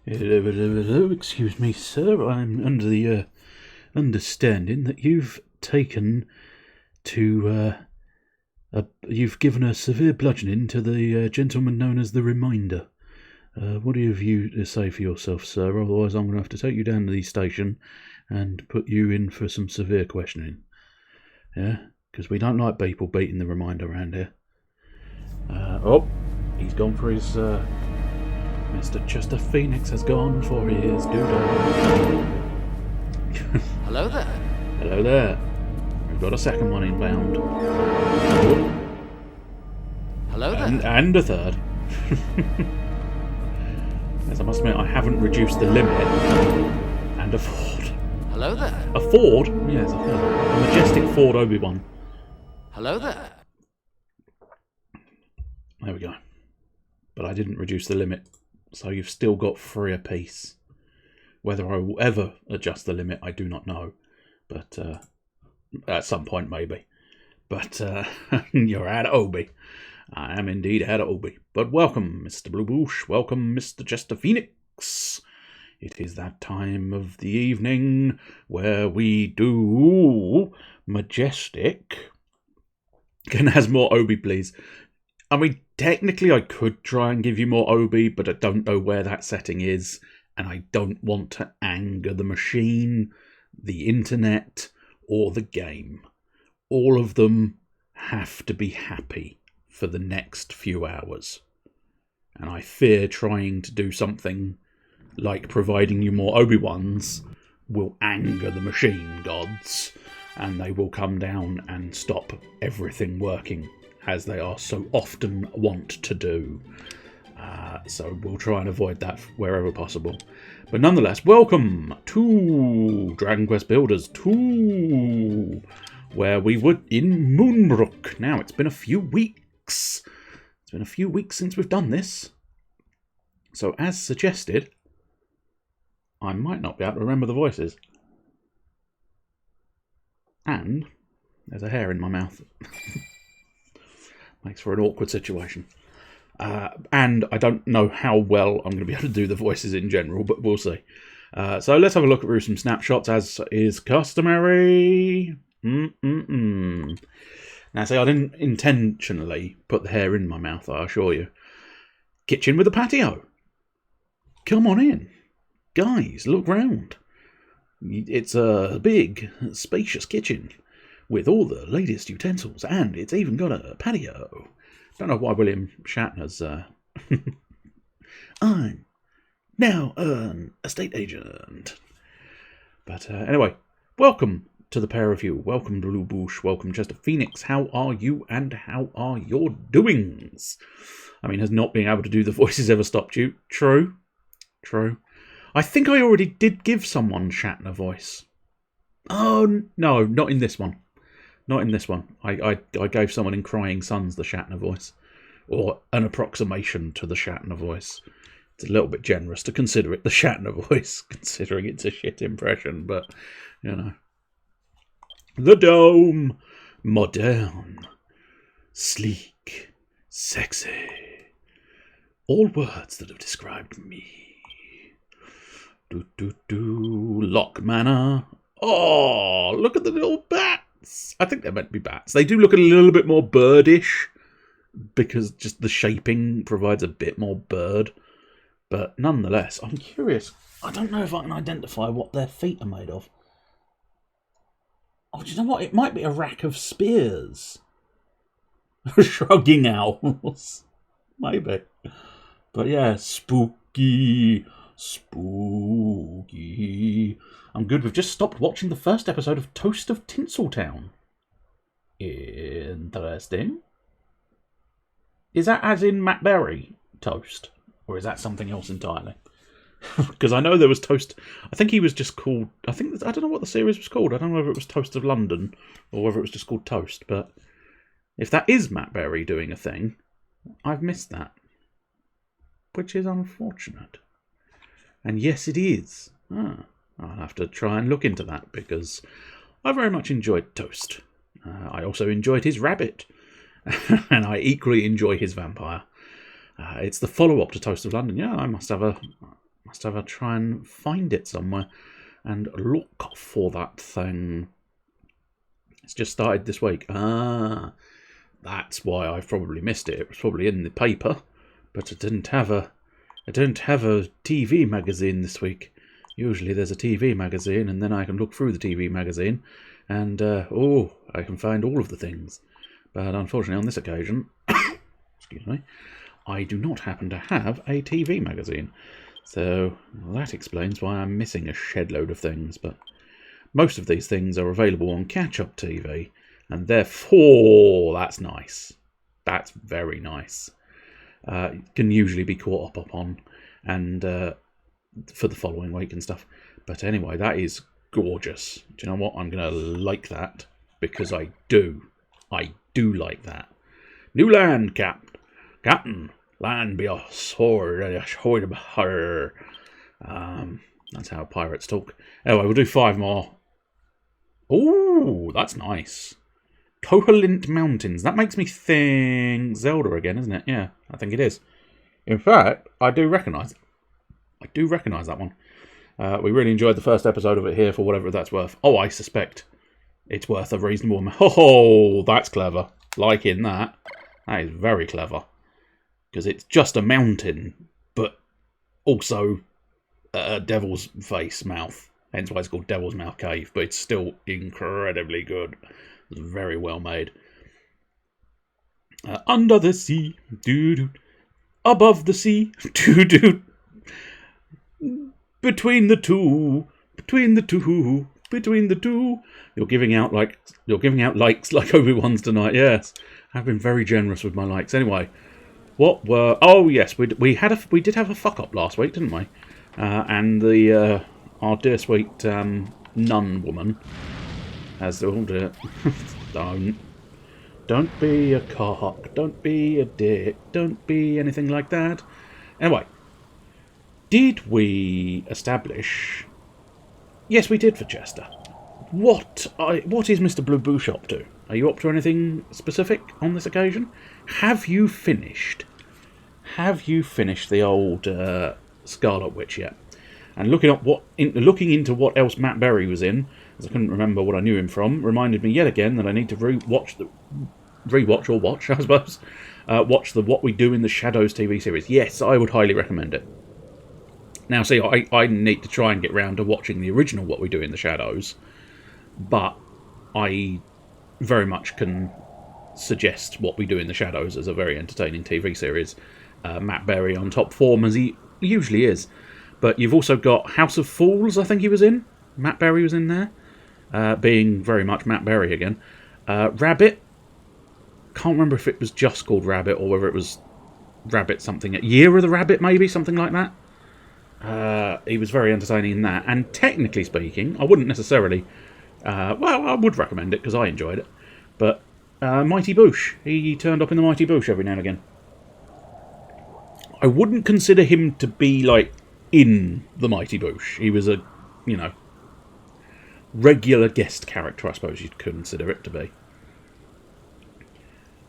Excuse me, sir. I'm under the understanding that you've taken to you've given a severe bludgeoning to the gentleman known as the Reminder. What do you to say for yourself, sir? Otherwise, I'm going to have to take you down to the station and put you in for some severe questioning. Yeah, because we don't like people beating the Reminder around here. He's gone for his. Mr. Chester Phoenix has gone for his doodle. Hello there. Hello there. We've got a second one inbound. Hello there. And a third. Yes, I must admit, I haven't reduced the limit. And a Ford. Hello there. A Ford? Yes, a majestic Ford Obi-Wan. Hello there. There we go. But I didn't reduce the limit. So you've still got 3 apiece. Whether I will ever adjust the limit, I do not know. But at some point, maybe. But you're out of Obi. I am indeed out of Obi. But welcome, Mr. Blue Bush. Welcome, Mr. Chester Phoenix. It is that time of the evening where we do Majestic. Can has more Obi, please? I mean, technically I could try and give you more Obi, but I don't know where that setting is, and I don't want to anger the machine, the internet, or the game. All of them have to be happy for the next few hours. And I fear trying to do something like providing you more Obi-Wans will anger the machine gods, and they will come down and stop everything working, as they are so often wont to do. So we'll try and avoid that wherever possible. But nonetheless, welcome to Dragon Quest Builders 2, where we were in Moonbrook. Now, it's been a few weeks. It's been a few weeks since we've done this. So, as suggested, I might not be able to remember the voices. And there's a hair in my mouth. Makes for an awkward situation. And I don't know how well I'm going to be able to do the voices in general, but we'll see. So let's have a look at some snapshots, as is customary. Now, see, I didn't intentionally put the hair in my mouth, I assure you. Kitchen with a patio. Come on in. Guys, look round. It's a big, spacious kitchen with all the latest utensils, and it's even got a patio. Don't know why William Shatner's... I'm now an estate agent. But anyway, welcome to the pair of you. Welcome, Blue Bush. Welcome, Chester Phoenix. How are you, and how are your doings? I mean, has not being able to do the voices ever stopped you? True. True. I think I already did give someone Shatner voice. Oh, no, not in this one. Not in this one. I gave someone in Crying Sons the Shatner voice. Or an approximation to the Shatner voice. It's a little bit generous to consider it the Shatner voice, considering it's a shit impression, but, you know. The Dome. Modern. Sleek. Sexy. All words that have described me. Lock Manor. Oh, look at the little bats. I think they're meant to be bats. They do look a little bit more birdish because just the shaping provides a bit more bird. But nonetheless, I'm curious. I don't know if I can identify what their feet are made of. Oh, do you know what? It might be a rack of spears. Shrugging owls. Maybe. But yeah, spooky. Spooky. I'm good. We've just stopped watching the first episode of Toast of Tinseltown. Interesting. Is that as in Matt Berry toast? Or is that something else entirely? Because I know there was Toast... I think he was just called... I don't know what the series was called. I don't know whether it was Toast of London or whether it was just called Toast. But if that is Matt Berry doing a thing, I've missed that. Which is unfortunate. And yes, it is. I'll have to try and look into that because I very much enjoyed Toast. I also enjoyed his rabbit. And I equally enjoy his vampire. It's the follow-up to Toast of London. Yeah, I must have a Must have a try and find it somewhere and look for that thing. It's just started this week. Ah, that's why I've probably missed it. It was probably in the paper, but I didn't have a TV magazine this week. Usually there's a TV magazine, and then I can look through the TV magazine, and I can find all of the things. But unfortunately, on this occasion, excuse me, I do not happen to have a TV magazine. So that explains why I'm missing a shed load of things. But most of these things are available on catch-up TV, and therefore that's nice. That's very nice. Can usually be caught up on, and for the following week and stuff. But anyway, that is gorgeous. Do you know what? I'm going to like that, because I do. I do like that. New land, Captain. Land be a sword and a sword of her. That's how pirates talk. Anyway, we'll do 5 more. Oh, that's nice. Koholint Mountains. That makes me think Zelda again, isn't it? Yeah, I think it is. In fact, I do recognise it. I do recognise that one. We really enjoyed the first episode of it here for whatever that's worth. Oh, I suspect it's worth a reasonable amount. Oh, that's clever. Liking that. That is very clever. Because it's just a mountain, but also a devil's face mouth. Hence why it's called Devil's Mouth Cave. But it's still incredibly good. It's very well made. Under the sea, doo-doo. Above the sea, doo-doo. Between the two. You're giving out likes like Obi-Wan's tonight. Yes, I've been very generous with my likes. Anyway, what were? Oh yes, we did have a fuck up last week, didn't we? And the our dear sweet nun woman has all it. Don't be a cock. Don't be a dick. Don't be anything like that. Anyway, did we establish? Yes, we did for Chester. What is Mr. Blue Boosh up to? Are you up to anything specific on this occasion? Have you finished the old Scarlet Witch yet? And looking into what else Matt Berry was in, as I couldn't remember what I knew him from, reminded me yet again that I need to watch the What We Do in the Shadows TV series. Yes, I would highly recommend it. Now, see, I need to try and get round to watching the original What We Do in the Shadows, but I very much can suggest What We Do in the Shadows as a very entertaining TV series. Matt Berry on top form, as he usually is. But you've also got House of Fools, I think he was in. Matt Berry was in there, being very much Matt Berry again. Rabbit, can't remember if it was just called Rabbit or whether it was Rabbit something. Year of the Rabbit, maybe, something like that. He was very entertaining in that. And technically speaking, I wouldn't necessarily... I would recommend it because I enjoyed it. But Mighty Boosh, he turned up in the Mighty Boosh every now and again. I wouldn't consider him to be, like, in the Mighty Boosh. He was a, regular guest character, I suppose you'd consider it to be.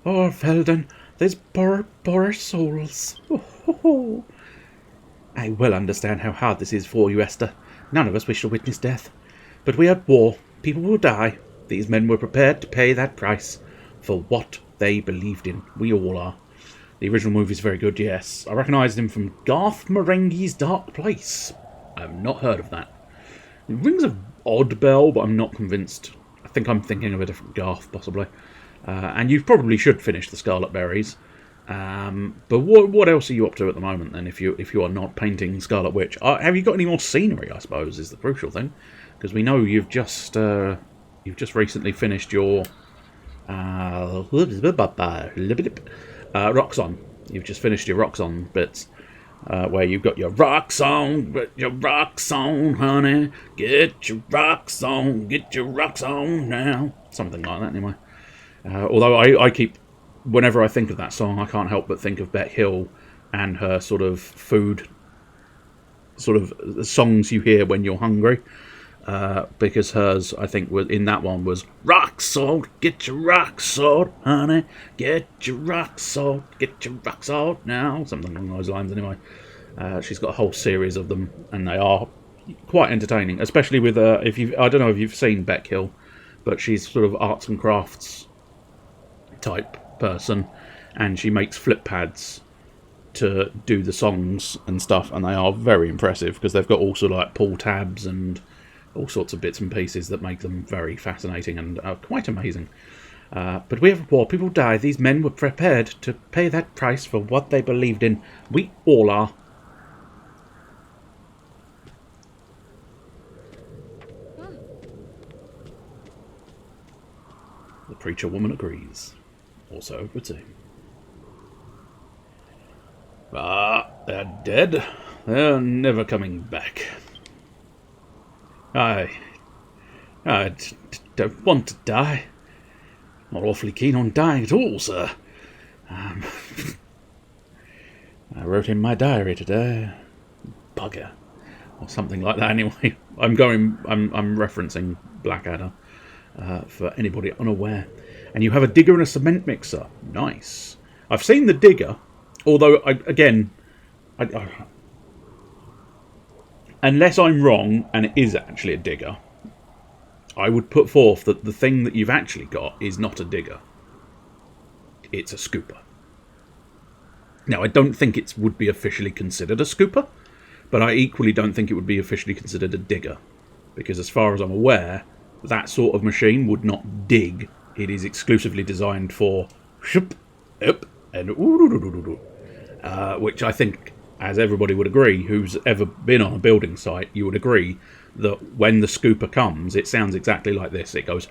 Oh, Felden, there's poor souls. Oh. I well understand how hard this is for you, Esther. None of us wish to witness death. But we are at war. People will die. These men were prepared to pay that price for what they believed in. We all are. The original movie's very good, yes. I recognised him from Garth Marenghi's Dark Place. I have not heard of that. It rings an odd bell, but I'm not convinced. I think I'm thinking of a different Garth, possibly. And you probably should finish the Scarlet Berries. But what else are you up to at the moment, then, if you are not painting Scarlet Witch? Have you got any more scenery, I suppose, is the crucial thing. Because we know you've just recently finished your... Roxxon. You've just finished your Roxxon bits, where you've got your rocks on, honey. Get your rocks on now. Something like that, anyway. Although I keep, whenever I think of that song, I can't help but think of Bette Hill and her sort of food, sort of songs you hear when you're hungry. Because hers, I think, in that one was rock salt, get your rock salt, honey, get your rock salt now, something along those lines anyway. She's got a whole series of them, and they are quite entertaining, especially with I don't know if you've seen Beck Hill, but she's sort of arts and crafts type person, and she makes flip pads to do the songs and stuff, and they are very impressive because they've got all sort of like pull tabs and all sorts of bits and pieces that make them very fascinating and quite amazing. But we have a war. People die. These men were prepared to pay that price for what they believed in. We all are. The preacher woman agrees. Also would say. They're dead. They're never coming back. I don't want to die. Not awfully keen on dying at all, sir. I wrote in my diary today. Bugger. Or something like that anyway. I'm referencing Blackadder for anybody unaware. And you have a digger and a cement mixer. Nice. I've seen the digger, although, unless I'm wrong and it is actually a digger, I would put forth that the thing that you've actually got is not a digger. It's a scooper. Now, I don't think it would be officially considered a scooper, but I equally don't think it would be officially considered a digger. Because as far as I'm aware, that sort of machine would not dig. It is exclusively designed for up and which I think, as everybody would agree, who's ever been on a building site, you would agree that when the scooper comes, it sounds exactly like this. It goes...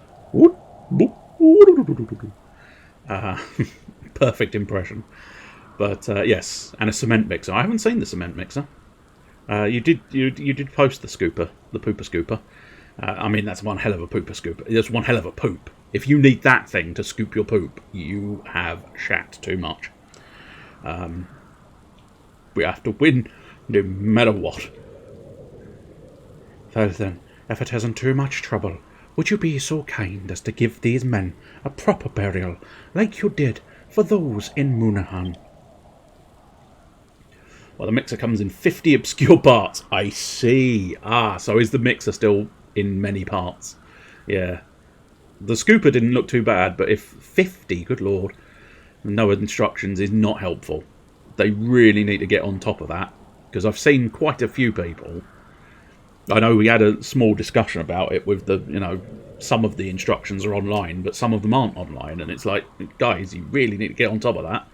perfect impression. But, yes, and a cement mixer. I haven't seen the cement mixer. You did post the scooper, the pooper scooper. I mean, that's one hell of a pooper scooper. That's one hell of a poop. If you need that thing to scoop your poop, you have shat too much. We have to win, no matter what. So then, if it isn't too much trouble, would you be so kind as to give these men a proper burial, like you did for those in Moonahan? Well, the mixer comes in 50 obscure parts. I see. So is the mixer still in many parts? Yeah. The scooper didn't look too bad, but if 50, good lord, no instructions is not helpful. They really need to get on top of that, because I've seen quite a few people. I know we had a small discussion about it with some of the instructions are online, but some of them aren't online, and it's like, guys, you really need to get on top of that.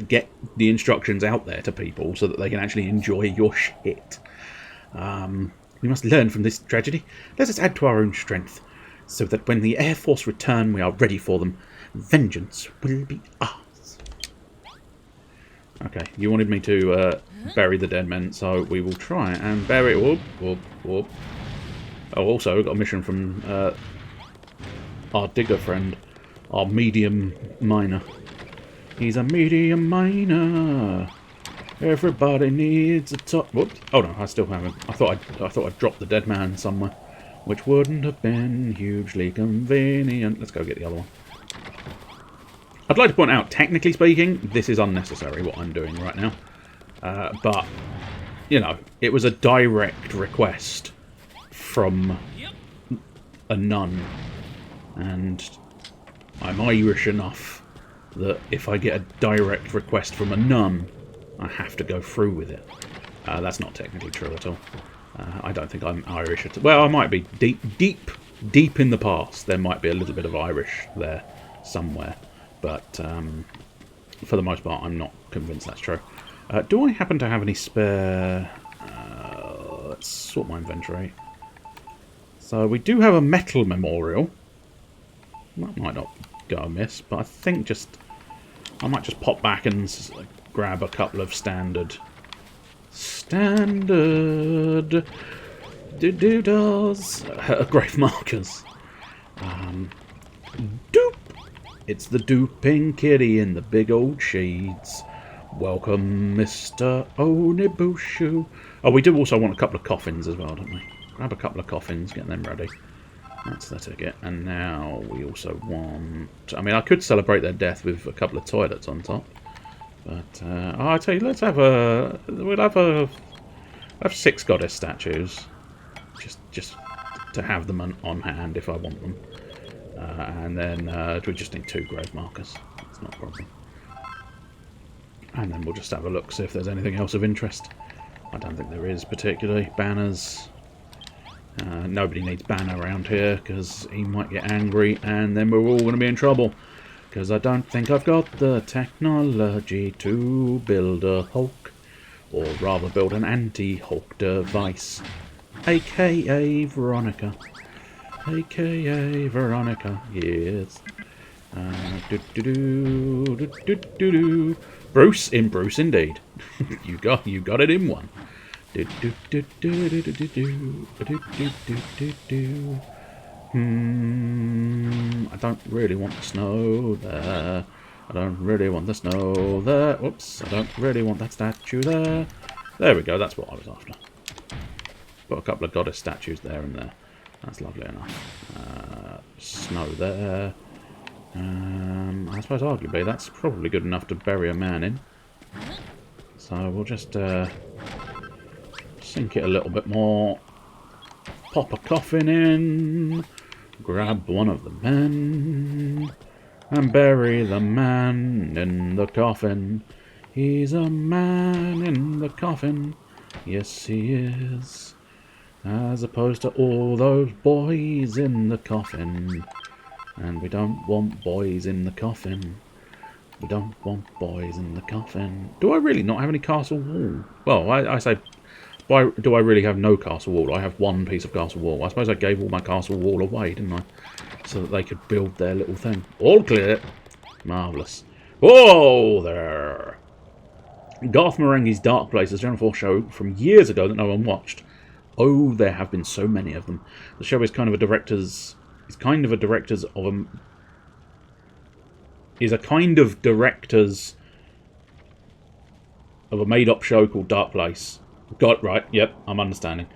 Get the instructions out there to people so that they can actually enjoy your shit. We must learn from this tragedy. Let us add to our own strength, so that when the Air Force return, we are ready for them. Vengeance will be ours. Okay, you wanted me to bury the dead men, so we will try and bury it. Whoop. Oh, also, we got a mission from our digger friend, our medium miner. He's a medium miner. Everybody needs a top. Whoops. Oh no, I still haven't. I thought I'd dropped the dead man somewhere, which wouldn't have been hugely convenient. Let's go get the other one. I'd like to point out, technically speaking, this is unnecessary what I'm doing right now. But it was a direct request from a nun, and I'm Irish enough that if I get a direct request from a nun, I have to go through with it. That's not technically true at all. I don't think I'm Irish at all. Well, I might be deep in the past. There might be a little bit of Irish there somewhere, but for the most part, I'm not convinced that's true. Do I happen to have any spare? Let's sort my inventory. So we do have a metal memorial. That might not go amiss, but I think I might just pop back and grab a couple of standard doodles grave markers. Doop. It's the Dooping Kitty in the big old shades. Welcome, Mr. Onibushu. Oh, we do also want a couple of coffins as well, don't we? Grab a couple of coffins, get them ready. That's the ticket. And now we also want... I mean, I could celebrate their death with a couple of toilets on top. But I tell you, let's have have 6 goddess statues, just to have them on hand if I want them. And then we just need 2 grave markers. That's not a problem. And then we'll just have a look, see if there's anything else of interest. I don't think there is particularly. Banners. Nobody needs Banner around here because he might get angry and then we're all going to be in trouble. Because I don't think I've got the technology to build a Hulk. Or rather build an anti-Hulk device. AKA Veronica. AKA Veronica, yes. Bruce in Bruce indeed. you got it in one. I don't really want the snow there. I don't really want the snow there. Oops, I don't really want that statue there. There we go, that's what I was after. Got a couple of goddess statues there and there. That's lovely enough. Snow there. I suppose arguably that's probably good enough to bury a man in. So we'll just sink it a little bit more. Pop a coffin in. Grab one of the men. And bury the man in the coffin. He's a man in the coffin. Yes, he is. As opposed to all those boys in the coffin. And we don't want boys in the coffin. We don't want boys in the coffin. Do I really not have any castle wall? Well, I say, do I really have no castle wall? I have 1 piece of castle wall. I suppose I gave all my castle wall away, didn't I? So that they could build their little thing. All clear. Marvellous. Whoa there! Garth Marenghi's Dark Place is a Channel 4 show from years ago that no one watched. Oh, there have been so many of them. The show is kind of a director's... It's kind of a director's of a... Is a kind of director's of a made-up show called Dark Place. Got it right. Yep, I'm understanding.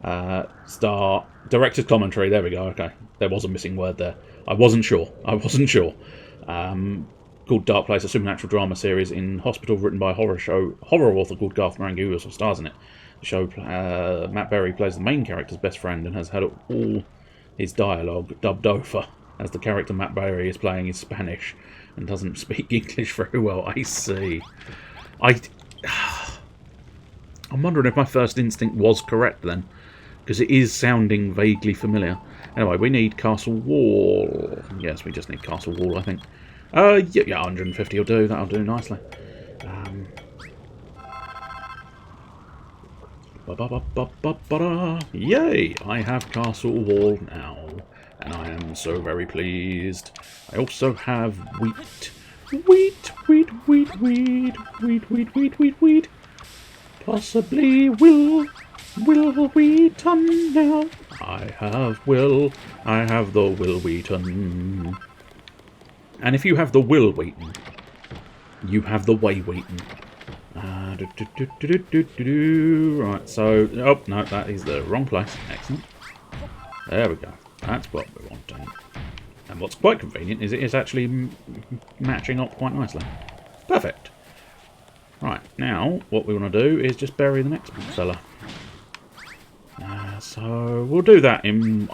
Director's commentary. There we go. Okay, there was a missing word there. I wasn't sure. Called Dark Place, a supernatural drama series in hospital, written by a horror author called Garth Marenghi, who also stars in it. The show, Matt Berry plays the main character's best friend and has had all his dialogue dubbed over, as the character Matt Berry is playing is Spanish and doesn't speak English very well. I see. I'm wondering if my first instinct was correct then, because it is sounding vaguely familiar. Anyway, we need castle wall. Yes, we just need castle wall, I think. Yeah, 150 will do. That'll do nicely. Yay! I have castle wall now, and I am so very pleased. I also have wheat. Wheat. Possibly will Wheaton now. I have the Will Wheaton. And if you have the Will Wheaton, you have the Way Wheaton. Right, so... Oh, no, that is the wrong place. Excellent. There we go. That's what we want. And what's quite convenient is it is actually matching up quite nicely. Perfect. Right, now what we want to do is just bury the next fella. So we'll do that in...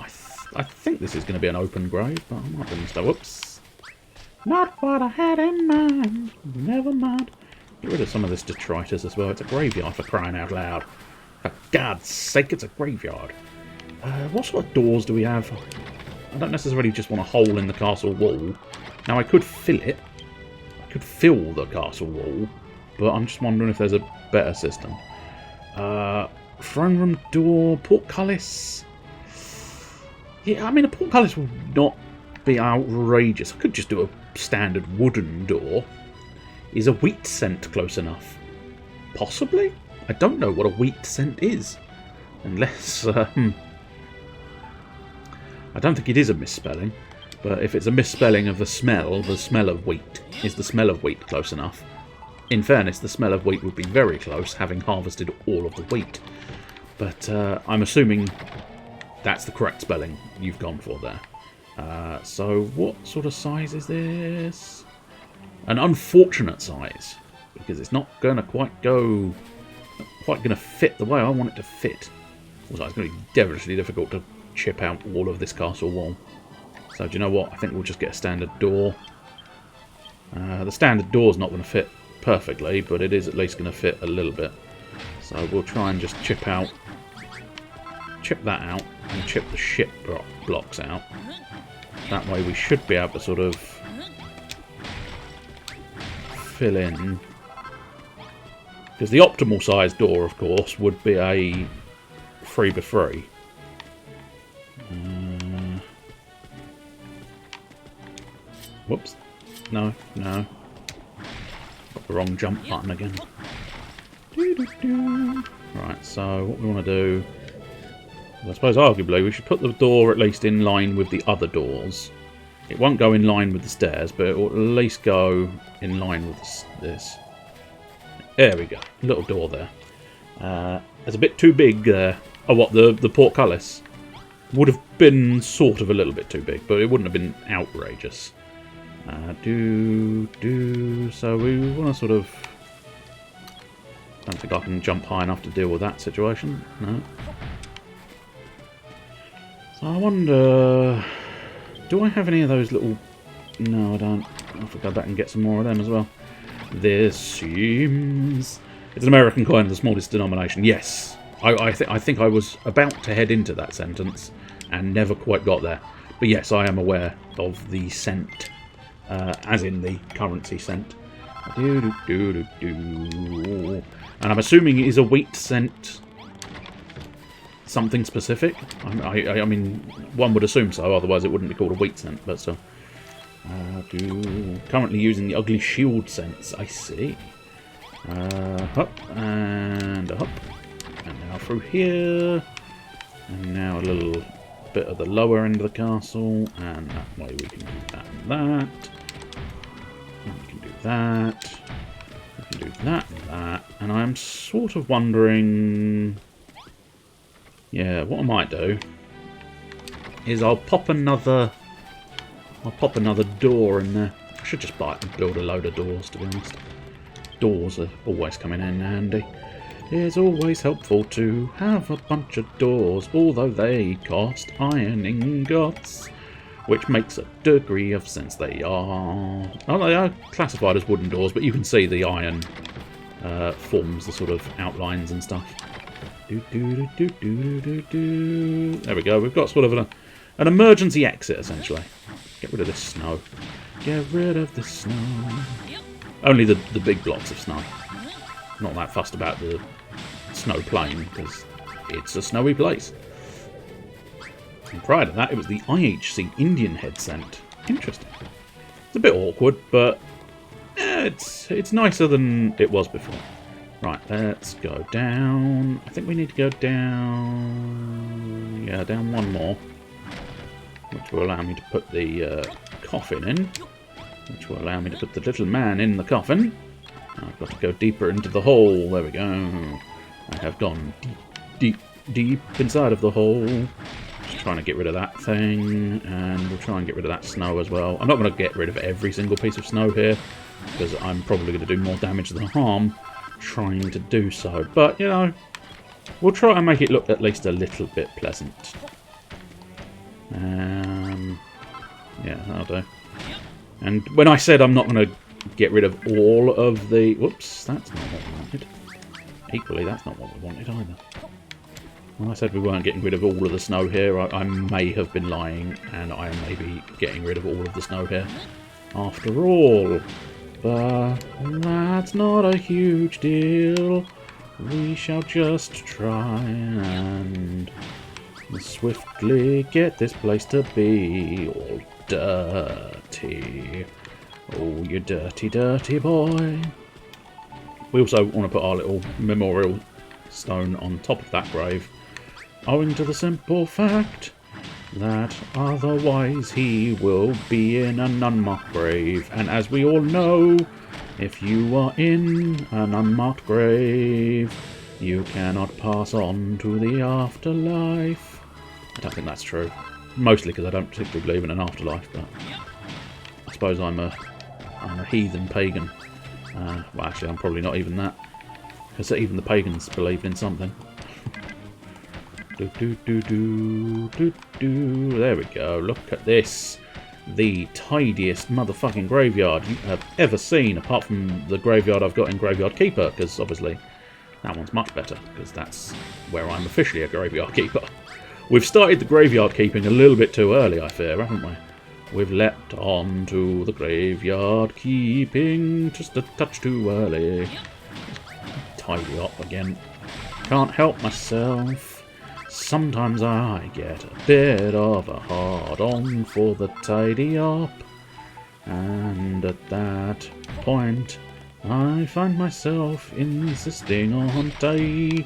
I think this is going to be an open grave, but I might be mistaken. Whoops. Not what I had in mind. Never mind. Get rid of some of this detritus as well. It's a graveyard, for crying out loud. For God's sake, it's a graveyard. What sort of doors do we have? I don't necessarily just want a hole in the castle wall. Now, I could fill it. I could fill the castle wall. But I'm just wondering if there's a better system. Throne room door. Portcullis. Yeah, I mean, a portcullis would not be outrageous. I could just do a standard wooden door. Is a wheat scent close enough? Possibly? I don't know what a wheat scent is. Unless, I don't think it is a misspelling. But if it's a misspelling of the smell of wheat. Is the smell of wheat close enough? In fairness, the smell of wheat would be very close, having harvested all of the wheat. But I'm assuming that's the correct spelling you've gone for there. So what sort of size is this? An unfortunate size. because it's not going to quite going to fit the way I want it to fit. Also, it's going to be devilishly difficult to chip out all of this castle wall. So do you know what? I think we'll just get a standard door. The standard door's not going to fit perfectly, but it is at least going to fit a little bit. So we'll try and just chip that out, and chip the ship blocks out. That way we should be able to sort of fill in. Because the optimal size door, of course, would be a 3x3. Whoops. No. Got the wrong jump button again. Right, so what we want to do... I suppose arguably we should put the door at least in line with the other doors. It won't go in line with the stairs, but it will at least go in line with this. There we go. Little door there. It's a bit too big there. Oh, what? The portcullis would have been sort of a little bit too big, but it wouldn't have been outrageous. So we want to sort of... I don't think I can jump high enough to deal with that situation. No. So I wonder... Do I have any of those little... No, I don't. I'll have to go back and get some more of them as well. This seems... It's an American coin of the smallest denomination. Yes. I think I was about to head into that sentence and never quite got there. But yes, I am aware of the cent. As in the currency cent. And I'm assuming it is a wheat cent something specific. I mean, one would assume so, otherwise it wouldn't be called a wheat cent, but still. Currently using the ugly shield cents, I see. Hop, and a hop. And now through here. And now a little bit of the lower end of the castle. And that way we can do that and that. And we can do that. We can do that and that. And I'm sort of wondering... Yeah, what I might do is I'll pop another door in there. I should just build a load of doors, to be honest. Doors are always coming in handy. It's always helpful to have a bunch of doors, although they cost iron ingots, which makes a degree of sense. They are classified as wooden doors, but you can see the iron forms the sort of outlines and stuff. There we go. We've got sort of an emergency exit, essentially. Get rid of this snow. Get rid of the snow. Only the big blocks of snow. Not that fussed about the snow plain, because it's a snowy place. And prior to that, it was the IHC Indian head scent. Interesting. It's a bit awkward, but it's nicer than it was before. Right, let's go down. I think we need to go down... Yeah, down one more. Which will allow me to put the coffin in. Which will allow me to put the little man in the coffin. I've got to go deeper into the hole. There we go. I have gone deep inside of the hole. Just trying to get rid of that thing. And we'll try and get rid of that snow as well. I'm not going to get rid of every single piece of snow here, because I'm probably going to do more damage than harm trying to do so. But, you know, we'll try and make it look at least a little bit pleasant. Yeah, that'll do. And when I said I'm not going to get rid of all of the... Whoops, that's not what we wanted. Equally, that's not what we wanted either. When I said we weren't getting rid of all of the snow here, I may have been lying, and I may be getting rid of all of the snow here after all. But that's not a huge deal. We shall just try and swiftly get this place to be all dirty. Oh, you dirty, dirty boy. We also want to put our little memorial stone on top of that grave, owing to the simple fact that otherwise he will be in an unmarked grave. And as we all know, if you are in an unmarked grave, you cannot pass on to the afterlife. I don't think that's true. Mostly because I don't particularly believe in an afterlife, but I suppose I'm a heathen pagan. Well, actually, I'm probably not even that. Because even the pagans believed in something. There we go. Look at this. The tidiest motherfucking graveyard you have ever seen, apart from the graveyard I've got in Graveyard Keeper, because obviously that one's much better, because that's where I'm officially a Graveyard Keeper. We've started the graveyard keeping a little bit too early, I fear, haven't we? We've leapt on to the graveyard keeping just a touch too early. Tidy up again. Can't help myself. Sometimes I get a bit of a hard-on for the tidy up. And at that point, I find myself insisting on tidying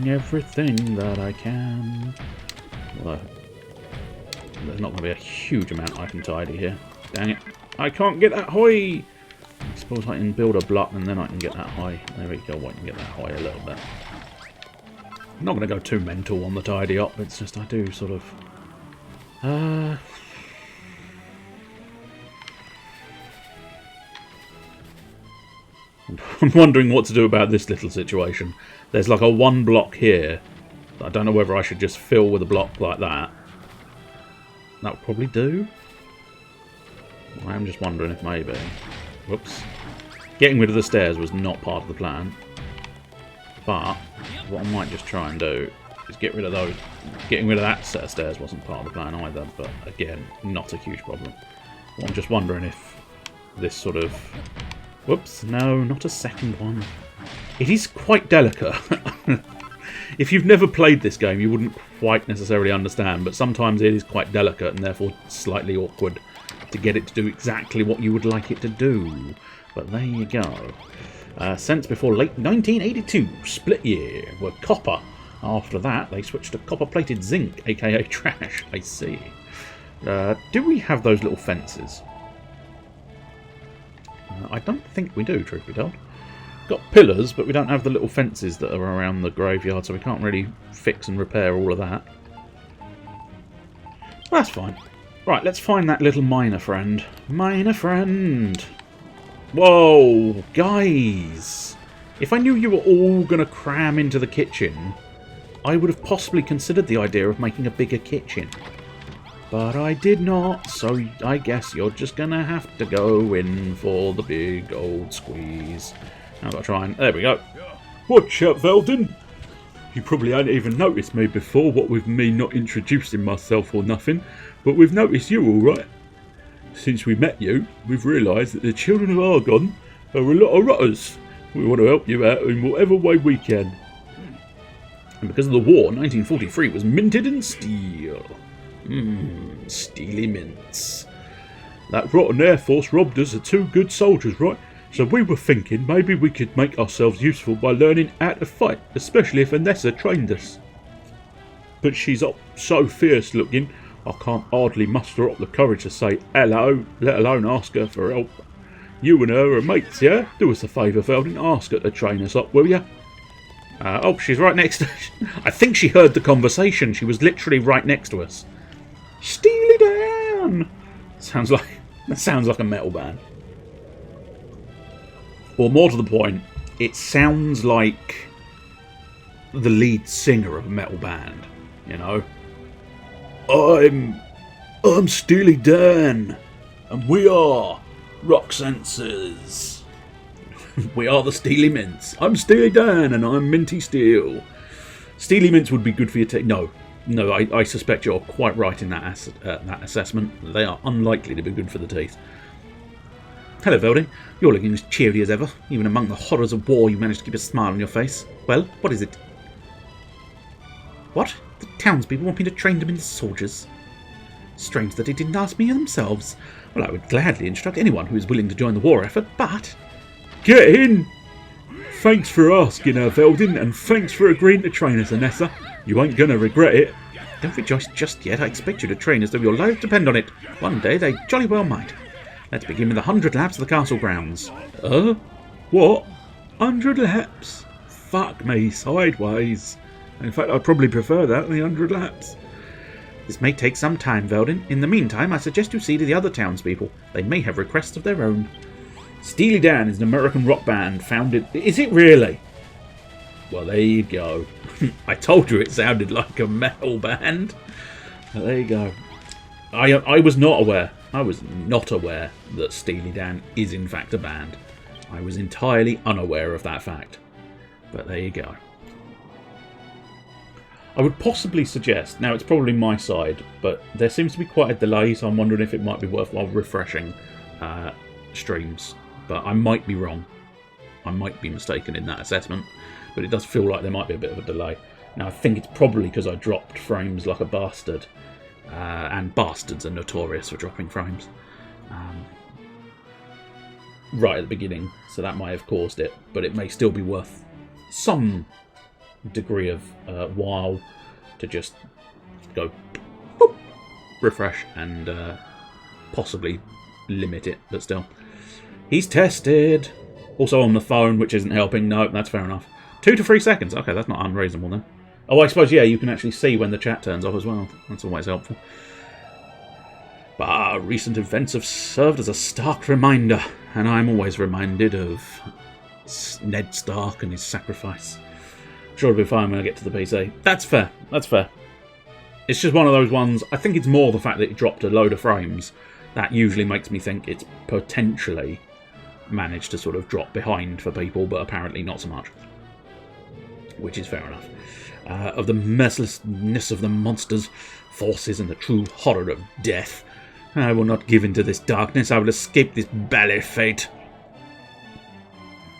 everything that I can. Well, there's not going to be a huge amount I can tidy here. Dang it. I can't get that high! I suppose I can build a block and then I can get that high. There we go, I can get that high a little bit. I'm not going to go too mental on the tidy up, it's just I do sort of... I'm wondering what to do about this little situation. There's like a one block here. I don't know whether I should just fill with a block like that. That would probably do. I am just wondering if maybe... Whoops. Getting rid of the stairs was not part of the plan. But what I might just try and do is get rid of those. Getting rid of that set of stairs wasn't part of the plan either, but again, not a huge problem. Well, I'm just wondering if this sort of... Whoops, no, not a second one. It is quite delicate. If you've never played this game, you wouldn't quite necessarily understand, but sometimes it is quite delicate and therefore slightly awkward to get it to do exactly what you would like it to do. But there you go. Since before late 1982, split year, were copper. After that, they switched to copper-plated zinc, aka trash. I see. Do we have those little fences? I don't think we do, truth be told. Got pillars, but we don't have the little fences that are around the graveyard, so we can't really fix and repair all of that. That's fine. Right, let's find that little miner friend. Miner friend! Whoa, guys! If I knew you were all going to cram into the kitchen, I would have possibly considered the idea of making a bigger kitchen. But I did not, so I guess you're just going to have to go in for the big old squeeze. I've got to try and... There we go. Watch out, Veldin! You probably hadn't even noticed me before, what with me not introducing myself or nothing, but we've noticed you all right. Since we met you, we've realised that the children of Argon are a lot of rotters. We want to help you out in whatever way we can. And because of the war, 1943 was minted in steel. Steely mints. That rotten Air Force robbed us of 2 good soldiers, right? So we were thinking maybe we could make ourselves useful by learning how to fight, especially if Anessa trained us. But she's up so fierce looking, I can't hardly muster up the courage to say hello, let alone ask her for help. You and her are mates, yeah? Do us a favour, Veldin, ask her to train us up, will you? Oh, she's right next to us. I think she heard the conversation. She was literally right next to us. Steely Dan! That sounds like a metal band. Or more to the point, it sounds like the lead singer of a metal band, you know? I'm Steely Dan, and we are Rock Sensors. We are the Steely Mints. I'm Steely Dan, and I'm Minty Steel. Steely Mints would be good for your teeth. No, I suspect you're quite right in that assessment. They are unlikely to be good for the teeth. Hello, Veldin. You're looking as cheery as ever. Even among the horrors of war, you managed to keep a smile on your face. Well, what is it? What? The townspeople want me to train them into soldiers? Strange that they didn't ask me themselves. Well, I would gladly instruct anyone who is willing to join the war effort, but... Get in! Thanks for asking her, Veldin, and thanks for agreeing to train us, Anessa. You ain't gonna regret it. Don't rejoice just yet. I expect you to train as though your lives depend on it. One day they jolly well might. Let's begin with 100 laps of the castle grounds. What? 100 laps? Fuck me, sideways. In fact, I'd probably prefer that than the 100 laps. This may take some time, Veldin. In the meantime, I suggest you see to the other townspeople. They may have requests of their own. Steely Dan is an American rock band founded... Is it really? Well, there you go. I told you it sounded like a metal band. Well, there you go. I was not aware. I was not aware that Steely Dan is in fact a band. I was entirely unaware of that fact. But there you go. I would possibly suggest, now it's probably my side, but there seems to be quite a delay, so I'm wondering if it might be worthwhile refreshing streams. But I might be wrong. I might be mistaken in that assessment, but it does feel like there might be a bit of a delay. Now I think it's probably because I dropped frames like a bastard, and bastards are notorious for dropping frames right at the beginning, so that might have caused it, but it may still be worth some degree of while to just go boop, refresh and possibly limit it, but still. He's tested. Also on the phone, which isn't helping. No, that's fair enough. 2 to 3 seconds. Okay, that's not unreasonable then. Oh, I suppose, yeah, you can actually see when the chat turns off as well. That's always helpful. But recent events have served as a stark reminder, and I'm always reminded of Ned Stark and his sacrifice. Sure, it'll be fine when I get to the PC. That's fair. That's fair. It's just one of those ones. I think it's more the fact that it dropped a load of frames. That usually makes me think it's potentially managed to sort of drop behind for people, but apparently not so much. Which is fair enough. Of the mercilessness of the monsters, forces, and the true horror of death, I will not give in to this darkness. I will escape this bally fate.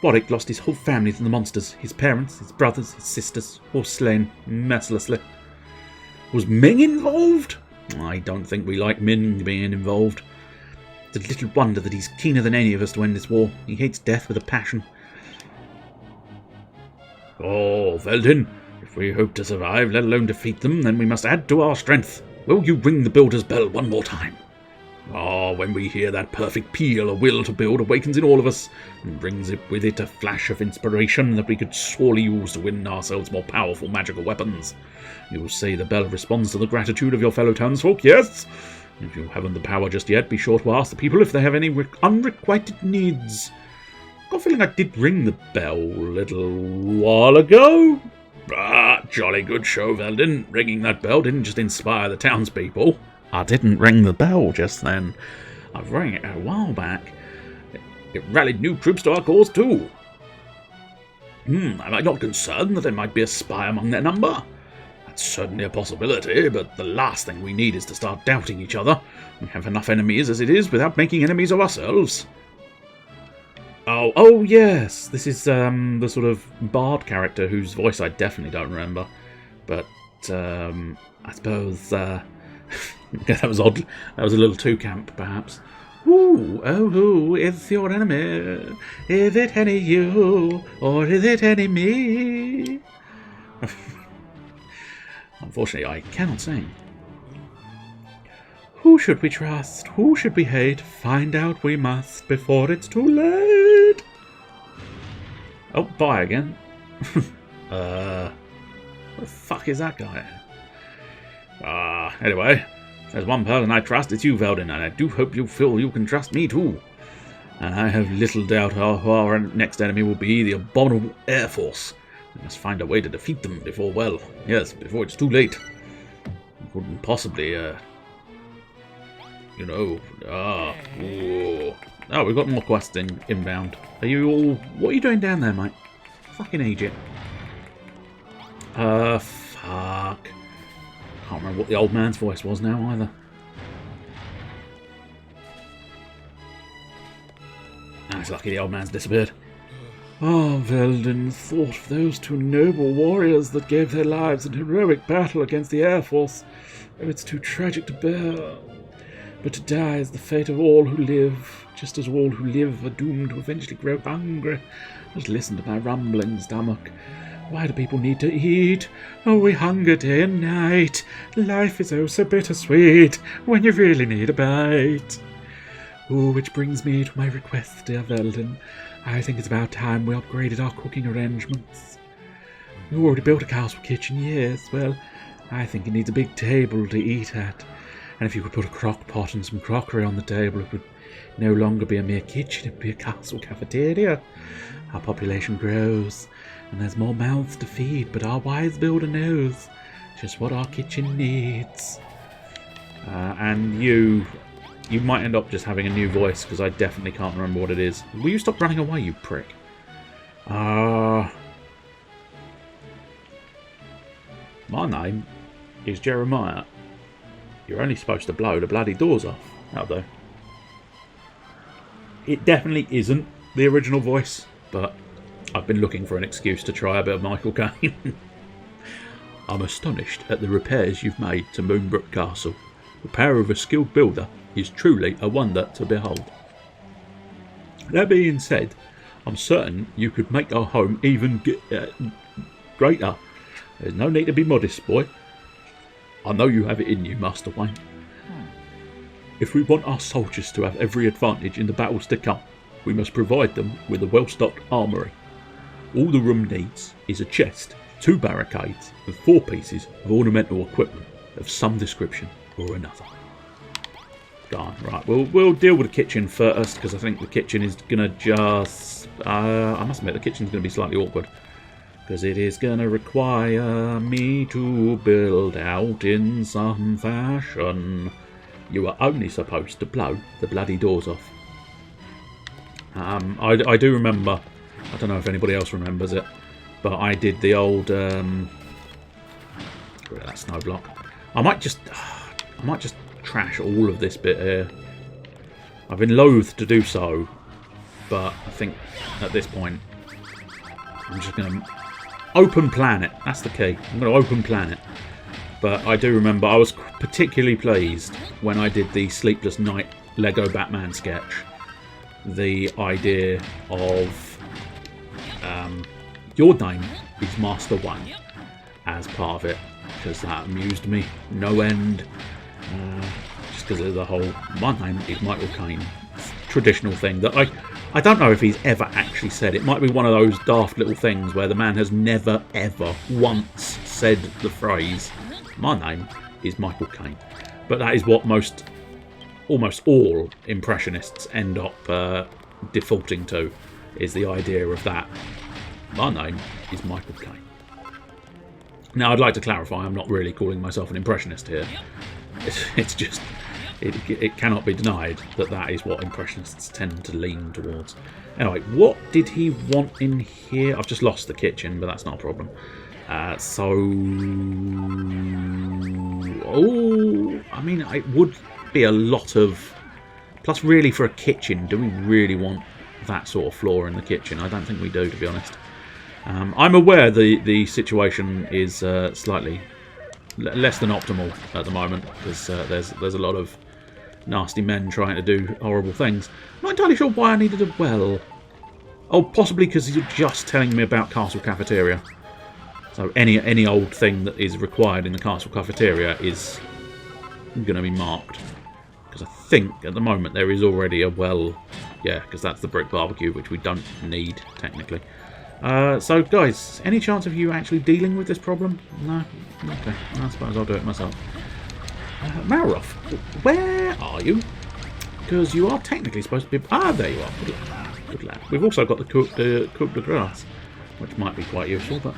Warwick lost his whole family to the monsters. His parents, his brothers, his sisters, all slain mercilessly. Was Ming involved? I don't think we like Ming being involved. It's a little wonder that he's keener than any of us to end this war. He hates death with a passion. Oh, Veldin, if we hope to survive, let alone defeat them, then we must add to our strength. Will you ring the builder's bell one more time? Oh, when we hear that perfect peal, a will to build awakens in all of us, and brings it with it a flash of inspiration that we could surely use to win ourselves more powerful magical weapons. You will say the bell responds to the gratitude of your fellow townsfolk, yes? If you haven't the power just yet, be sure to ask the people if they have any unrequited needs. I've got a feeling I did ring the bell a little while ago. Ah, jolly good show, Veldin. Ringing that bell didn't just inspire the townspeople. I didn't ring the bell just then. I rang it a while back. It rallied new troops to our cause too. Am I not concerned that there might be a spy among their number? That's certainly a possibility, but the last thing we need is to start doubting each other. We have enough enemies as it is without making enemies of ourselves. Oh yes, this is the sort of bard character whose voice I definitely don't remember. But I suppose that was odd. That was a little too camp, perhaps. Ooh, oh, who is your enemy? Is it any you, or is it any me? Unfortunately, I cannot sing. Who should we trust? Who should we hate? Find out we must before it's too late. Oh, bye again. What the fuck is that guy? Anyway, if there's one person I trust, it's you, Veldin, and I do hope you feel you can trust me too. And I have little doubt our next enemy will be the abominable Air Force. We must find a way to defeat them before it's too late. We couldn't possibly, Oh, we've got more quests inbound. Are you all... What are you doing down there, mate? Fucking idiot. Fuck. Can't remember what the old man's voice was now, either. It's lucky the old man's disappeared. Oh, Veldin, thought of those 2 noble warriors that gave their lives in heroic battle against the Air Force. Oh, it's too tragic to bear. But to die is the fate of all who live, just as all who live are doomed to eventually grow hungry. Just listen to my rumbling stomach. Why do people need to eat? Oh, we hunger day and night. Life is oh so bittersweet when you really need a bite. Oh, which brings me to my request, dear Veldin. I think it's about time we upgraded our cooking arrangements. We already built a castle kitchen, yes. Well, I think it needs a big table to eat at. And if you could put a crock pot and some crockery on the table, it would no longer be a mere kitchen, it would be a castle cafeteria. Our population grows, and there's more mouths to feed, but our wise builder knows just what our kitchen needs. And you might end up just having a new voice, because I definitely can't remember what it is. Will you stop running away, you prick? My name is Jeremiah. You're only supposed to blow the bloody doors off. That'll do. It definitely isn't the original voice, but I've been looking for an excuse to try a bit of Michael Caine. I'm astonished at the repairs you've made to Moonbrook Castle. The power of a skilled builder is truly a wonder to behold. That being said, I'm certain you could make our home even greater. There's no need to be modest, boy. I know you have it in you, Master Wayne. If we want our soldiers to have every advantage in the battles to come, we must provide them with a well-stocked armoury. All the room needs is a chest, 2 barricades, and 4 pieces of ornamental equipment of some description or another. Gone. Right, we'll deal with the kitchen first, because I think the kitchen is going to just... I must admit, the kitchen's going to be slightly awkward. Because it is going to require me to build out in some fashion. You are only supposed to blow the bloody doors off. I do remember, I don't know if anybody else remembers it, but I did the old, get rid of that snow block. I might just trash all of this bit here. I've been loath to do so, but I think at this point, I'm just going to open plan it. That's the key. I'm going to open plan it. But I do remember I was particularly pleased when I did the Sleepless Night Lego Batman sketch. The idea of your name is Master Wayne as part of it, because that amused me no end. Just because of the whole my name is Michael Caine traditional thing that I don't know if he's ever actually said. It might be one of those daft little things where the man has never ever once said the phrase my name is Michael Caine, but that is what almost all impressionists end up defaulting to, is the idea of that my name is Michael Caine. Now I'd like to clarify, I'm not really calling myself an impressionist here. It's just it cannot be denied that that is what impressionists tend to lean towards. Anyway, what did he want in here? I've just lost the kitchen, but that's not a problem. I mean, it would be a lot of... Plus, really, for a kitchen, do we really want that sort of floor in the kitchen? I don't think we do, to be honest. I'm aware the situation is slightly less than optimal at the moment, because there's a lot of nasty men trying to do horrible things. I'm not entirely sure why I needed a well. Oh, possibly because you're just telling me about Castle Cafeteria. So any old thing that is required in the Castle Cafeteria is going to be marked. Because I think at the moment there is already a well. Yeah, because that's the brick barbecue, which we don't need, technically. So, guys, any chance of you actually dealing with this problem? No? Okay, I suppose I'll do it myself. Malroth, where are you? Because you are technically supposed to be... Ah, there you are. Good lad. We've also got the cook de grass, which might be quite useful, but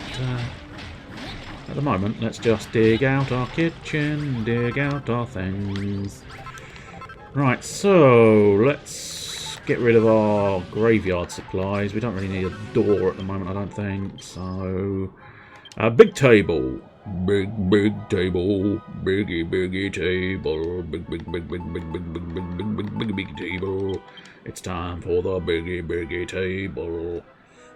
at the moment, let's just dig out our kitchen, dig out our things. Right, so let's get rid of our graveyard supplies. We don't really need a door at the moment, I don't think. So, big table. Big table. Biggie table. Big table. It's time for the biggie table.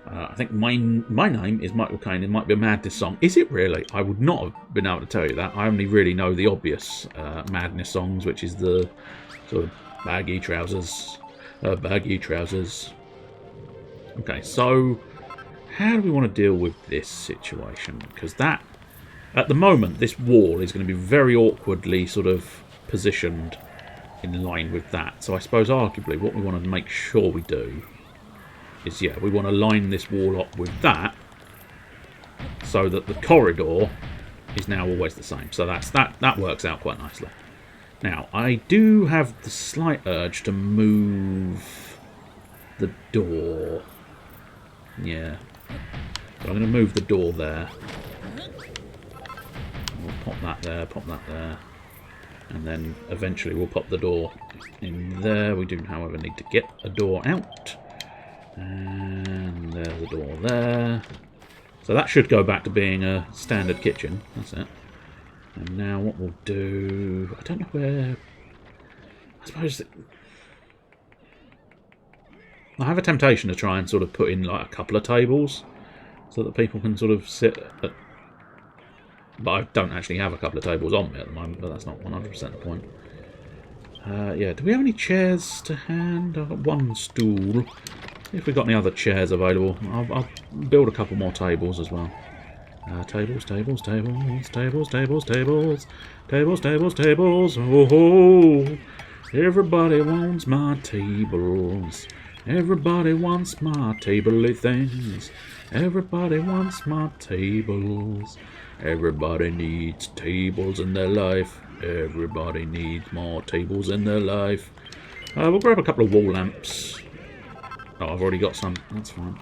I think my name is Michael Caine. It might be a Madness song. Is it really? I would not have been able to tell you that. I only really know the obvious Madness songs, which is the sort of baggy trousers. Okay, so how do we want to deal with this situation? Because that, at the moment, this wall is going to be very awkwardly sort of positioned in line with that. So I suppose arguably what we want to make sure we do is, yeah, we want to line this wall up with that so that the corridor is now always the same. So that works out quite nicely. Now, I do have the slight urge to move the door. Yeah. So I'm going to move the door there. We'll pop that there. And then eventually we'll pop the door in there. We do, however, need to get a door out. And there's the door there. So that should go back to being a standard kitchen. That's it. And now what we'll do... I don't know where... I suppose... I have a temptation to try and sort of put in like a couple of tables so that people can sort of sit at... But I don't actually have a couple of tables on me at the moment, but that's not 100% the point. Yeah, do we have any chairs to hand? I've got one stool. See if we've got any other chairs available. I'll build a couple more tables as well. Tables. Oh, everybody wants my tables. Everybody wants my tabley things. Everybody wants my tables. Everybody needs tables in their life. Everybody needs more tables in their life. We'll grab a couple of wall lamps. Oh, I've already got some. That's fine.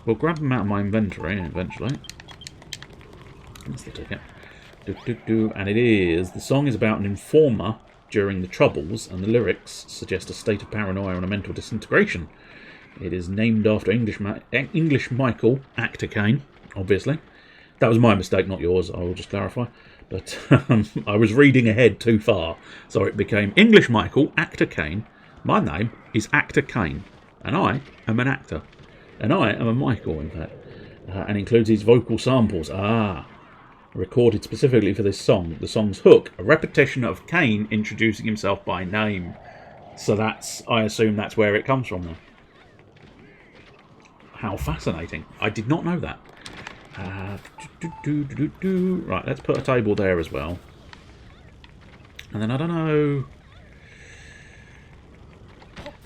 We'll grab them out of my inventory eventually. That's the ticket. And it is... The song is about an informer during the Troubles, and the lyrics suggest a state of paranoia and a mental disintegration. It is named after English Michael, actor Caine, obviously. That was my mistake, not yours, I will just clarify. But I was reading ahead too far, so it became English Michael, actor Caine. My name is actor Caine, and I am an actor. And I am a Michael, in fact. And includes his vocal samples. Recorded specifically for this song. The song's hook, a repetition of Caine introducing himself by name. So that's, I assume that's where it comes from then. How fascinating. I did not know that. Right, let's put a table there as well. And then I don't know...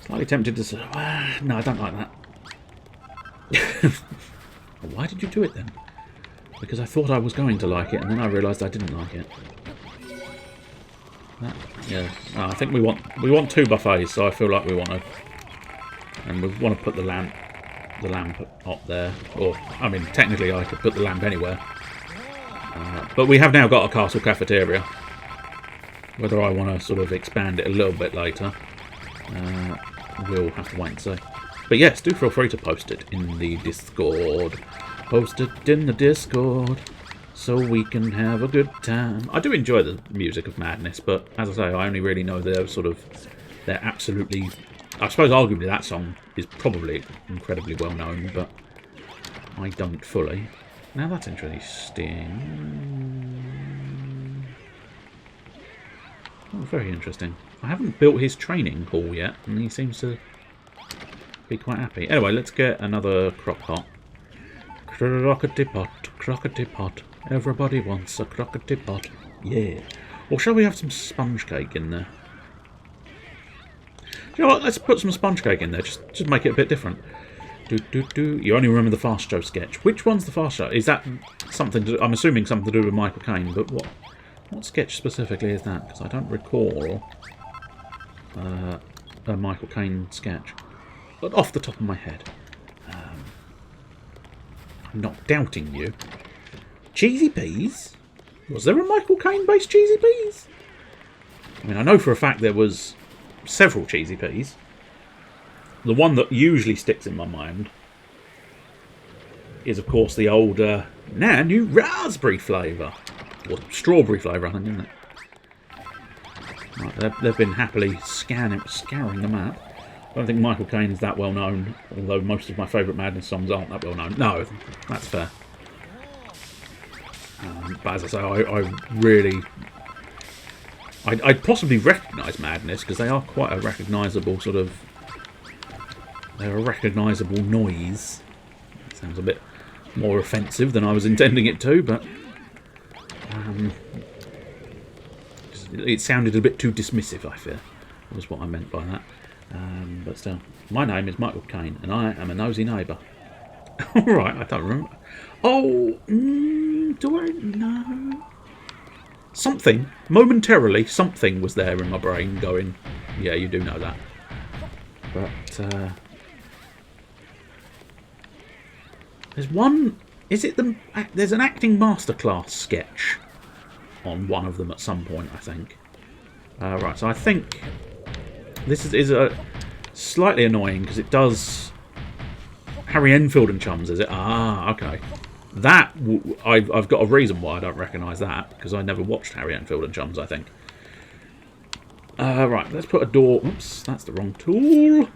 Slightly tempted to say, no, I don't like that. Why did you do it then? Because I thought I was going to like it, and then I realised I didn't like it. Yeah, I think we want two buffets, so I feel like we want to, and we want to put the lamp up there. Or I mean, technically, I could put the lamp anywhere. But we have now got a castle cafeteria. Whether I want to sort of expand it a little bit later, we'll have to wait and see. But yes, do feel free to post it in the Discord. Post it in the Discord so we can have a good time. I do enjoy the music of Madness, but as I say, I only really know they're absolutely... I suppose arguably that song is probably incredibly well known, but I don't fully. Now that's interesting. Oh, very interesting. I haven't built his training hall yet, and he seems to be quite happy. Anyway, let's get another crock pot. Crockety pot. Everybody wants a crockety pot. Yeah. Or shall we have some sponge cake in there? You know what? Let's put some sponge cake in there. Just make it a bit different. You only remember the Fast Show sketch. Which one's the Fast Show? Is that something to do, I'm assuming something to do with Michael Caine, but what sketch specifically is that? Because I don't recall a Michael Caine sketch. But off the top of my head. I'm not doubting you. Cheesy Peas? Was there a Michael Caine based Cheesy Peas? I mean, I know for a fact there was several Cheesy Peas. The one that usually sticks in my mind is, of course, the old new raspberry flavour. Or strawberry flavour, I think, isn't it? Right, they've been happily scouring the map. I don't think Michael Caine is that well known, although most of my favourite Madness songs aren't that well known. No, that's fair. But as I say, I'd possibly recognise Madness, because they are quite a recognisable sort of... They're a recognisable noise. That sounds a bit more offensive than I was intending it to, but... it sounded a bit too dismissive, I fear, was what I meant by that. But still, my name is Michael Caine, and I am a nosy neighbour. Alright, I don't remember. Oh, do I know? something, momentarily, something was there in my brain going, yeah, you do know that. But, there's one... Is it the... There's an acting masterclass sketch on one of them at some point, I think. Right, so I think this is a slightly annoying because it does Harry Enfield and Chums, is it? Ah, okay. That I've got a reason why I don't recognise that because I never watched Harry Enfield and Chums, I think. Right, let's put a door. Oops, that's the wrong tool.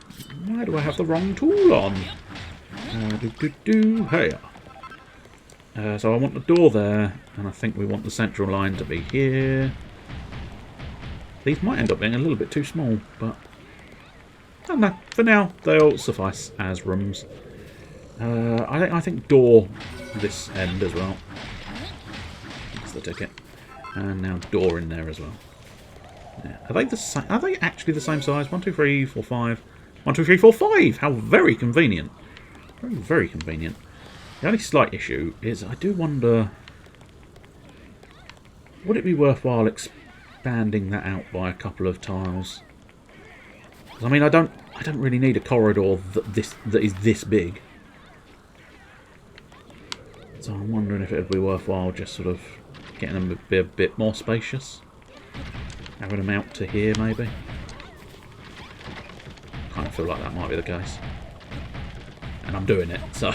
Why do I have the wrong tool on? Hey. So I want the door there, and I think we want the central line to be here. These might end up being a little bit too small, but I don't know. For now, they'll suffice as rooms. I think door this end as well. That's the ticket, and now door in there as well. Yeah. Are they the same? Are they actually the same size? 1, 2, 3, 4, 5. 1, 2, 3, 4, 5. How very convenient. Very, very convenient. The only slight issue is I do wonder, would it be worthwhile expanding that out by a couple of tiles? I mean, I don't really need a corridor that is this big. So I'm wondering if it would be worthwhile just sort of getting them to be a bit more spacious. Having them out to here, maybe. I kind of feel like that might be the case. And I'm doing it, so...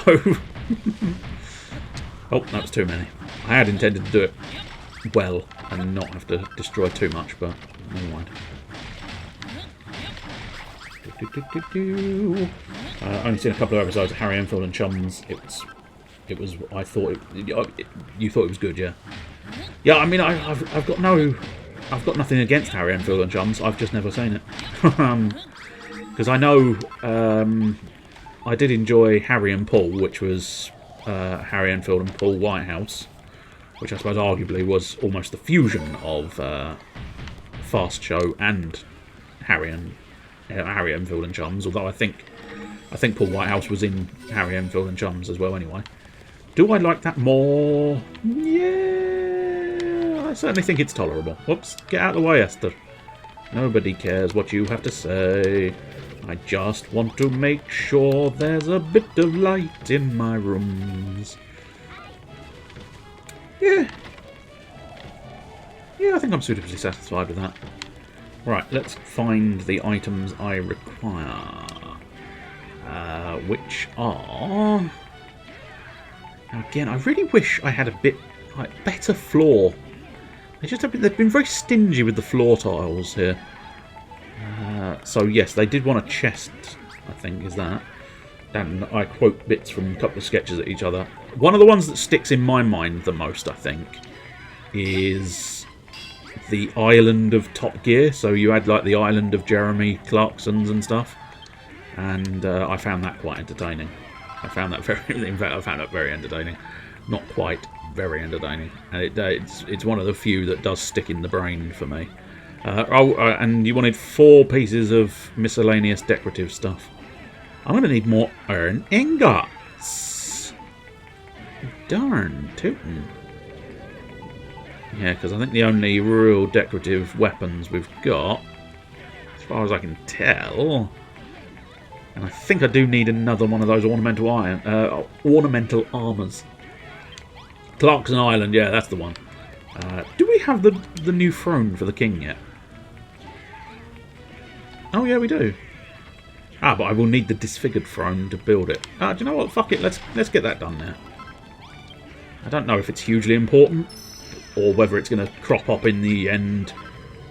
Oh, that was too many. I had intended to do it well and not have to destroy too much, but never mind. Only seen a couple of episodes of Harry Enfield and Chums. It was. I thought you thought it was good, yeah. Yeah, I mean, I've got nothing against Harry Enfield and Chums. I've just never seen it because I know I did enjoy Harry and Paul, which was Harry Enfield and Paul Whitehouse, which I suppose arguably was almost the fusion of Fast Show and Harry Enfield and Chums. Although I think Paul Whitehouse was in Harry Enfield and Chums as well. Anyway, do I like that more? Yeah, I certainly think it's tolerable. Whoops, get out of the way, Esther. Nobody cares what you have to say. I just want to make sure there's a bit of light in my rooms. Yeah. Yeah, I think I'm suitably satisfied with that. Right, let's find the items I require. Which are... Again, I really wish I had a bit better floor. They've been very stingy with the floor tiles here. So yes, they did want a chest, I think, is that. And I quote bits from a couple of sketches at each other. One of the ones that sticks in my mind the most, I think, is the island of Top Gear. So you had like the island of Jeremy Clarkson's and stuff. And I found that quite entertaining. I found that very entertaining. Not quite very entertaining. And it's one of the few that does stick in the brain for me. And you wanted 4 pieces of miscellaneous decorative stuff. I'm going to need more iron ingots. Darn tootin'. Yeah, because I think the only real decorative weapons we've got, as far as I can tell, and I think I do need another one of those ornamental armours. Clarkson Island, yeah, that's the one. Do we have the new throne for the king yet? Oh yeah, we do. But I will need the disfigured throne to build it. Do you know what? Fuck it. Let's get that done now. I don't know if it's hugely important or whether it's going to crop up in the end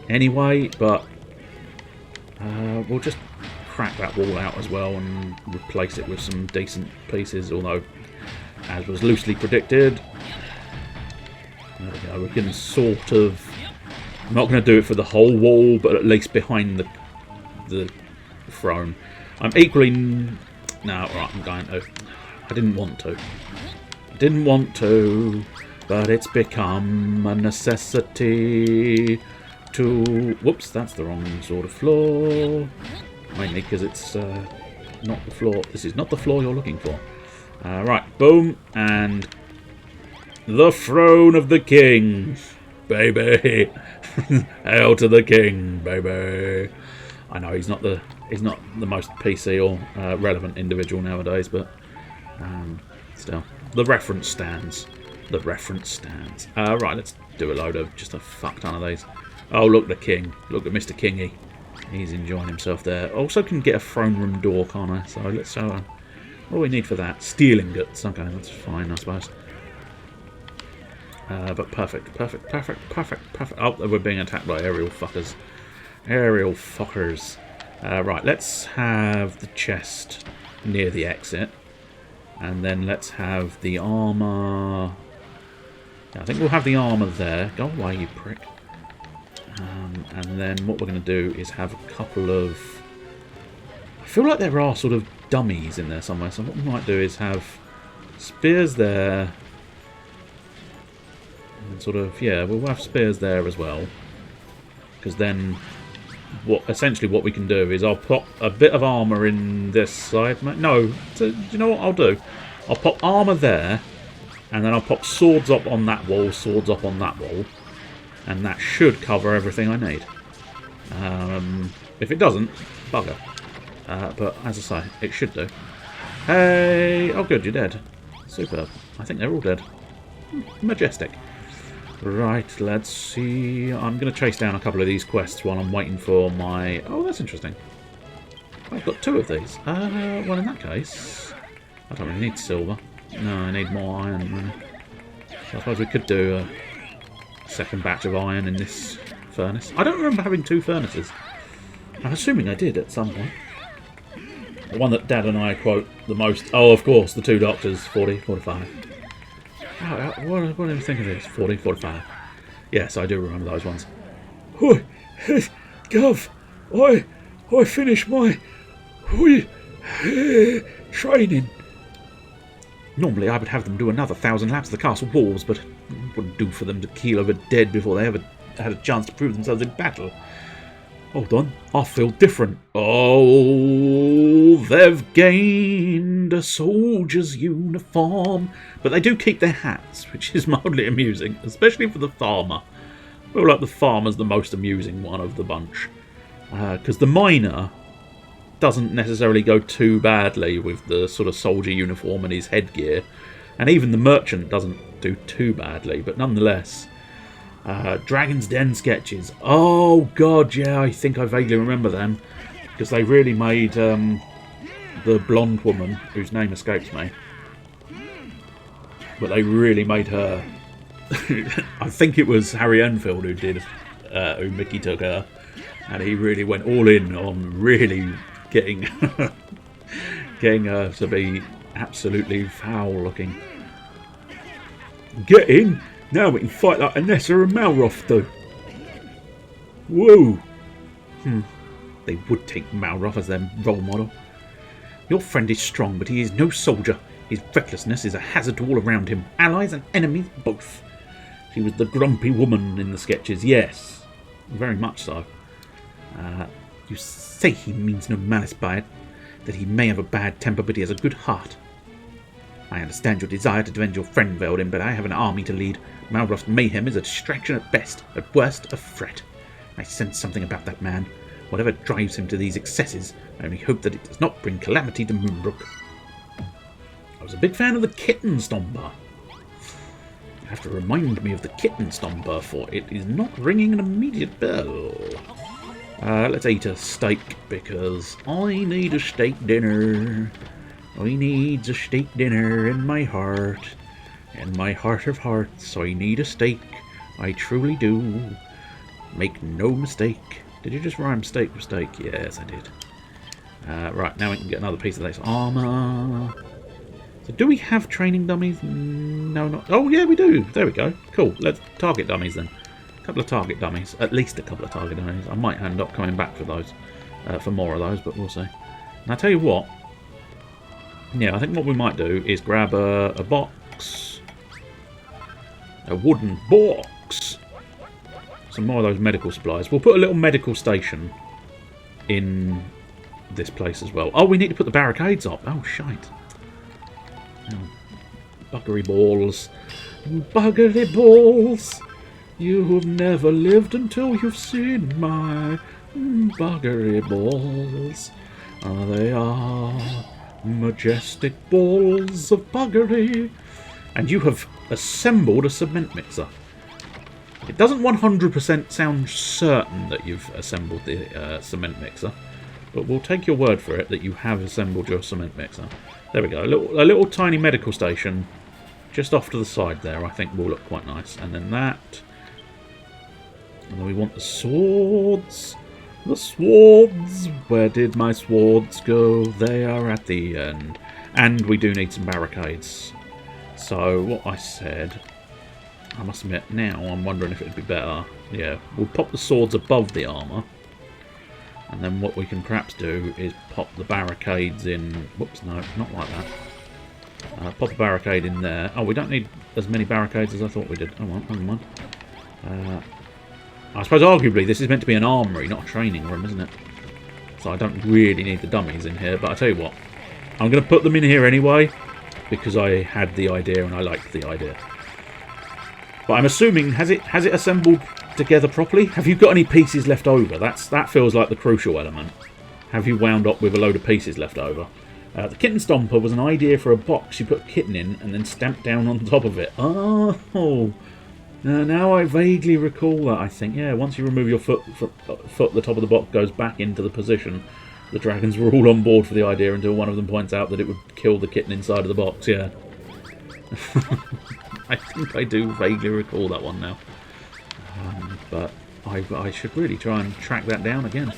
anyway, but we'll just crack that wall out as well and replace it with some decent pieces. Although, as was loosely predicted, there we go. We can sort of. I'm not going to do it for the whole wall, but at least behind the throne. I'm equally... No, right, I'm going to. I didn't want to, but it's become a necessity to... Whoops, that's the wrong sort of floor. Mainly because it's not the floor. This is not the floor you're looking for. Right, boom, and the throne of the king. baby. Hail to the king, baby. I know he's not the most PC or relevant individual nowadays, but still, the reference stands. The reference stands. Right, let's do a load of just a fuck ton of these. Oh, look, the king. Look at Mr. Kingy. He's enjoying himself there. Also can get a throne room door, can't I? So let's what do we need for that? Steel ingots. Okay, that's fine, I suppose. But perfect. Oh, we're being attacked by aerial fuckers. Aerial fuckers. Right, let's have the chest near the exit. And then let's have the armour... Yeah, I think we'll have the armour there. Go away, you prick. And then what we're going to do is have a couple of... I feel like there are sort of dummies in there somewhere. So what we might do is have spears there. And sort of, yeah, we'll have spears there as well. Because then... essentially what we can do is I'll pop a bit of armour in this side. No, so, do you know what I'll do? I'll pop armour there, and then I'll pop swords up on that wall, swords up on that wall, and that should cover everything I need. If it doesn't, bugger. But as I say, it should do. Hey! Oh good, you're dead. Superb. I think they're all dead. Majestic. Right, let's see. I'm going to chase down a couple of these quests while I'm waiting for my... Oh, that's interesting. I've got 2 of these. Well, in that case, I don't really need silver. No, I need more iron, really. So I suppose we could do a second batch of iron in this furnace. I don't remember having 2 furnaces. I'm assuming I did at some point. The one that Dad and I quote the most... Oh, of course, the 2 doctors, 40, 45. What do you think of this? 40, 45. Yes, I do remember those ones. Oh, Gov, I finished my training. Normally I would have them do another 1,000 laps of the castle walls, but it wouldn't do for them to keel over dead before they ever had a chance to prove themselves in battle. Hold on, I feel different. Oh, they've gained a soldier's uniform. But they do keep their hats, which is mildly amusing, especially for the farmer. I feel like the farmer's the most amusing one of the bunch. Because the miner doesn't necessarily go too badly with the sort of soldier uniform and his headgear. And even the merchant doesn't do too badly, but nonetheless... Dragon's Den sketches. Oh god, yeah, I think I vaguely remember them. Because they really made the blonde woman, whose name escapes me. But they really made her... I think it was Harry Enfield who did, who Mickey took her. And he really went all in on really getting, getting her to be absolutely foul looking. Get in! Now we can fight like Anessa and Malroth do. Whoa! They would take Malroth as their role model. Your friend is strong, but he is no soldier. His recklessness is a hazard to all around him, allies and enemies both. She was the grumpy woman in the sketches, yes. Very much so. You say he means no malice by it, that he may have a bad temper, but he has a good heart. I understand your desire to defend your friend, Veldin, but I have an army to lead. Malroth's mayhem is a distraction at best, at worst a fret. I sense something about that man. Whatever drives him to these excesses, I only hope that it does not bring calamity to Moonbrook. I was a big fan of the Kitten Stomper. You have to remind me of the Kitten Stomper, for it is not ringing an immediate bell. Let's eat a steak, because I need a steak dinner. I need a steak dinner in my heart. In my heart of hearts, I need a steak. I truly do. Make no mistake. Did you just rhyme steak with steak? Yes, I did. Right, now we can get another piece of this armour. So do we have training dummies? No, not... Oh, yeah, we do. There we go. Cool. Let's target dummies then. A couple of target dummies. At least a couple of target dummies. I might end up coming back for those. For more of those, but we'll see. And I'll tell you what. Yeah, I think what we might do is grab a box. A wooden box. Some more of those medical supplies. We'll put a little medical station in this place as well. Oh, we need to put the barricades up. Oh, shite. Oh, buggery balls. Buggery balls. You've never lived until you've seen my buggery balls. They are majestic balls of buggery. And you have assembled a cement mixer. It doesn't 100% sound certain that you've assembled the cement mixer, but we'll take your word for it that you have assembled your cement mixer. There we go. A little tiny medical station just off to the side there, I think will look quite nice. And then that. And then we want the swords. The swords. Where did my swords go? They are at the end. And we do need some barricades. So what I said, I must admit now I'm wondering if it'd be better. Yeah, we'll pop the swords above the armour. And then what we can perhaps do is pop the barricades in... Whoops, no, not like that. Pop a barricade in there. Oh, we don't need as many barricades as I thought we did. Oh well, never mind. I suppose arguably this is meant to be an armoury, not a training room, isn't it? So I don't really need the dummies in here, but I tell you what. I'm going to put them in here anyway, because I had the idea and I liked the idea. But I'm assuming, has it assembled together properly? Have you got any pieces left over? That feels like the crucial element. Have you wound up with a load of pieces left over? The kitten stomper was an idea for a box you put a kitten in and then stamped down on top of it. Oh, now I vaguely recall that. I think, yeah, once you remove your foot, the top of the box goes back into the position. The dragons were all on board for the idea until one of them points out that it would kill the kitten inside of the box. Yeah. I think I do vaguely recall that one now. But I should really try and track that down again.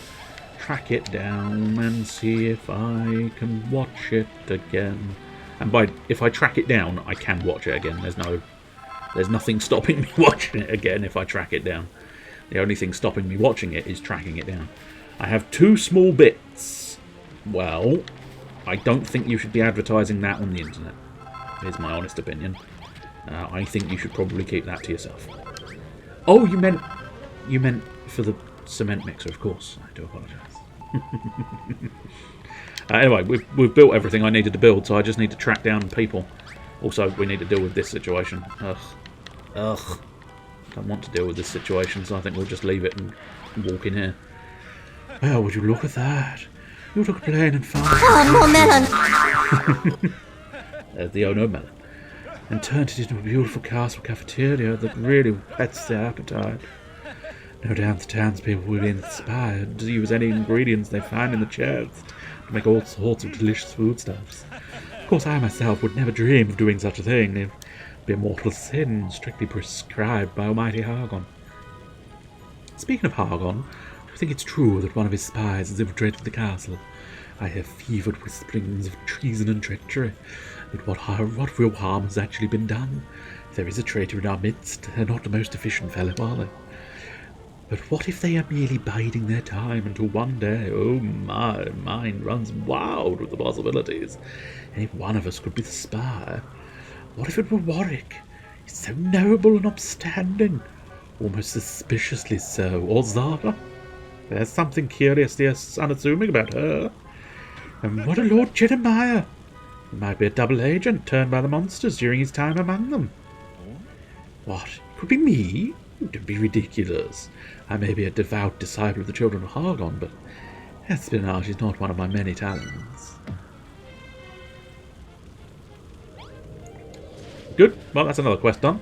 Track it down and see if I can watch it again. And if I track it down, I can watch it again. There's nothing stopping me watching it again if I track it down. The only thing stopping me watching it is tracking it down. I have 2 small bits. Well, I don't think you should be advertising that on the internet. Here's my honest opinion. I think you should probably keep that to yourself. Oh, you meant for the cement mixer, of course. I do apologise. Anyway, we've built everything I needed to build, so I just need to track down people. Also, we need to deal with this situation. Ugh. Don't want to deal with this situation, so I think we'll just leave it and walk in here. Oh, would you look at that? You look plain and fine. Oh, more melon! There's the owner of melon. And turned it into a beautiful castle cafeteria that really whets their appetite. No doubt the townspeople will be inspired to use any ingredients they find in the chest to make all sorts of delicious foodstuffs. Of course, I myself would never dream of doing such a thing. It would be a mortal sin strictly prescribed by Almighty Hargon. Speaking of Hargon, do you think it's true that one of his spies has infiltrated the castle? I hear fevered whisperings of treason and treachery. But what real harm has actually been done? If there is a traitor in our midst, they're not the most efficient fellow, are they? But what if they are merely biding their time until one day, oh my mind runs wild with the possibilities. Any one of us could be the spy. What if it were Warwick? He's so noble and upstanding, almost suspiciously so. Or Zara. There's something curiously unassuming about her. And what of Lord Jeremiah? He might be a double agent turned by the monsters during his time among them. What? It could be me? Don't be ridiculous. I may be a devout disciple of the children of Hargon, but espionage is not one of my many talents. Good. Well, that's another quest done.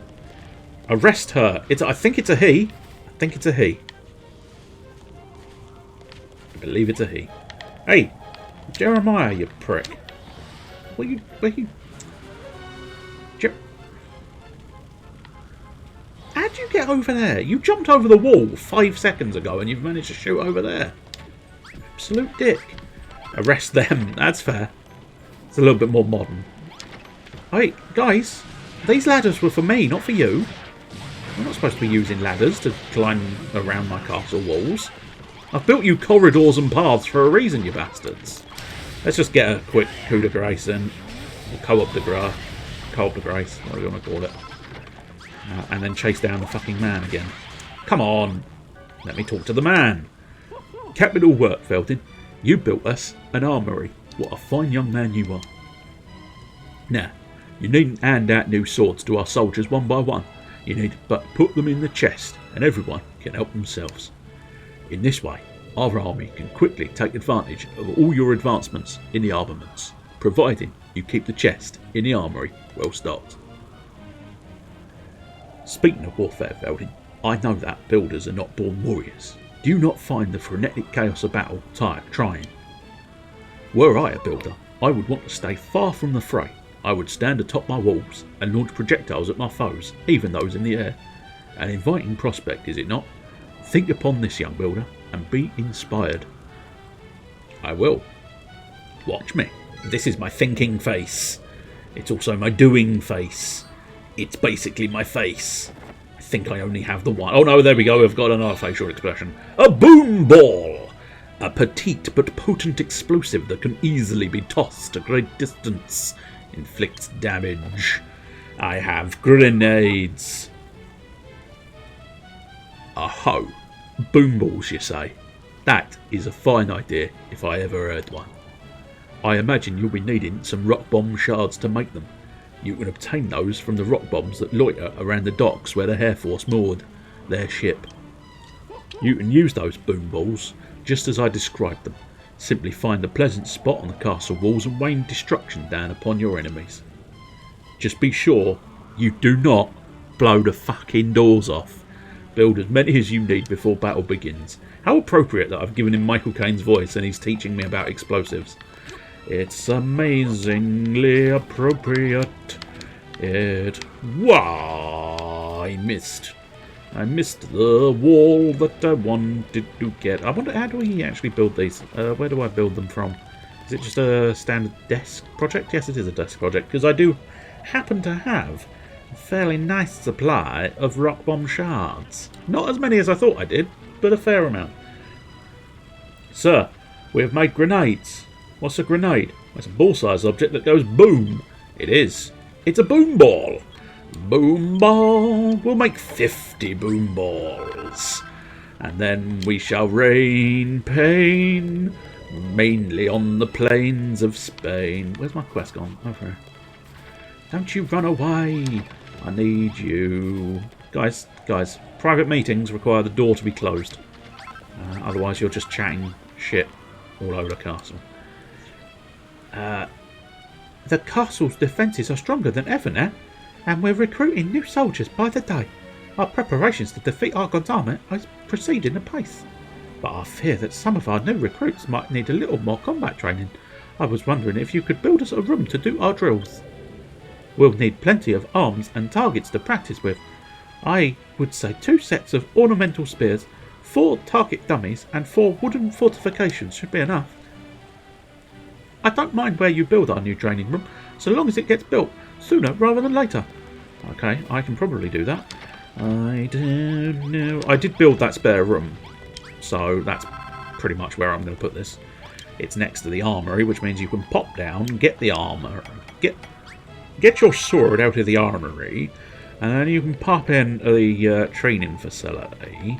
Arrest her. I think it's a he. I think it's a he. I believe it's a he. Hey, Jeremiah, you prick. Where you... How'd you get over there? You jumped over the wall 5 seconds ago and you've managed to shoot over there. Absolute dick. Arrest them. That's fair. It's a little bit more modern. Hey, guys. These ladders were for me, not for you. I'm not supposed to be using ladders to climb around my castle walls. I've built you corridors and paths for a reason, you bastards. Let's just get a quick coup de grace in. Co-op de grace. Co-op de grace, whatever you want to call it. And then chase down the fucking man again. Come on. Let me talk to the man. Capital work, Felton. You built us an armoury. What a fine young man you are. Now, you needn't hand out new swords to our soldiers one by one. You need but put them in the chest, and everyone can help themselves. In this way, our army can quickly take advantage of all your advancements in the armaments, providing you keep the chest in the armoury well stocked. Speaking of warfare, Veldin, I know that builders are not born warriors. Do you not find the frenetic chaos of battle trying? Were I a builder, I would want to stay far from the fray. I would stand atop my walls and launch projectiles at my foes, even those in the air. An inviting prospect, is it not? Think upon this, young builder, and be inspired. I will. Watch me. This is my thinking face. It's also my doing face. It's basically my face. I think I only have the one. Oh no, there we go. I've got another facial expression. A boom ball! A petite but potent explosive that can easily be tossed a great distance. Inflicts damage. I have grenades. Aho. Boom balls, you say? That is a fine idea if I ever heard one. I imagine you'll be needing some rock bomb shards to make them. You can obtain those from the rock bombs that loiter around the docks where the Air Force moored their ship. You can use those boom balls just as I described them. Simply find a pleasant spot on the castle walls and rain destruction down upon your enemies. Just be sure you do not blow the fucking doors off. Build as many as you need before battle begins. How appropriate that I've given him Michael Caine's voice and he's teaching me about explosives. It's amazingly appropriate. I missed the wall that I wanted to get. I wonder, how do we actually build these? Where do I build them from? Is it just a standard desk project? Yes, it is a desk project, because I do happen to have a fairly nice supply of rock bomb shards. Not as many as I thought I did, but a fair amount. Sir, we have made grenades. What's a grenade? Well, it's a ball-sized object that goes boom. It is. It's a boom ball. Boom ball. We'll make 50 boom balls. And then we shall rain pain, mainly on the plains of Spain. Where's my quest gone? Over here. Don't you run away. I need you. Guys, private meetings require the door to be closed. Otherwise you're just chatting shit all over the castle. The castle's defences are stronger than ever now, and we're recruiting new soldiers by the day. Our preparations to defeat Argon's army are proceeding apace. But I fear that some of our new recruits might need a little more combat training. I was wondering if you could build us a room to do our drills. We'll need plenty of arms and targets to practice with. I would say 2 sets of ornamental spears, 4 target dummies, and 4 wooden fortifications should be enough. I don't mind where you build our new training room, so long as it gets built sooner rather than later. Okay, I can probably do that. I don't know. I did build that spare room, so that's pretty much where I'm going to put this. It's next to the armoury, which means you can pop down, get the armour, get your sword out of the armoury, and then you can pop in the training facility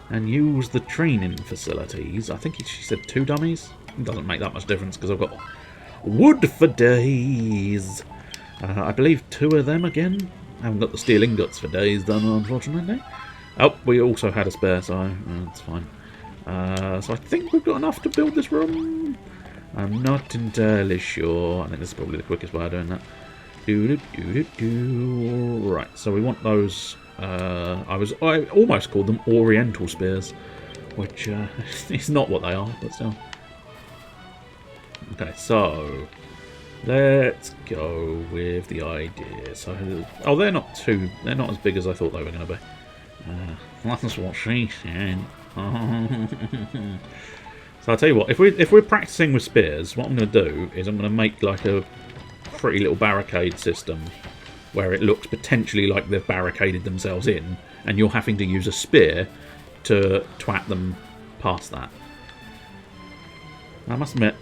and use the training facilities. I think she said 2 dummies. It doesn't make that much difference because I've got wood for days. I believe 2 of them again. I haven't got the steel ingots for days done, unfortunately. Oh, we also had a spare, so that's fine. So I think we've got enough to build this room. I'm not entirely sure. I think this is probably the quickest way of doing that. Right, so we want those. I almost called them Oriental spears, which is not what they are, but still. Okay, so let's go with the idea. So, oh, they're not as big as I thought they were going to be. That's what she said. So I'll tell you what, if we're practicing with spears, what I'm going to do is I'm going to make like a pretty little barricade system where it looks potentially like they've barricaded themselves in, and you're having to use a spear to twat them past that. I must admit,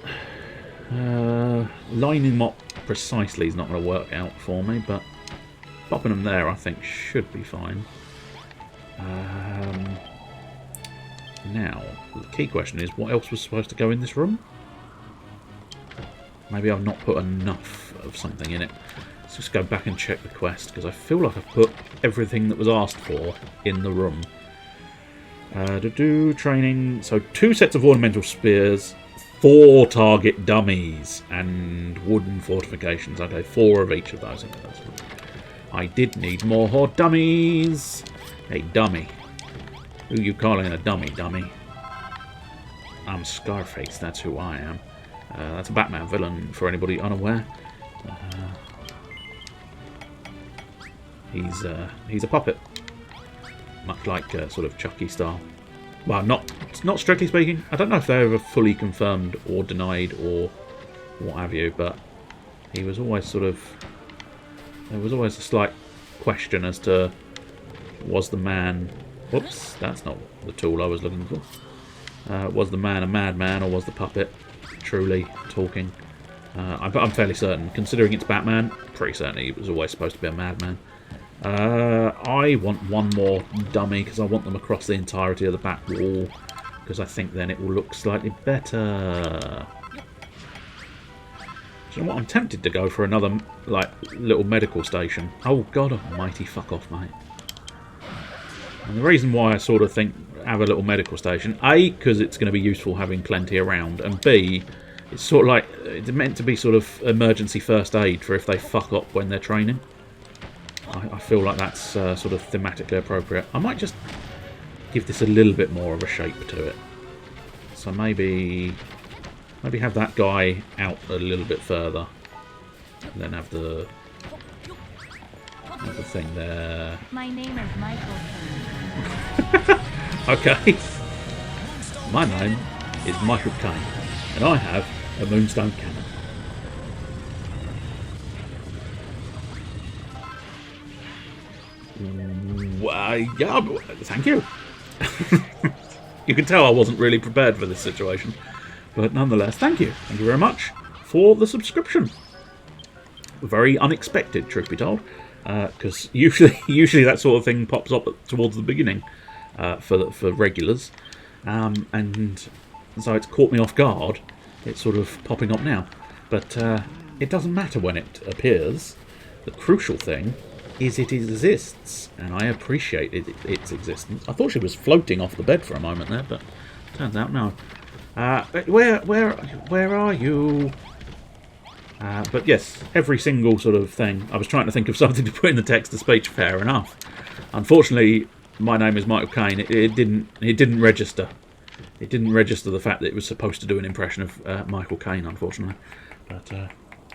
lining them up precisely is not going to work out for me, but popping them there I think should be fine. Now, the key question is, what else was supposed to go in this room? Maybe I've not put enough of something in it. Let's just go back and check the quest, because I feel like I've put everything that was asked for in the room. Training. So 2 sets of ornamental spears, 4 target dummies, and wooden fortifications. Okay, 4 of each of those. I did need more horde dummies. Hey, dummy. Who you calling a dummy, dummy? I'm Scarface, that's who I am. That's a Batman villain, for anybody unaware. He's a puppet. Much like sort of Chucky style. Well, not strictly speaking. I don't know if they're ever fully confirmed or denied or what have you, but he was always sort of... There was always a slight question as to, was the man... Whoops, that's not the tool I was looking for. Was the man a madman, or was the puppet truly talking? I'm fairly certain, considering it's Batman, pretty certain he was always supposed to be a madman. I want one more dummy, because I want them across the entirety of the back wall, because I think then it will look slightly better. Do you know what? I'm tempted to go for another, like, little medical station. Oh, God almighty, fuck off, mate. And the reason why I sort of think have a little medical station, A, because it's going to be useful having plenty around, and B, it's sort of like, it's meant to be sort of emergency first aid for if they fuck up when they're training. I feel like that's sort of thematically appropriate. I might just give this a little bit more of a shape to it. So maybe have that guy out a little bit further, and then have the thing there. My name is Michael. Okay. My name is Michael Caine, and I have a moonstone cannon. Yeah, thank you. You can tell I wasn't really prepared for this situation, but nonetheless, thank you. Thank you very much for the subscription. Very unexpected, truth be told, because usually that sort of thing pops up towards the beginning for regulars, and so it's caught me off guard. It's sort of popping up now, but it doesn't matter when it appears. The crucial thing is it exists, and I appreciate its existence. I thought she was floating off the bed for a moment there, but turns out no. But where are you? But yes, every single sort of thing. I was trying to think of something to put in the text-to-speech. Fair enough. Unfortunately, my name is Michael Caine. It didn't register. It didn't register the fact that it was supposed to do an impression of Michael Caine, unfortunately. But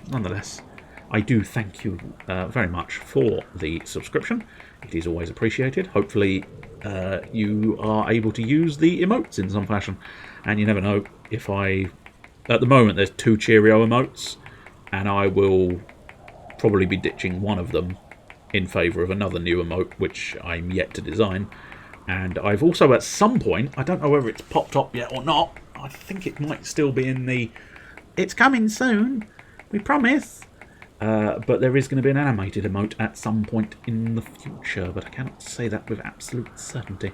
nonetheless, I do thank you very much for the subscription. It is always appreciated. Hopefully you are able to use the emotes in some fashion. And you never know if at the moment there's 2 Cheerio emotes, and I will probably be ditching one of them in favour of another new emote, which I'm yet to design. And I've also at some point, I don't know whether it's popped up yet or not, I think it might still be in the "it's coming soon, we promise." But there is going to be an animated emote at some point in the future, but I cannot say that with absolute certainty.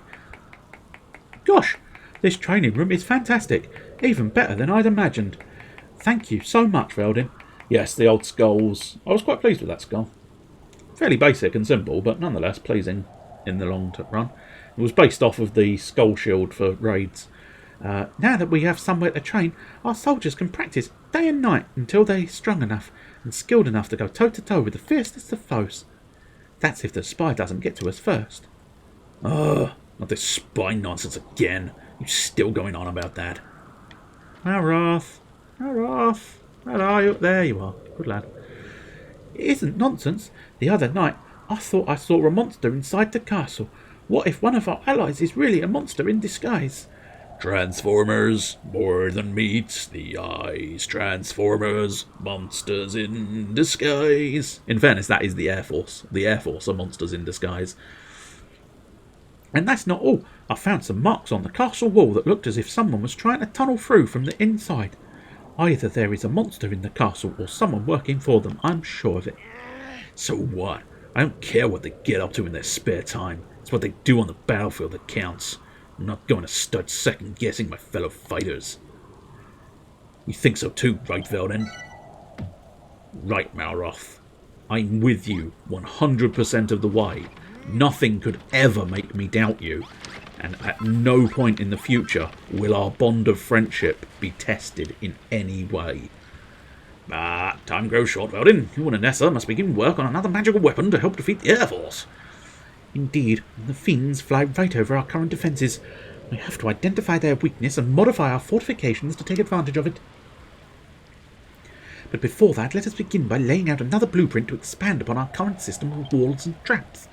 Gosh, this training room is fantastic. Even better than I'd imagined. Thank you so much, Veldin. Yes, the old skulls. I was quite pleased with that skull. Fairly basic and simple, but nonetheless pleasing in the long run. It was based off of the skull shield for raids. Now that we have somewhere to train, our soldiers can practice day and night until they're strong enough and skilled enough to go toe-to-toe with the fiercest of foes. That's if the spy doesn't get to us first. Ugh, not this spy nonsense again. You still going on about that? Aroth, where are you? There you are. Good lad. It isn't nonsense. The other night, I thought I saw a monster inside the castle. What if one of our allies is really a monster in disguise? Transformers, more than meets the eyes. Transformers, monsters in disguise. In fairness, that is the Air Force. The Air Force are monsters in disguise. And that's not all. I found some marks on the castle wall that looked as if someone was trying to tunnel through from the inside. Either there is a monster in the castle or someone working for them, I'm sure of it. So what? I don't care what they get up to in their spare time. It's what they do on the battlefield that counts. I'm not going to start second-guessing my fellow fighters. You think so too, right, Veldin? Right, Malroth. I'm with you 100% of the way. Nothing could ever make me doubt you. And at no point in the future will our bond of friendship be tested in any way. But time grows short, Veldin. You and Anessa must begin work on another magical weapon to help defeat the Air Force. Indeed, the fiends fly right over our current defences. We have to identify their weakness and modify our fortifications to take advantage of it. But before that, let us begin by laying out another blueprint to expand upon our current system of walls and traps.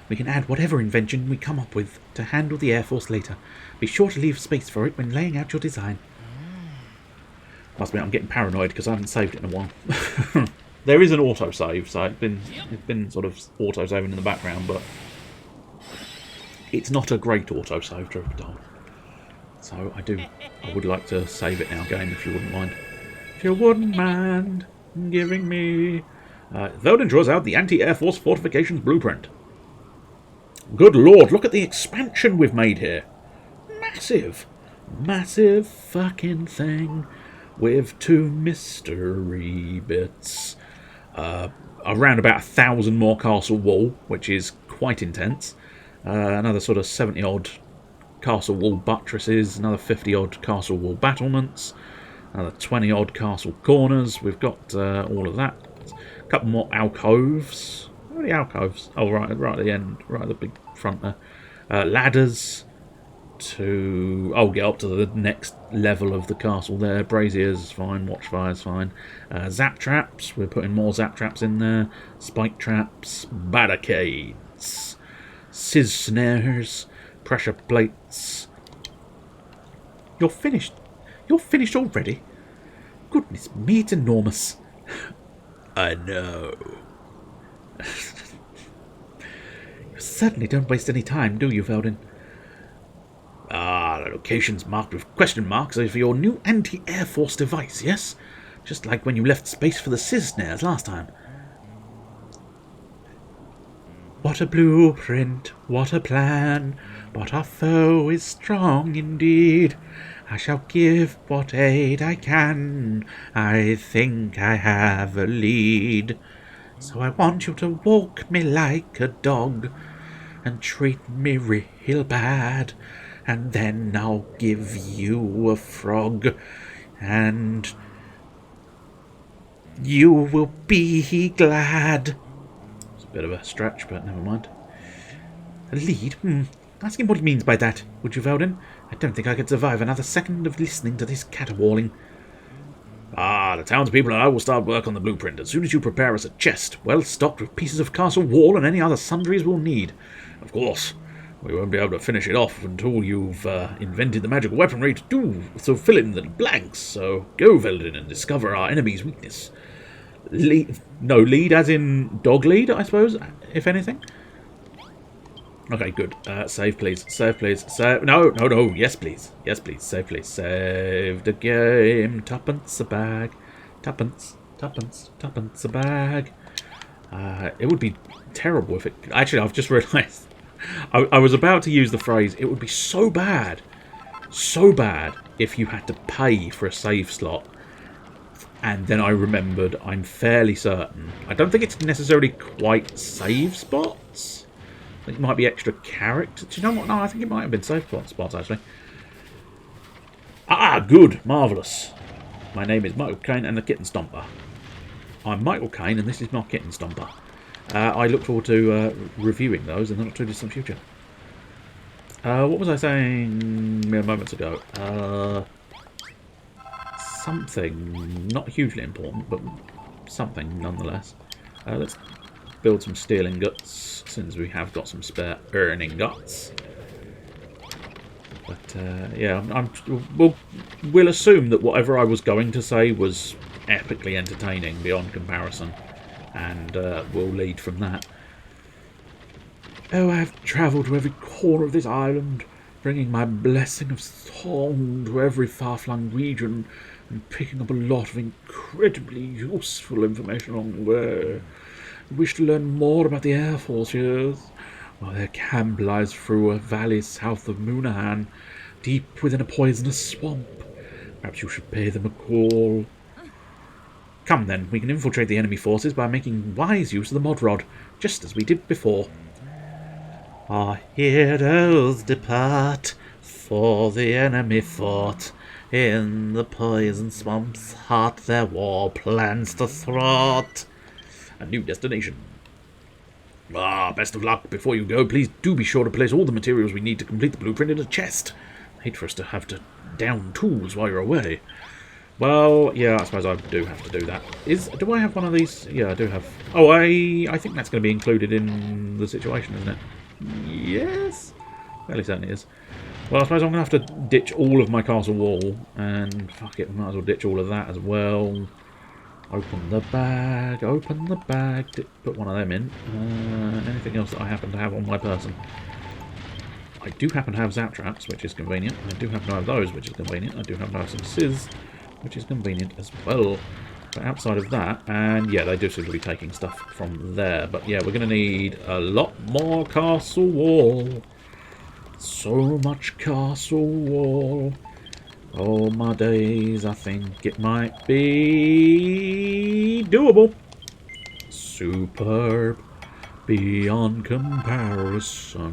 We can add whatever invention we come up with to handle the Air Force later. Be sure to leave space for it when laying out your design. Must admit, I'm getting paranoid because I haven't saved it in a while. There is an autosave, so it's been sort of auto-saving in the background, but it's not a great autosave, truth be told. So I would like to save it now, game, if you wouldn't mind. If you wouldn't mind giving me... Veldin draws out the Anti-Air Force Fortifications Blueprint. Good lord, look at the expansion we've made here. Massive. Massive fucking thing with 2 mystery bits. Around about 1,000 more castle wall, which is quite intense. Another sort of 70-odd castle wall buttresses, another 50-odd castle wall battlements, another 20-odd castle corners. We've got all of that. A couple more alcoves. Where are the alcoves? Oh, right at the end, right at the big front there. Ladders to... Oh, get up to the next level of the castle there. Braziers, fine. Watchfires, fine. Zap traps. We're putting more zap traps in there. Spike traps. Barricades. Sizz snares. Pressure plates. You're finished. You're finished already? Goodness me, it's enormous. I know. You certainly don't waste any time, do you, Veldin? The location's marked with question marks over your new anti-Air Force device, yes? Just like when you left space for the Sizz snares last time. What a blueprint, what a plan, but our foe is strong indeed. I shall give what aid I can, I think I have a lead. So I want you to walk me like a dog, and treat me real bad, and then I'll give you a frog, and you will be glad. It's a bit of a stretch, but never mind. A lead? Ask him what he means by that, would you, Veldin? I don't think I could survive another second of listening to this caterwauling. The townspeople and I will start work on the blueprint as soon as you prepare us a chest, well stocked with pieces of castle wall and any other sundries we'll need. Of course, we won't be able to finish it off until you've invented the magical weaponry to fill in the blanks. So go, Veldin, and discover our enemy's weakness. Lead as in dog lead, I suppose, if anything. Okay, good. Save, please. Save, please. Save. No. Yes, please. Yes, please. Save, please. Save the game. Tuppence a bag. Tuppence a bag. It would be terrible if it... Actually, I've just realised. I was about to use the phrase, it would be so bad if you had to pay for a save slot. And then I remembered, I'm fairly certain. I don't think it's necessarily quite save spots. I think it might be extra character. Do you know what? No, I think it might have been save spots, actually. Good. Marvellous. My name is Michael Caine and the Kitten Stomper. I'm Michael Caine and this is my Kitten Stomper. I look forward to reviewing those in the not too distant future. What was I saying moments ago? Something not hugely important, but something nonetheless. Let's build some steel ingots, since we have got some spare iron ingots. But yeah, we'll assume that whatever I was going to say was epically entertaining beyond comparison, and we'll lead from that. Oh, I have travelled to every corner of this island, bringing my blessing of song to every far-flung region, and picking up a lot of incredibly useful information along the way. I wish to learn more about the Air Force, yes? Well, their camp lies through a valley south of Moonahan, deep within a poisonous swamp. Perhaps you should pay them a call. Come then, we can infiltrate the enemy forces by making wise use of the mod rod, just as we did before. Our heroes depart, for the enemy fought. In the poison swamp's heart their war plans to thwart. A new destination. Best of luck. Before you go, please do be sure to place all the materials we need to complete the blueprint in a chest. I hate for us to have to down tools while you're away. Well, yeah, I suppose I do have to do that. Do I have one of these? Yeah, I do have. Oh, I think that's going to be included in the situation, isn't it? Yes? Fairly certain it is. Well, I suppose I'm going to have to ditch all of my castle wall, and fuck it, I might as well ditch all of that as well. Open the bag, put one of them in. Anything else that I happen to have on my person? I do happen to have zap traps, which is convenient. I do happen to have those, which is convenient. I do happen to have some sizz, which is convenient as well. But outside of that, and yeah, they do seem to be taking stuff from there. But yeah, we're going to need a lot more castle wall. So much castle wall. Oh my days, I think it might be doable. Superb. Beyond comparison.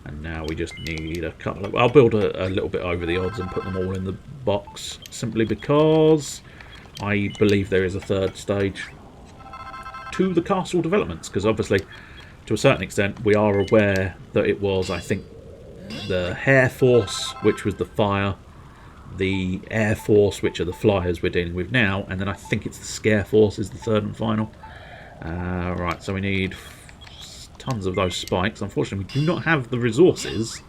And now we just need a couple of... I'll build a little bit over the odds and put them all in the box. Simply because I believe there is a third stage to the castle developments. Because obviously, to a certain extent, we are aware that it was, I think, the Hair Force, which was the fire, the Air Force, which are the flyers we're dealing with now, and then I think it's the Scare Force is the third and final. Right, so we need tons of those spikes. Unfortunately, we do not have the resources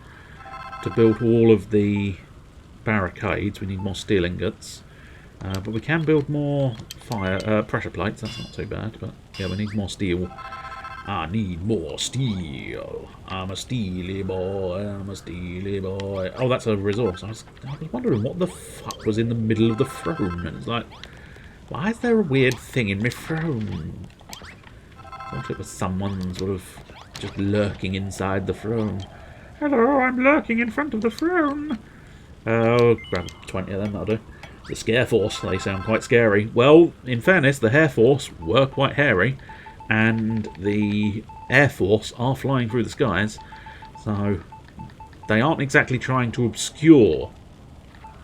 to build all of the barricades. We need more steel ingots. But we can build more pressure plates. That's not too bad. But yeah, we need more steel. I need more steel. I'm a steely boy. I'm a steely boy. Oh, that's a resource. I was wondering what the fuck was in the middle of the throne. And it's like, why is there a weird thing in my throne? I thought it was someone sort of just lurking inside the throne. Hello, I'm lurking in front of the throne. Oh, grab 20 of them, that'll do. The Scare Force, they sound quite scary. Well, in fairness, the Hair Force were quite hairy, and the Air Force are flying through the skies, so they aren't exactly trying to obscure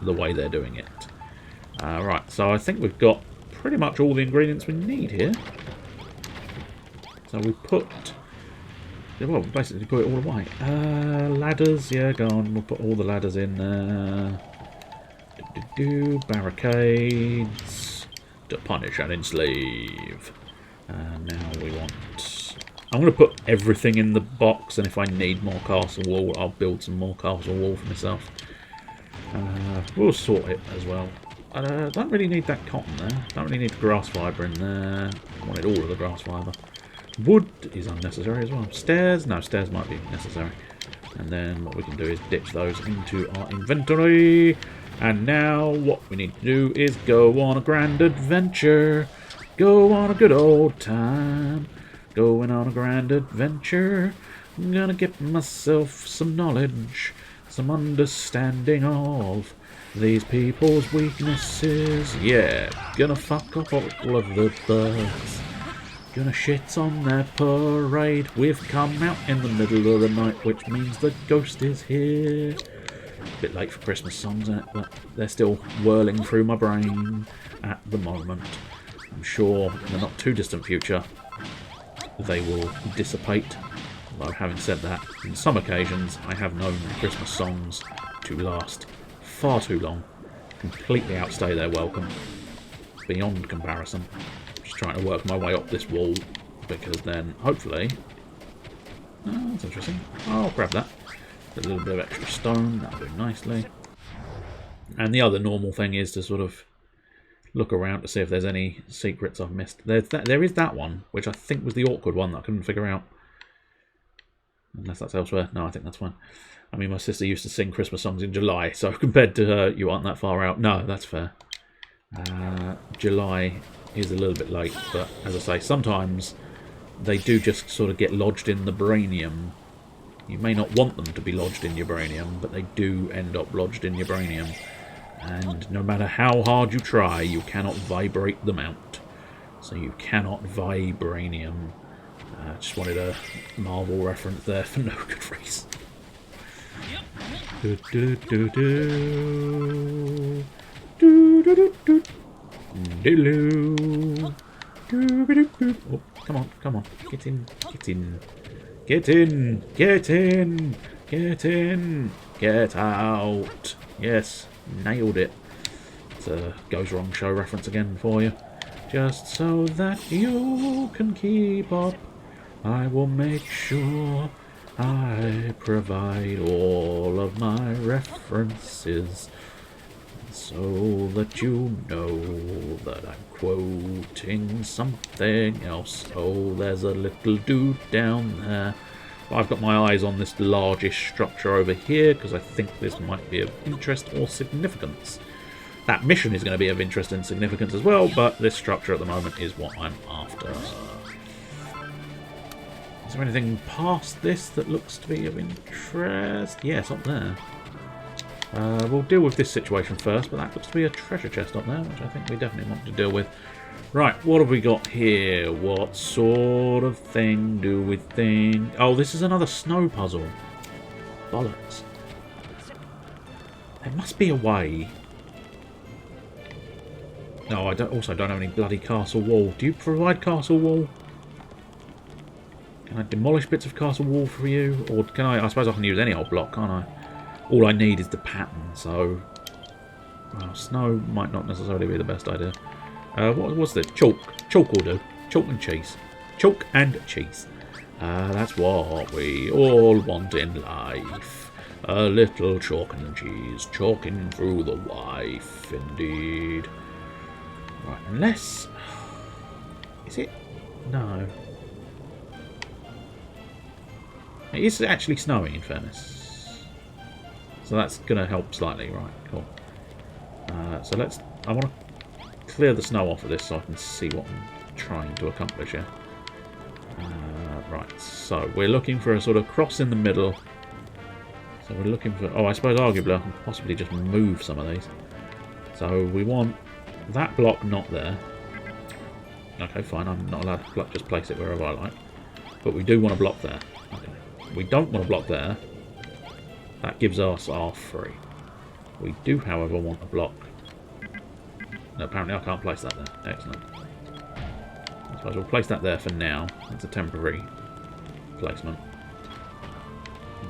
the way they're doing it. Right, so I think we've got pretty much all the ingredients we need here. So we put... well, basically put it all away. Ladders, yeah, go on. We'll put all the ladders in there. Barricades to punish and enslave. Now we want... I'm going to put everything in the box, and if I need more castle wall, I'll build some more castle wall for myself. We'll sort it as well. I don't really need that cotton there. Don't really need the grass fibre in there. I wanted all of the grass fibre. Wood is unnecessary as well. Stairs? No, stairs might be necessary. And then what we can do is ditch those into our inventory. And now what we need to do is go on a grand adventure. Go on a good old time. Going on a grand adventure. I'm gonna get myself some knowledge, some understanding of these people's weaknesses. Yeah, gonna fuck up all of the birds. Gonna shit on their parade. We've come out in the middle of the night, which means the ghost is here. Bit late for Christmas songs, isn't it? But they're still whirling through my brain at the moment. I'm sure in the not too distant future they will dissipate. Although having said that, on some occasions I have known Christmas songs to last far too long, completely outstay their welcome, beyond comparison. Just trying to work my way up this wall, because then hopefully... oh, that's interesting. I'll grab that. A little bit of extra stone, that'll do nicely. And the other normal thing is to sort of look around to see if there's any secrets I've missed. There is that one, which I think was the awkward one that I couldn't figure out. Unless that's elsewhere. No, I think that's fine. I mean, my sister used to sing Christmas songs in July, so compared to her, you aren't that far out. No, that's fair. July is a little bit late, but as I say, sometimes they do just sort of get lodged in the brainium. You may not want them to be lodged in your brainium, but they do end up lodged in your brainium. And no matter how hard you try, you cannot vibrate them out. So you cannot vibranium. Just wanted a Marvel reference there for no good reason. Do, do, do, do. Do, do, do, do. Do, do, do, do. Oh, come on, come on. Get in, get in. Get in, get in, get in, get out. Yes, nailed it. It's a Goes Wrong Show reference again for you. Just so that you can keep up, I will make sure I provide all of my references so that you know that I'm quoting something else. Oh, there's a little dude down there. Well, I've got my eyes on this largish structure over here because I think this might be of interest or significance. That mission is going to be of interest and significance as well, but this structure at the moment is what I'm after. Is there anything past this that looks to be of interest? Yes, up there. We'll deal with this situation first, but that looks to be a treasure chest up there, which I think we definitely want to deal with. Right, what have we got here? What sort of thing do we think? Oh, this is another snow puzzle. Bollocks. There must be a way. No, I also don't have any bloody castle wall. Do you provide castle wall? Can I demolish bits of castle wall for you? Or can I suppose I can use any old block, can't I? All I need is the pattern, so... Well, snow might not necessarily be the best idea. What's this? Chalk. Chalk will do. Chalk and cheese. Chalk and cheese. That's what we all want in life. A little chalk and cheese. Chalking through the life, indeed. Right, unless... Is it? No. It is actually snowing, in fairness. So that's going to help slightly. Right, cool. So let's... I want to clear the snow off of this so I can see what I'm trying to accomplish here. Right, so we're looking for a sort of cross in the middle. So we're looking for... Oh, I suppose arguably I can possibly just move some of these. So we want that block not there. Okay, fine. I'm not allowed to just place it wherever I like. But we do want a block there. Okay. We don't want a block there. That gives us our 3. We do, however, want a block. No, apparently I can't place that there. Excellent. I suppose we'll place that there for now. It's a temporary placement.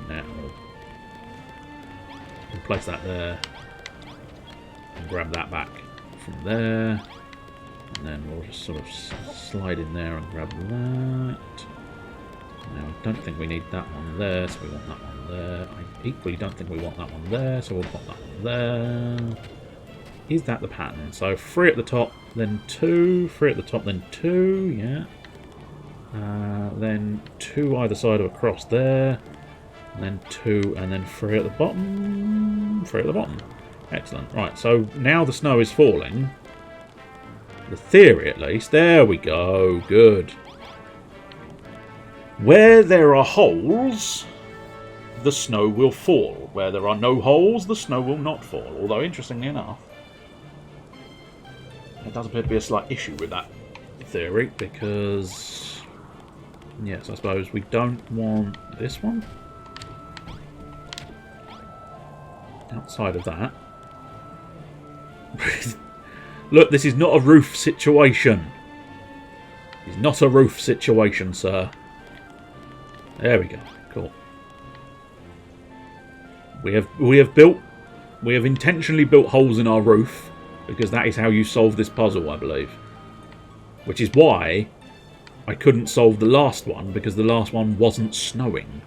Now we'll place that there and grab that back from there. And then we'll just sort of slide in there and grab that. Now I don't think we need that one there, so we want that one there. I equally don't think we want that one there, so we'll put that one there. Is that the pattern? So 3 at the top, then 2. 3 at the top, then 2. Yeah. Then 2 either side of a cross there. And then 2, and then 3 at the bottom. 3 at the bottom. Excellent. Right, so now the snow is falling. The theory, at least. There we go. Good. Where there are holes, the snow will fall. Where there are no holes, the snow will not fall. Although, interestingly enough, there does appear to be a slight issue with that theory, because, yes, I suppose we don't want this one. Outside of that. Look, this is not a roof situation. It's not a roof situation, sir. There we go. Cool. We have intentionally built holes in our roof because that is how you solve this puzzle, I believe. Which is why I couldn't solve the last one, because the last one wasn't snowing.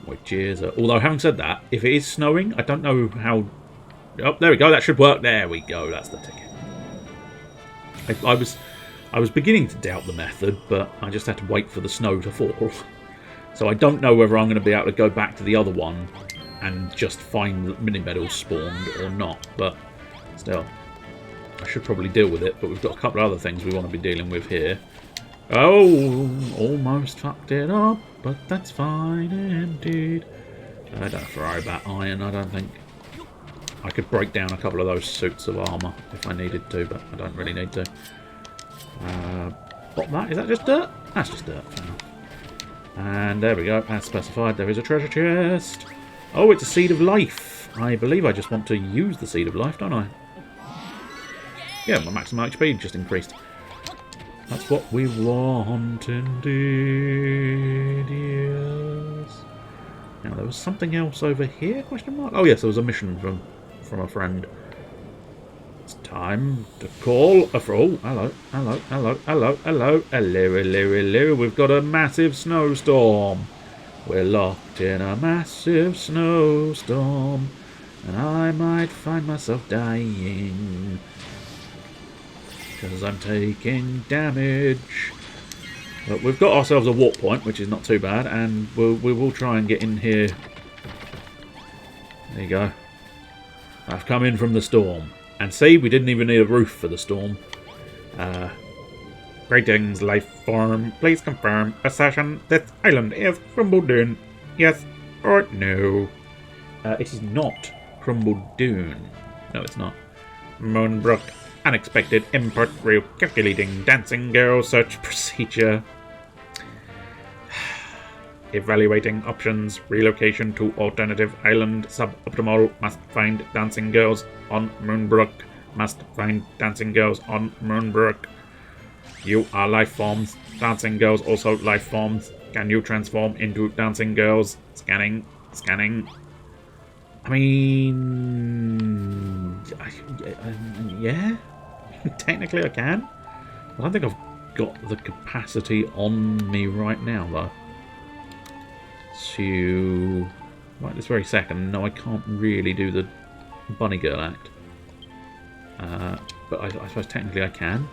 Which is... although, having said that, if it is snowing, I don't know how... Oh, there we go. That should work. There we go. That's the ticket. I was beginning to doubt the method, but I just had to wait for the snow to fall. So I don't know whether I'm going to be able to go back to the other one and just find that mini medals spawned or not. But still, I should probably deal with it. But we've got a couple of other things we want to be dealing with here. Oh, almost fucked it up, but that's fine indeed. I don't have to worry about iron, I don't think. I could break down a couple of those suits of armour if I needed to, but I don't really need to. What that? Is that just dirt? That's just dirt. And there we go. As specified, there is a treasure chest. Oh, it's a seed of life. I believe I just want to use the seed of life, don't I? Yeah, my maximum HP just increased. That's what we want indeed, yes. Now, there was something else over here, question mark? Oh, yes, there was a mission from a friend. It's time to call a... Oh, hello, hello, hello, hello, hello, hello, hello, hello. We've got a massive snowstorm. We're locked in a massive snowstorm. And I might find myself dying. Because I'm taking damage. But we've got ourselves a warp point, which is not too bad. And we will try and get in here. There you go. I've come in from the storm. And see, we didn't even need a roof for the storm. Greetings, life form. Please confirm assertion this island is crumbled dune. Yes or no? It is not crumbled dune. No, it's not. Moonbrook. Unexpected import recalculating dancing girl search procedure. Evaluating options. Relocation to alternative island. Suboptimal. Must find dancing girls on Moonbrook. Must find dancing girls on Moonbrook. You are life forms. Dancing girls also life forms. Can you transform into dancing girls? Scanning. Scanning. I mean... yeah? Technically I can. I don't think I've got the capacity on me right now, though. To... right this very second, no, I can't really do the bunny girl act. But I suppose technically I can.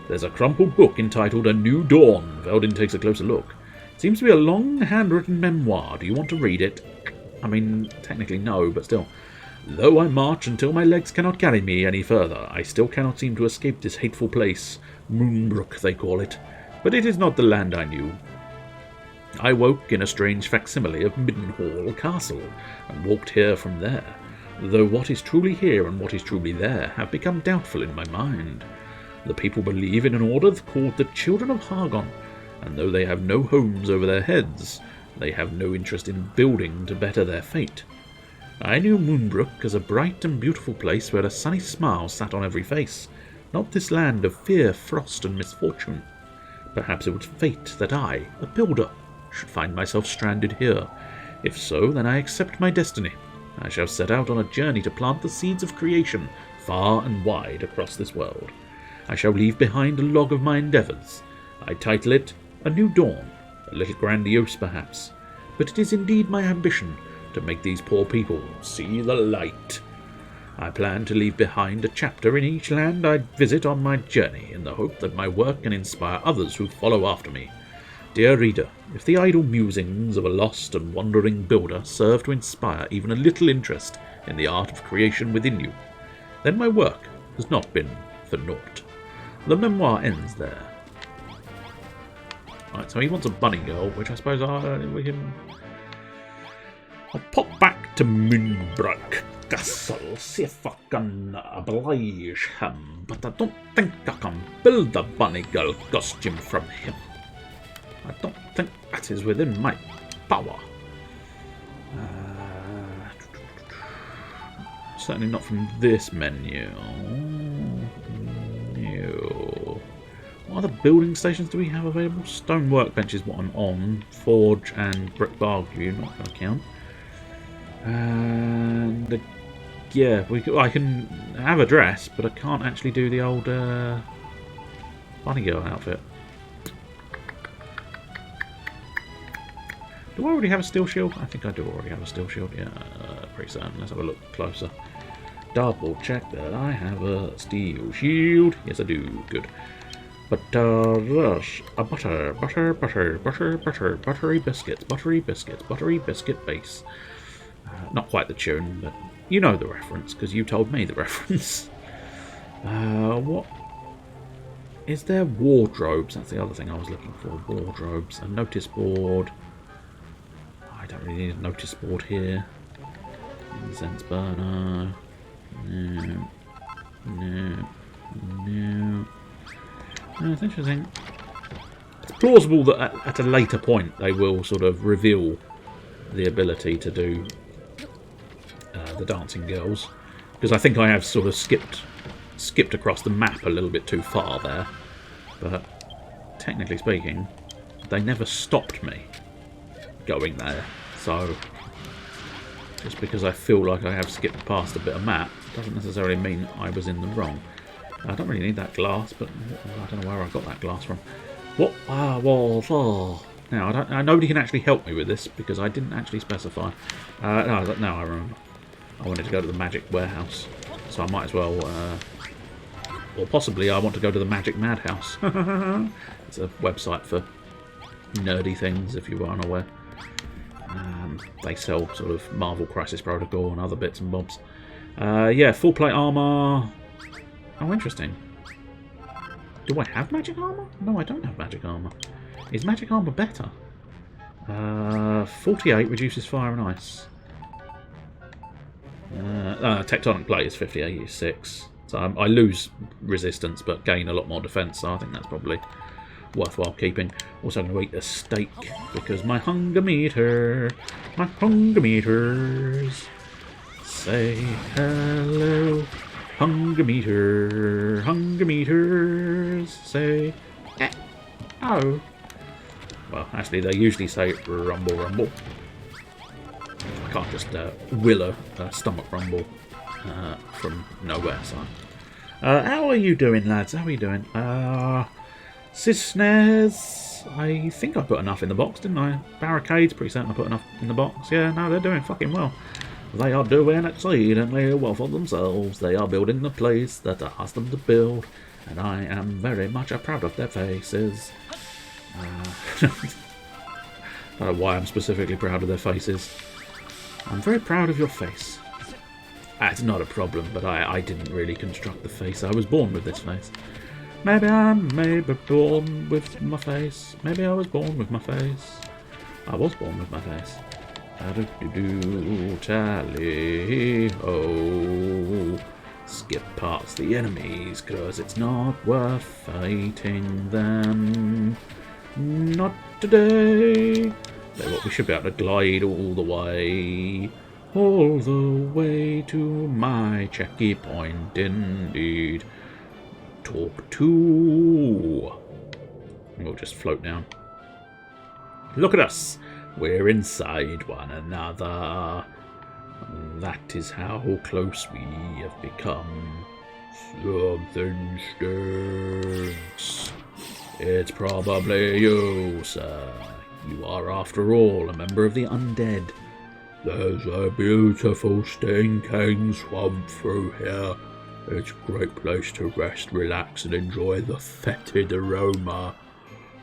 There's a crumpled book entitled A New Dawn. Veldin takes a closer look. It seems to be a long handwritten memoir. Do you want to read it? I mean, technically no, but still. Though I march until my legs cannot carry me any further, I still cannot seem to escape this hateful place. Moonbrook, they call it. But it is not the land I knew. I woke in a strange facsimile of Middenhall Castle, and walked here from there, though what is truly here and what is truly there have become doubtful in my mind. The people believe in an order called the Children of Hargon, and though they have no homes over their heads, they have no interest in building to better their fate. I knew Moonbrook as a bright and beautiful place where a sunny smile sat on every face, not this land of fear, frost, and misfortune. Perhaps it was fate that I, a builder, should find myself stranded here. If so, then I accept my destiny. I shall set out on a journey to plant the seeds of creation far and wide across this world. I shall leave behind a log of my endeavours. I title it A New Dawn, a little grandiose perhaps, but it is indeed my ambition to make these poor people see the light. I plan to leave behind a chapter in each land I visit on my journey, in the hope that my work can inspire others who follow after me. Dear reader, if the idle musings of a lost and wandering builder serve to inspire even a little interest in the art of creation within you, then my work has not been for naught. The memoir ends there. Right, so he wants a bunny girl, which I suppose we can... I'll pop back to Moonbrook Castle, see if I can oblige him, but I don't think I can build a bunny girl costume from him. I don't think that is within my power. Certainly not from this menu. No. What other building stations do we have available? Stone workbench is what I'm on. Forge and brick barbecue, not going to count. And yeah, I can have a dress, but I can't actually do the old bunny girl outfit. Do I already have a steel shield? I think I do already have a steel shield. Yeah, pretty certain. Let's have a look closer. Double check that I have a steel shield. Yes, I do. Good. But there's a buttery biscuits, buttery biscuit base. Not quite the tune, but you know the reference, because you told me the reference. What? Is there wardrobes? That's the other thing I was looking for. Wardrobes. A notice board. I don't really need a notice board here. Incense burner. No. No. No. No, it's interesting. It's plausible that at a later point they will sort of reveal the ability to do the dancing girls, because I think I have sort of skipped across the map a little bit too far there, but technically speaking they never stopped me going there, so just because I feel like I have skipped past a bit of map doesn't necessarily mean I was in the wrong. I don't really need that glass, but I don't know where I got that glass from. What? Now, nobody can actually help me with this because I didn't actually specify. No, I remember. I wanted to go to the magic warehouse, so I might as well, or possibly I want to go to the magic madhouse. It's a website for nerdy things, if you are unaware. They sell sort of Marvel Crisis Protocol and other bits and bobs. Yeah, full plate armor. Oh, interesting. Do I have magic armor? No, I don't have magic armor. Is magic armor better? 48 reduces fire and ice. Tectonic plate is 56. So I lose resistance but gain a lot more defense, so I think that's probably worthwhile keeping. Also going to eat a steak because my hunger meters say hello. Hunger meters say oh. Well, actually they usually say rumble rumble. I can't just will a stomach rumble from nowhere, so. How are you doing, lads? How are you doing? Cisnes, I think I put enough in the box, didn't I? Barricades, pretty certain I put enough in the box. Yeah, no, they're doing fucking well. They are doing exceedingly well for themselves. They are building the place that I asked them to build, and I am very much proud of their faces. I don't know why I'm specifically proud of their faces. I'm very proud of your face. It's not a problem, but I didn't really construct the face. I was born with this face. Maybe I'm born with my face. Maybe I was born with my face. I was born with my face. Tally ho. Skip past the enemies, cause it's not worth fighting them. Not today. We should be able to glide all the way to my checkpoint indeed. Talk to. We'll just float down. Look at us. We're inside one another. That is how close we have become. Something stinks. It's probably you, sir. You are, after all, a member of the undead. There's a beautiful stinking swamp through here. It's a great place to rest, relax, and enjoy the fetid aroma.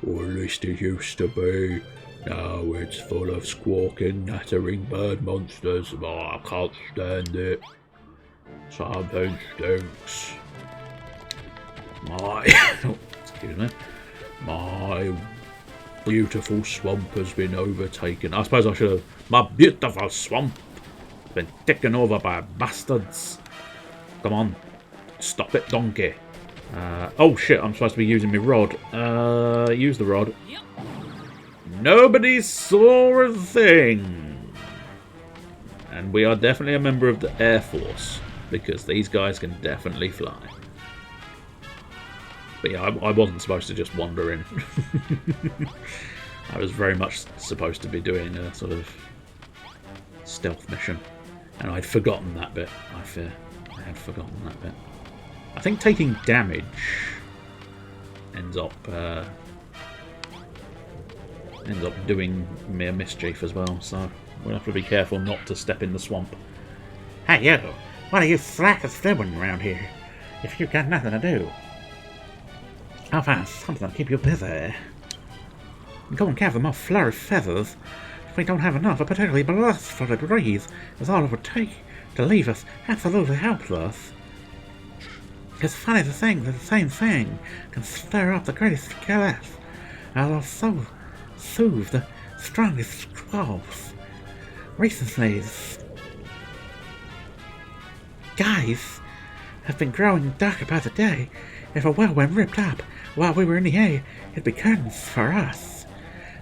Or at least it used to be. Now it's full of squawking, nattering bird monsters. Oh, I can't stand it. Something stinks. Excuse me. My beautiful swamp has been overtaken. I suppose I should have. My beautiful swamp has been taken over by bastards. Come on. Stop it, donkey. Oh shit, I'm supposed to be using my rod. Use the rod. Nobody saw a thing. And we are definitely a member of the Air Force, because these guys can definitely fly. But yeah, I wasn't supposed to just wander in. I was very much supposed to be doing a sort of stealth mission. And I'd forgotten that bit, I fear. I had forgotten that bit. I think taking damage ends up doing me a mischief as well, so we'll have to be careful not to step in the swamp. Hey you, what are you slackers doing around here if you've got nothing to do? I'll find something to keep you busy. Go and gather more flurry feathers. If we don't have enough, a particularly blissful breeze is all it would take to leave us absolutely helpless. It's funny to think that the same thing can stir up the greatest chaos, although so soothe the strongest squalls. Recently, skies have been growing darker by the day. If a well went ripped up while we were in the air, it'd be curtains for us.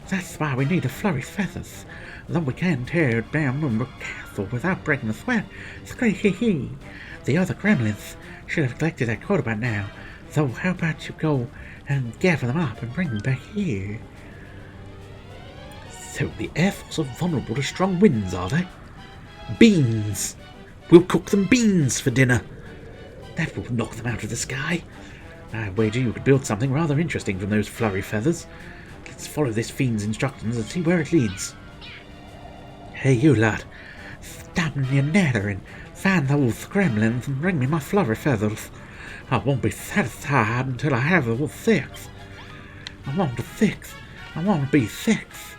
That's why we need the flurry feathers. Though we can tear down the castle without breaking the sweat. Scree-hee-hee. The other gremlins should have collected their quota by now. So how about you go and gather them up and bring them back here? So the air force are vulnerable to strong winds, are they? Beans! We'll cook them beans for dinner. That will knock them out of the sky. I wager you could build something rather interesting from those flurry feathers. Let's follow this fiend's instructions and see where it leads. Hey, you lad. Stop your nattering. Find those gremlins and bring me my flurry feathers. I won't be satisfied until I have all 6. I want the 6. I want to be 6.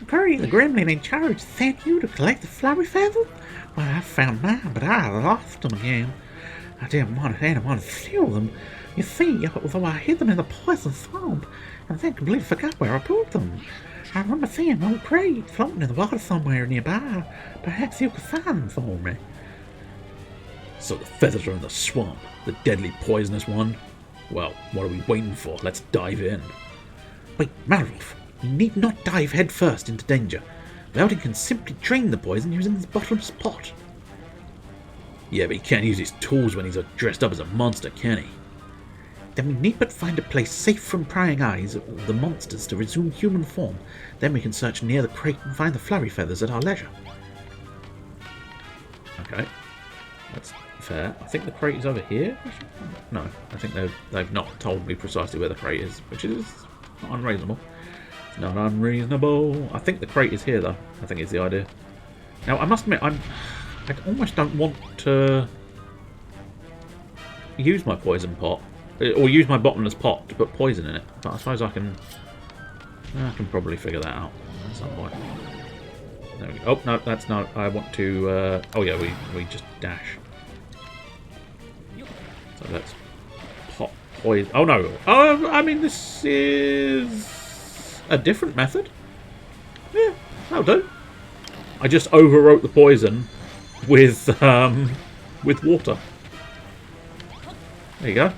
Curry, the gremlin in charge, sent you to collect the flurry feathers? Well, I found mine, but I lost them again. I didn't want anyone to steal them. You see, although I hid them in the poison swamp, and then completely forgot where I put them. I remember seeing an old crate floating in the water somewhere nearby. Perhaps you could find them for me. So the feathers are in the swamp, the deadly poisonous one? Well, what are we waiting for? Let's dive in. Wait, Malrolf, you need not dive head first into danger. Veldin can simply drain the poison using his bottomless pot. Yeah, but he can't use his tools when he's dressed up as a monster, can he? Then we need but find a place safe from prying eyes of the monsters to resume human form. Then we can search near the crate and find the flurry feathers at our leisure. Okay, that's fair. I think the crate is over here. No, I think they've not told me precisely where the crate is, which is not unreasonable. It's not unreasonable. I think the crate is here, though. I think it's the idea. Now, I must admit, I almost don't want to use my poison pot. Or use my bottomless pot to put poison in it. But I suppose I can probably figure that out at some point. There we go. Oh, no, that's not. I want to... oh, yeah, we just dash. So let's pop poison... Oh, no. I mean, this is a different method. Yeah, that'll do. I just overwrote the poison with water. There you go.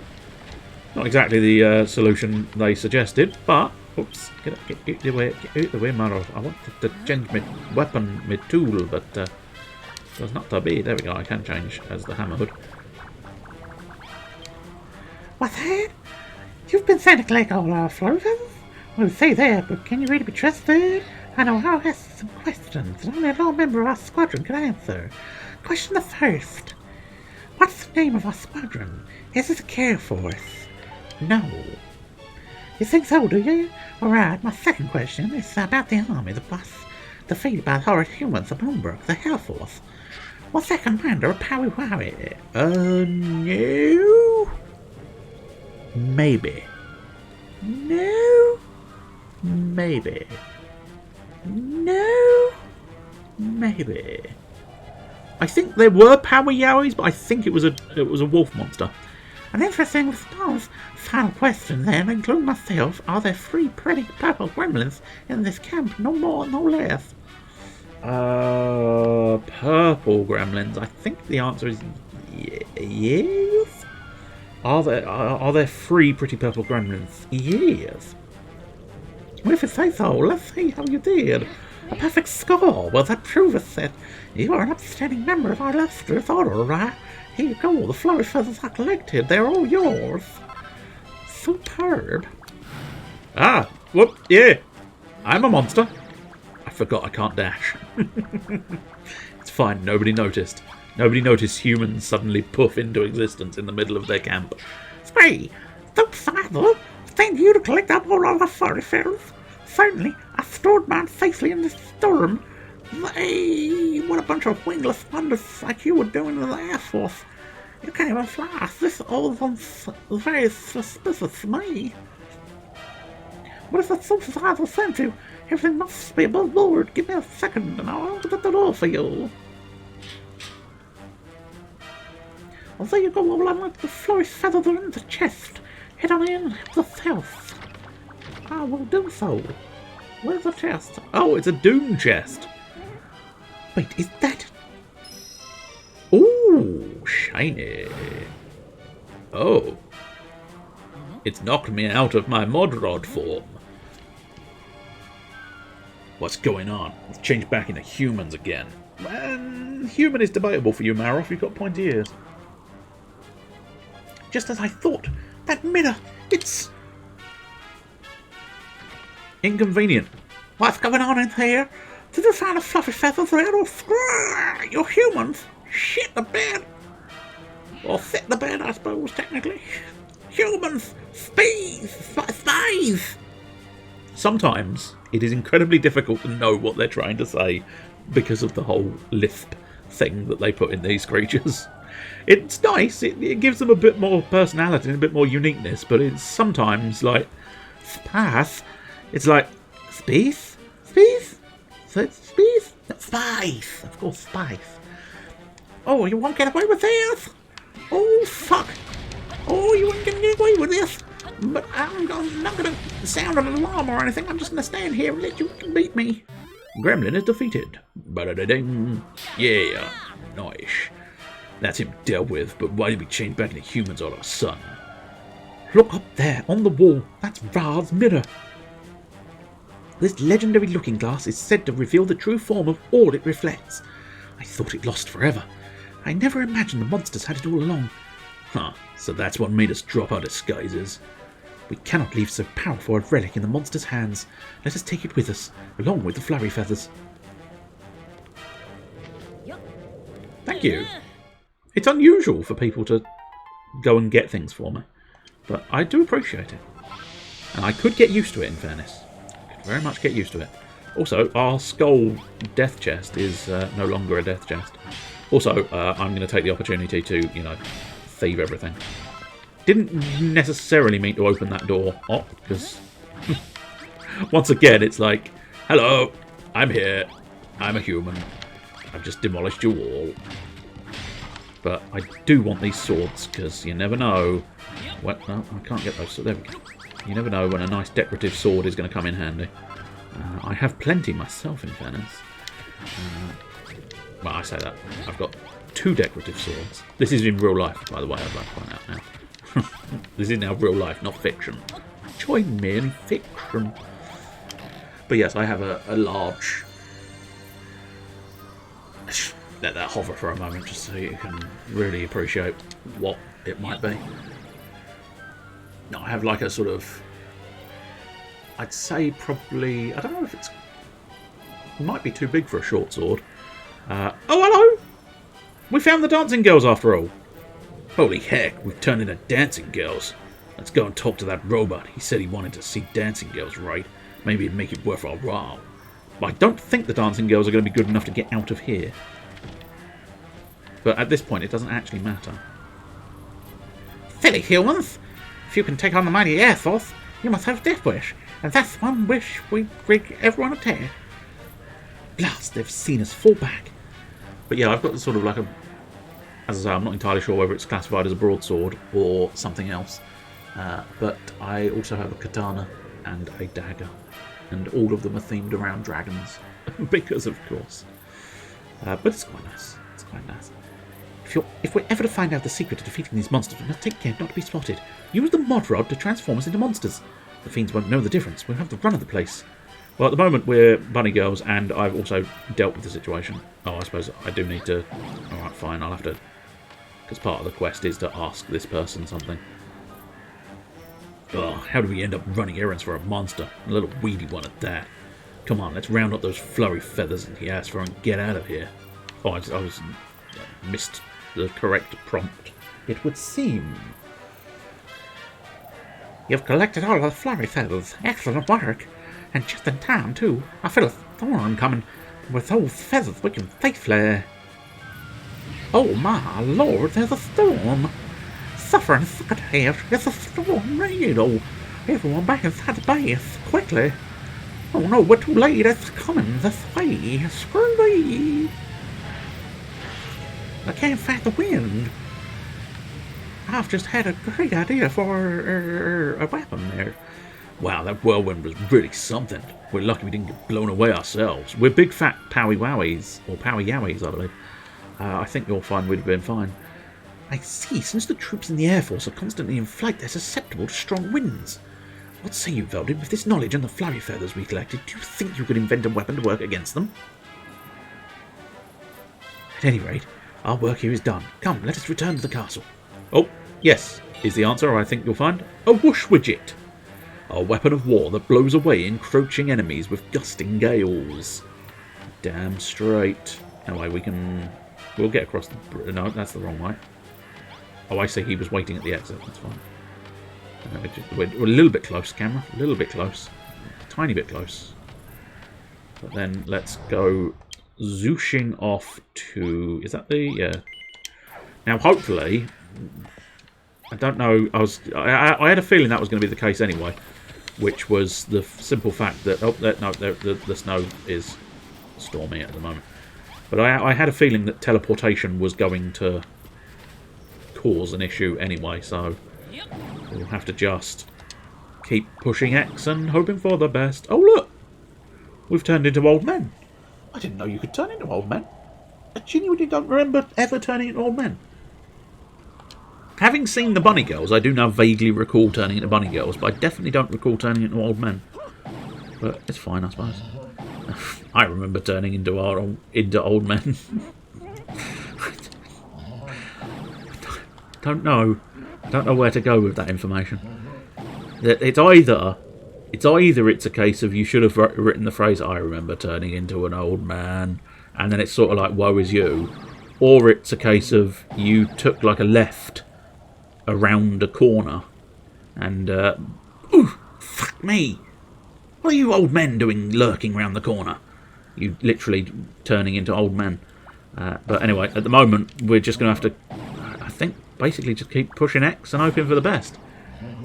Not exactly the solution they suggested, but oops, get out the way, Maro. I want to change my weapon, my tool, but does not to be. There we go. I can change as the hammer hood. What's that? You've been sent to collect all our flurry feathers? Well, say that, but can you really be trusted? I know I'll ask some questions that only a loyal member of our squadron can answer. Question the first. What's the name of our squadron? Is it a care force? No. You think so, do you? Alright, my second question is about the army that was defeated by the horrid humans of Moonbrook, the Hell Force. Was their commander a Powie Wowie? No? Maybe. No? Maybe. No? Maybe. I think there were Powie Yowies, but I think it was a wolf monster. An interesting response. Final question then, including myself, are there 3 pretty purple gremlins in this camp? No more, no less. Purple gremlins. I think the answer is yes. Are there 3 pretty purple gremlins? Yes. Well, if you say so, let's see how you did. A perfect score. Well, that proves that you are an upstanding member of our illustrious order, right? Here you go, the flurry feathers are collected. They're all yours. Superb. Ah, whoop, yeah. I'm a monster. I forgot I can't dash. It's fine, nobody noticed. Nobody noticed humans suddenly poof into existence in the middle of their camp. Say, don't father. Send you to collect up all our flurry feathers. Certainly, I stored mine safely in this storm. Hey, what a bunch of wingless wonders like you were doing in the Air Force. You can't even fly. This all sounds very suspicious to me. What if the sources I sent you? Everything must be above board. Give me a second and I'll open the door for you. Well, there you go, well, I'm like the flurry feathers are in the chest. Head on in, help yourself. I will do so. Where's the chest? Oh, it's a doom chest. Wait, is that... Ooh, shiny. Oh. It's knocked me out of my mod rod form. What's going on? It's changed back into humans again. Human is debatable for you, Maroff. You've got pointy ears. Just as I thought. That mirror, it's... inconvenient. What's going on in here? Did you find a fluffy feather there? Or you're humans? Shit the bed. Or sit the bed, I suppose, technically. Humans! Spies! Sometimes it is incredibly difficult to know what they're trying to say because of the whole lisp thing that they put in these creatures. It's nice, it gives them a bit more personality and a bit more uniqueness, but it's sometimes like space. It's like space? Space? Space? Spice! Of course, spice. Oh, you won't get away with this? Oh, fuck! Oh, you ain't gonna get away with this! But I'm not gonna sound an alarm or anything. I'm just gonna stand here and let you beat me. Gremlin is defeated. Ba-da-da-ding. Yeah, nice. That's him dealt with, but why did we change back into humans all of a sudden? Look up there, on the wall. That's Ra's mirror. This legendary looking glass is said to reveal the true form of all it reflects. I thought it lost forever. I never imagined the monsters had it all along. Huh, so that's what made us drop our disguises. We cannot leave so powerful a relic in the monster's hands. Let us take it with us, along with the flurry feathers. Thank you. It's unusual for people to go and get things for me, but I do appreciate it. And I could get used to it, in fairness. I could very much get used to it. Also, our skull death chest is no longer a death chest. Also, I'm going to take the opportunity to, thieve everything. Didn't necessarily mean to open that door up, because once again, it's like, hello, I'm here, I'm a human, I've just demolished your wall. But I do want these swords, because you never know. No, I can't get those. So there we go. You never know when a nice decorative sword is going to come in handy. I have plenty myself, in fairness. Well, I say that. I've got 2 decorative swords. This is in real life, by the way, I'd like to point out now. This is now real life, not fiction. Join me in fiction. But yes, I have a large... Let that hover for a moment just so you can really appreciate what it might be. No, I have like a sort of... I'd say probably... I don't know if it's... It might be too big for a short sword. Oh, hello! We found the dancing girls after all. Holy heck, we've turned into dancing girls. Let's go and talk to that robot. He said he wanted to see dancing girls, right? Maybe it'd make it worth our while. But I don't think the dancing girls are going to be good enough to get out of here. But at this point, it doesn't actually matter. Silly humans! If you can take on the mighty Air Force, you must have a death wish. And that's one wish we bring everyone a tear. Blast, they've seen us fall back. But yeah, I've got sort of like a... As I say, I'm not entirely sure whether it's classified as a broadsword or something else. But I also have a katana and a dagger. And all of them are themed around dragons. Because, of course. But it's quite nice. It's quite nice. If we're ever to find out the secret of defeating these monsters, we must take care not to be spotted. Use the mod rod to transform us into monsters. The fiends won't know the difference. We'll have the run of the place. Well, at the moment, we're bunny girls, and I've also dealt with the situation. Oh, I suppose I do need to... Alright, fine, I'll have to... Because part of the quest is to ask this person something. Oh, how do we end up running errands for a monster? A little weedy one at that. Come on, let's round up those flurry feathers he asked for and get out of here. Oh, I missed the correct prompt. It would seem... You've collected all the flurry feathers. Excellent work. And just in time, too. I feel a storm coming. With those feathers, we can safely... Oh my lord, there's a storm. Suffer and suck here. It's a storm radio. Everyone back inside the base, quickly. Oh no, we're too late. It's coming this way. Screw me. I can't fight the wind. I've just had a great idea for a weapon there. Wow, that whirlwind was really something. We're lucky we didn't get blown away ourselves. We're big fat powy wowies, or powy yowies, I believe. I think you'll find we'd have been fine. I see, since the troops in the Air Force are constantly in flight, they're susceptible to strong winds. What say you, Veldin? With this knowledge and the flurry feathers we collected, do you think you could invent a weapon to work against them? At any rate, our work here is done. Come, let us return to the castle. Oh, yes, is the answer I think you'll find. A whoosh widget. A weapon of war that blows away encroaching enemies with gusting gales. Damn straight. Anyway, we'll get across the... No, that's the wrong way. Oh, I see he was waiting at the exit. That's fine. We're a little bit close, camera. A little bit close. A tiny bit close. But then let's go zooshing off to... Is that the... Yeah. Now, hopefully... I don't know. I had a feeling that was going to be the case anyway. Which was the simple fact that... Oh, no, the snow is stormy at the moment. But I had a feeling that teleportation was going to cause an issue anyway, so we'll have to just keep pushing X and hoping for the best. Oh, look! We've turned into old men. I didn't know you could turn into old men. I genuinely don't remember ever turning into old men. Having seen the bunny girls, I do now vaguely recall turning into bunny girls, but I definitely don't recall turning into old men. But it's fine, I suppose. I remember turning into old men. Don't know where to go with that information. It's either it's a case of you should have written the phrase "I remember turning into an old man," and then it's sort of like "woe is you," or it's a case of you took like a left around a corner and ooh, fuck me! What are you old men doing lurking round the corner? You literally turning into old men. But anyway, at the moment, we're just going to have to, I think, basically just keep pushing X and hoping for the best.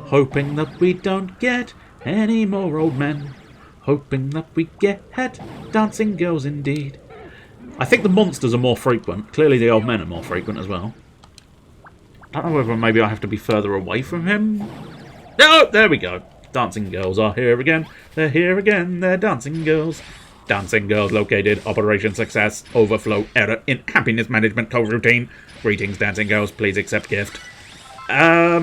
Hoping that we don't get any more old men. Hoping that we get dancing girls indeed. I think the monsters are more frequent. Clearly the old men are more frequent as well. I don't know whether maybe I have to be further away from him. Oh, there we go. Dancing girls are here again. They're here again. They're dancing girls. Dancing girls located. Operation success. Overflow error in happiness management code routine. Greetings, dancing girls. Please accept gift. That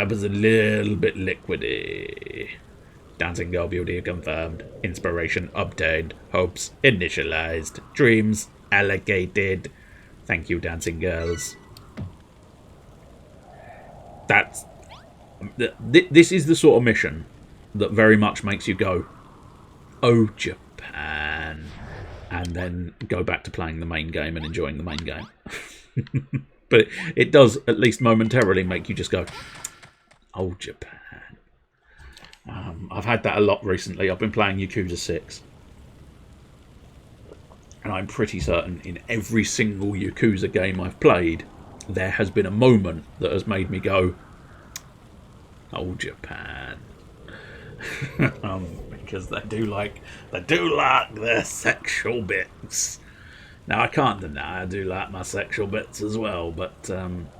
was a little bit liquidy. Dancing girl beauty confirmed. Inspiration obtained. Hopes initialized. Dreams allocated. Thank you, dancing girls. This is the sort of mission that very much makes you go, oh, Japan, and then go back to playing the main game and enjoying the main game. But it does, at least momentarily, make you just go, oh, Japan. I've had that a lot recently. I've been playing Yakuza 6. And I'm pretty certain in every single Yakuza game I've played, there has been a moment that has made me go, oh, Japan. Because they do like their sexual bits. Now, I can't deny I do like my sexual bits as well, but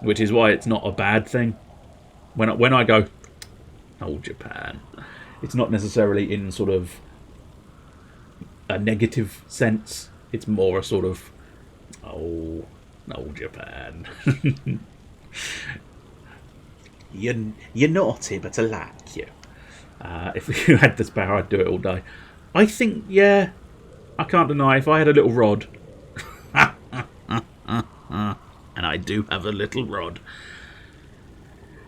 which is why it's not a bad thing. When I go, oh, Japan, it's not necessarily in sort of a negative sense. It's more a sort of, oh, Japan. You're naughty, but I like you. If you had this power, I'd do it all day. I think, yeah, I can't deny, if I had a little rod, and I do have a little rod,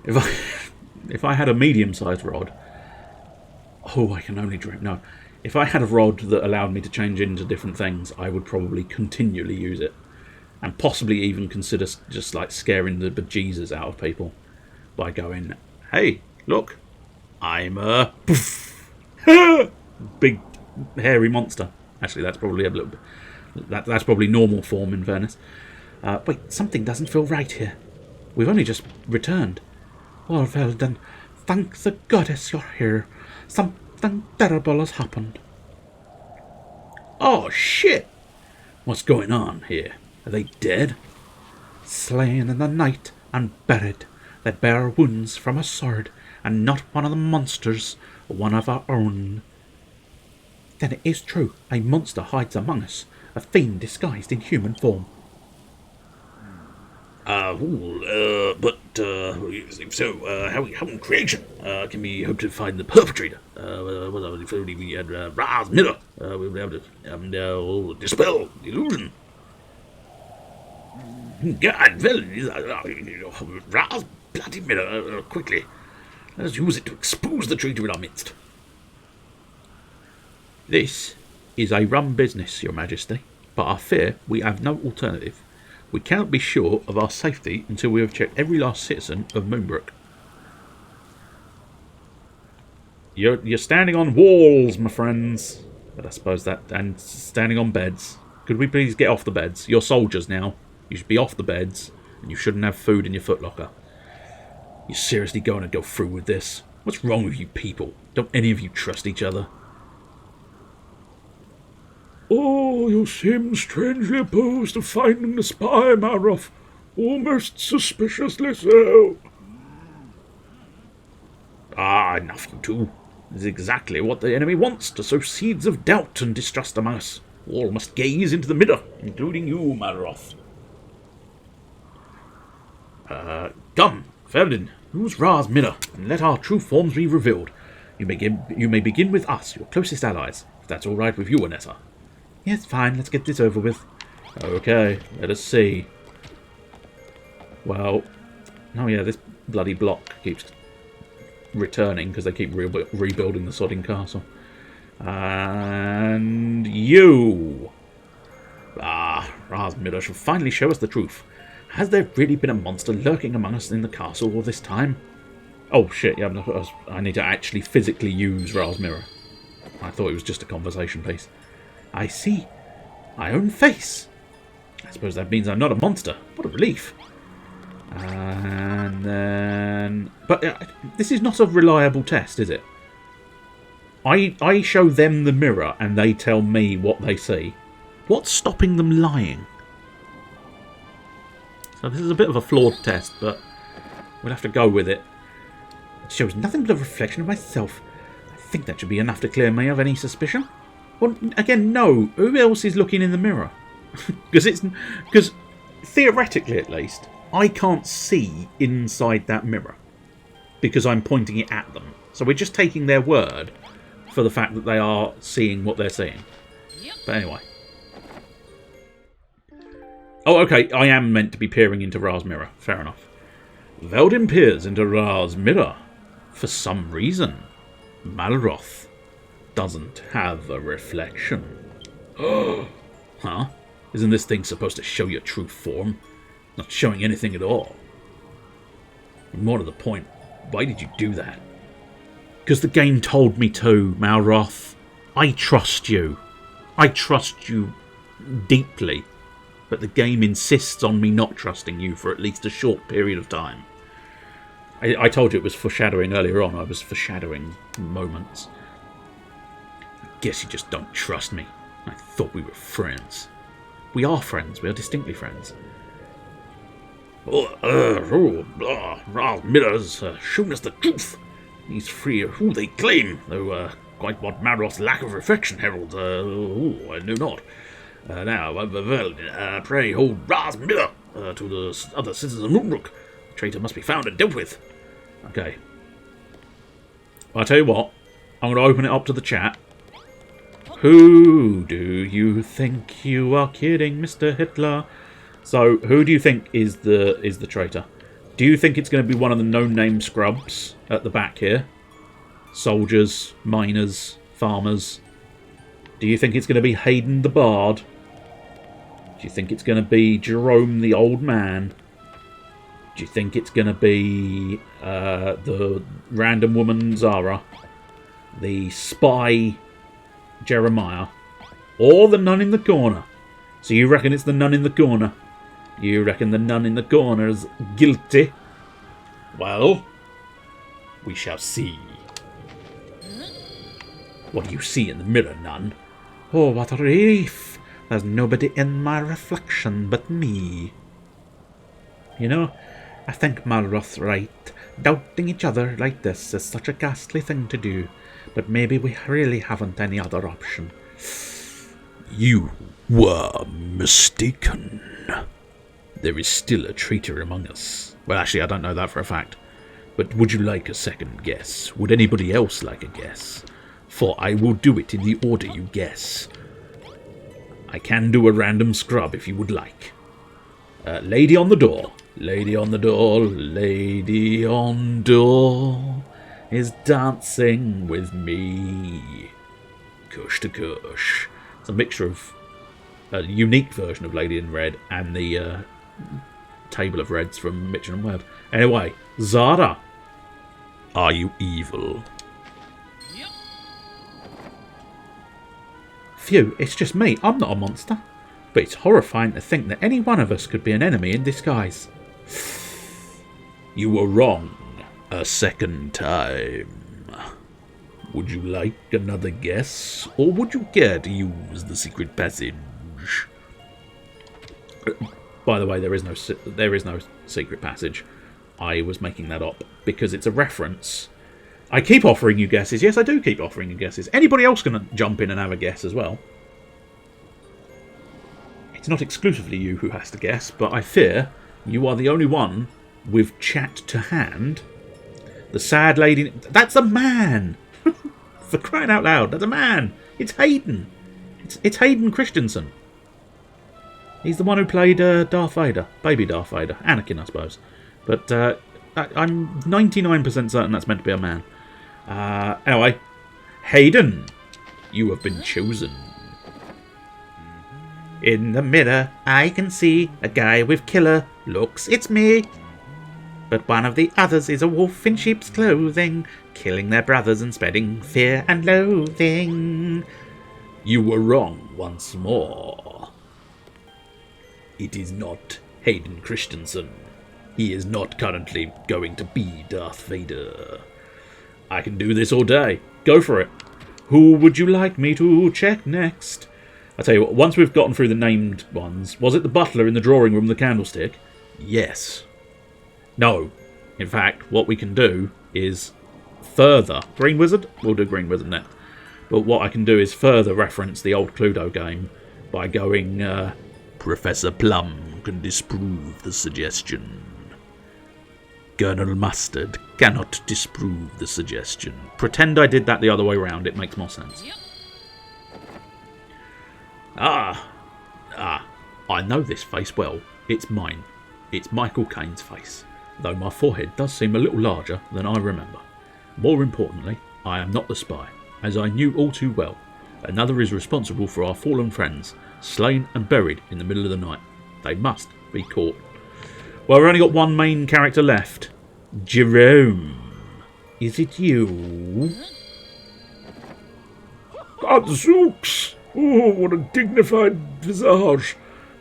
if I had a medium-sized rod, oh, I can only dream. No, if I had a rod that allowed me to change into different things, I would probably continually use it, and possibly even consider just like scaring the bejesus out of people by going, hey, look, I'm a big hairy monster. Actually, that's probably a little bit. That's probably normal form, in fairness. Wait, something doesn't feel right here. We've only just returned. Oh, well then, thank the goddess you're here. Something terrible has happened. Oh, shit! What's going on here? Are they dead? slain in the night and buried, that bear wounds from a sword, and not one of the monsters, one of our own. Then it is true, a monster hides among us, a fiend disguised in human form. If so, how in creation can we hope to find the perpetrator? If only we had Ra's mirror, we'll be able to dispel the illusion. God, well, Ra's bloody mirror, quickly. Let us use it to expose the traitor in our midst. This is a rum business, Your Majesty, but I fear we have no alternative. We cannot be sure of our safety until we have checked every last citizen of Moonbrook. You're standing on walls, my friends. But I suppose that, and standing on beds. Could we please get off the beds? You're soldiers now. You should be off the beds, and you shouldn't have food in your footlocker. You're seriously going to go through with this? What's wrong with you people? Don't any of you trust each other? Oh, you seem strangely opposed to finding the spy, Malroth. Almost suspiciously so. Enough, you two. This is exactly what the enemy wants, to sow seeds of doubt and distrust among us. All must gaze into the mirror, including you, Malroth. Come, Ferdin, use Ra's mirror, and let our true forms be revealed. You may begin with us, your closest allies, if that's all right with you, Anessa. Yes, fine, let's get this over with. Okay, let us see. Well, oh yeah, this bloody block keeps returning because they keep rebuilding the sodding castle. And you! Ra's mirror shall finally show us the truth. Has there really been a monster lurking among us in the castle all this time? Oh shit, yeah, I need to actually physically use Ra's mirror. I thought it was just a conversation piece. I see. My own face. I suppose that means I'm not a monster. What a relief. And then... But this is not a reliable test, is it? I show them the mirror and they tell me what they see. What's stopping them lying? So this is a bit of a flawed test, but we'll have to go with it. It shows nothing but a reflection of myself. I think that should be enough to clear me of any suspicion. Well, again, no. Who else is looking in the mirror? Because theoretically, at least, I can't see inside that mirror because I'm pointing it at them. So we're just taking their word for the fact that they are seeing what they're seeing. But anyway. Oh, okay. I am meant to be peering into Ra's mirror. Fair enough. Veldin peers into Ra's mirror. For some reason, Malroth doesn't have a reflection. Huh? Isn't this thing supposed to show your true form? Not showing anything at all. And more to the point, why did you do that? Because the game told me to, Malroth. I trust you. I trust you deeply. But the game insists on me not trusting you for at least a short period of time. I told you it was foreshadowing earlier on. I was foreshadowing moments. I guess you just don't trust me. I thought we were friends. We are friends. We are distinctly friends. Ra's mirrors shown us the truth. These three are who they claim, though quite what Malroth's lack of reflection heralds, I know not. Now, pray hold Ra's mirror to the other citizens of Moonbrook. The traitor must be found and dealt with. Okay. Well, I'll tell you what. I'm going to open it up to the chat. Who do you think you are kidding, Mr. Hitler? So, who do you think is the traitor? Do you think it's going to be one of the no-name scrubs at the back here? Soldiers, miners, farmers. Do you think it's going to be Hayden the Bard? Do you think it's going to be Jerome the Old Man? Do you think it's going to be the random woman Zara? The spy Jeremiah? Or the nun in the corner? So you reckon it's the nun in the corner? You reckon the nun in the corner is guilty? Well, we shall see. What do you see in the mirror, nun? Oh, what a relief! There's nobody in my reflection but me. You know, I think Malroth's right. Doubting each other like this is such a ghastly thing to do, but maybe we really haven't any other option. You were mistaken. There is still a traitor among us. Well, actually, I don't know that for a fact. But would you like a second guess? Would anybody else like a guess? For I will do it in the order you guess. I can do a random scrub if you would like. Lady on the door. Lady on the door. Lady on door is dancing with me. Kush to kush. It's a mixture of a unique version of Lady in Red and the Table of Reds from Mitchell and Webb. Anyway, Zara, are you evil? Phew, it's just me. I'm not a monster. But it's horrifying to think that any one of us could be an enemy in disguise. You were wrong a second time. Would you like another guess, or would you care to use the secret passage? By the way, there is no secret passage. I was making that up because it's a reference. I keep offering you guesses. Yes, I do keep offering you guesses. Anybody else can jump in and have a guess as well. It's not exclusively you who has to guess, but I fear you are the only one with chat to hand. The sad lady... That's a man! For crying out loud, that's a man! It's Hayden! It's Hayden Christensen. He's the one who played Darth Vader. Baby Darth Vader. Anakin, I suppose. But I'm 99% certain that's meant to be a man. Anyway, Hayden, you have been chosen. In the mirror, I can see a guy with killer looks. It's me. But one of the others is a wolf in sheep's clothing, killing their brothers and spreading fear and loathing. You were wrong once more. It is not Hayden Christensen. He is not currently going to be Darth Vader. I can do this all day. Go for it. Who would you like me to check next? I tell you what, once we've gotten through the named ones, was it the butler in the drawing room with the candlestick? Yes. No. In fact, what we can do is further... Green Wizard? We'll do Green Wizard next. But what I can do is further reference the old Cluedo game by going... Professor Plum can disprove the suggestion. Colonel Mustard cannot disprove the suggestion. Pretend I did that the other way round. It makes more sense. I know this face well. It's mine. It's Michael Caine's face, though my forehead does seem a little larger than I remember. More importantly, I am not the spy, as I knew all too well. Another is responsible for our fallen friends, slain and buried in the middle of the night. They must be caught. Well, we've only got one main character left. Jerome. Is it you? Gadzooks! Oh, what a dignified visage!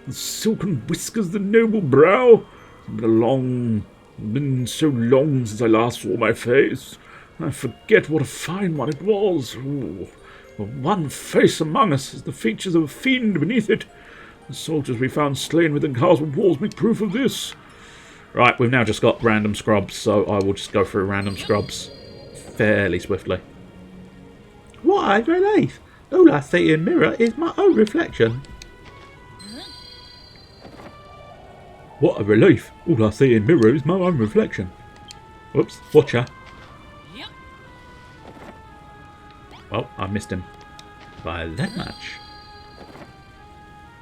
The silken whiskers, the noble brow. Been so long since I last saw my face. I forget what a fine one it was. Oh, the one face among us has the features of a fiend beneath it. The soldiers we found slain within castle walls make proof of this. Right, we've now just got random scrubs, so I will just go through random scrubs fairly swiftly. What a relief! All I see in the mirror is my own reflection. What a relief! All I see in the mirror is my own reflection. Whoops, watcher. Well, I missed him by that much.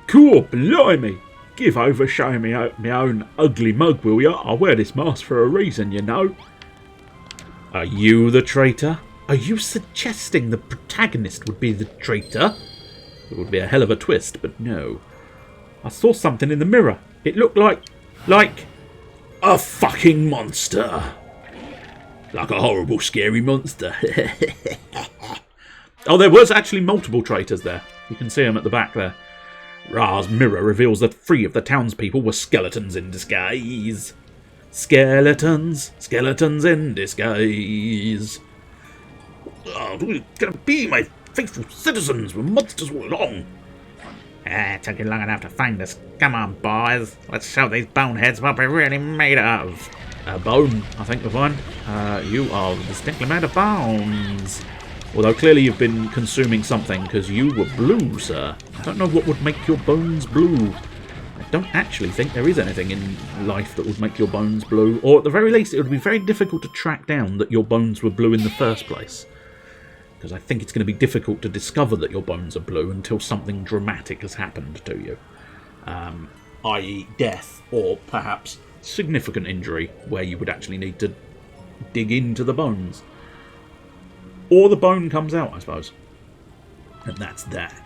Cool, blimey! Give over showing me my own ugly mug, will ya? I wear this mask for a reason, you know. Are you the traitor? Are you suggesting the protagonist would be the traitor? It would be a hell of a twist, but no. I saw something in the mirror. It looked like a fucking monster. Like a horrible, scary monster. Oh, there was actually multiple traitors there. You can see them at the back there. Ra's mirror reveals that 3 of the townspeople were skeletons in disguise. Skeletons in disguise. Oh, who can be my faithful citizens? We're monsters all along. It took you long enough to find us. Come on, boys. Let's show these boneheads what we're really made of. A bone, I think we'll find. You are distinctly made of bones. Although clearly you've been consuming something because you were blue, sir. I don't know what would make your bones blue. I don't actually think there is anything in life that would make your bones blue. Or at the very least, it would be very difficult to track down that your bones were blue in the first place. Because I think it's going to be difficult to discover that your bones are blue until something dramatic has happened to you. I.e. death, or perhaps significant injury, where you would actually need to dig into the bones. Or the bone comes out, I suppose. And that's that.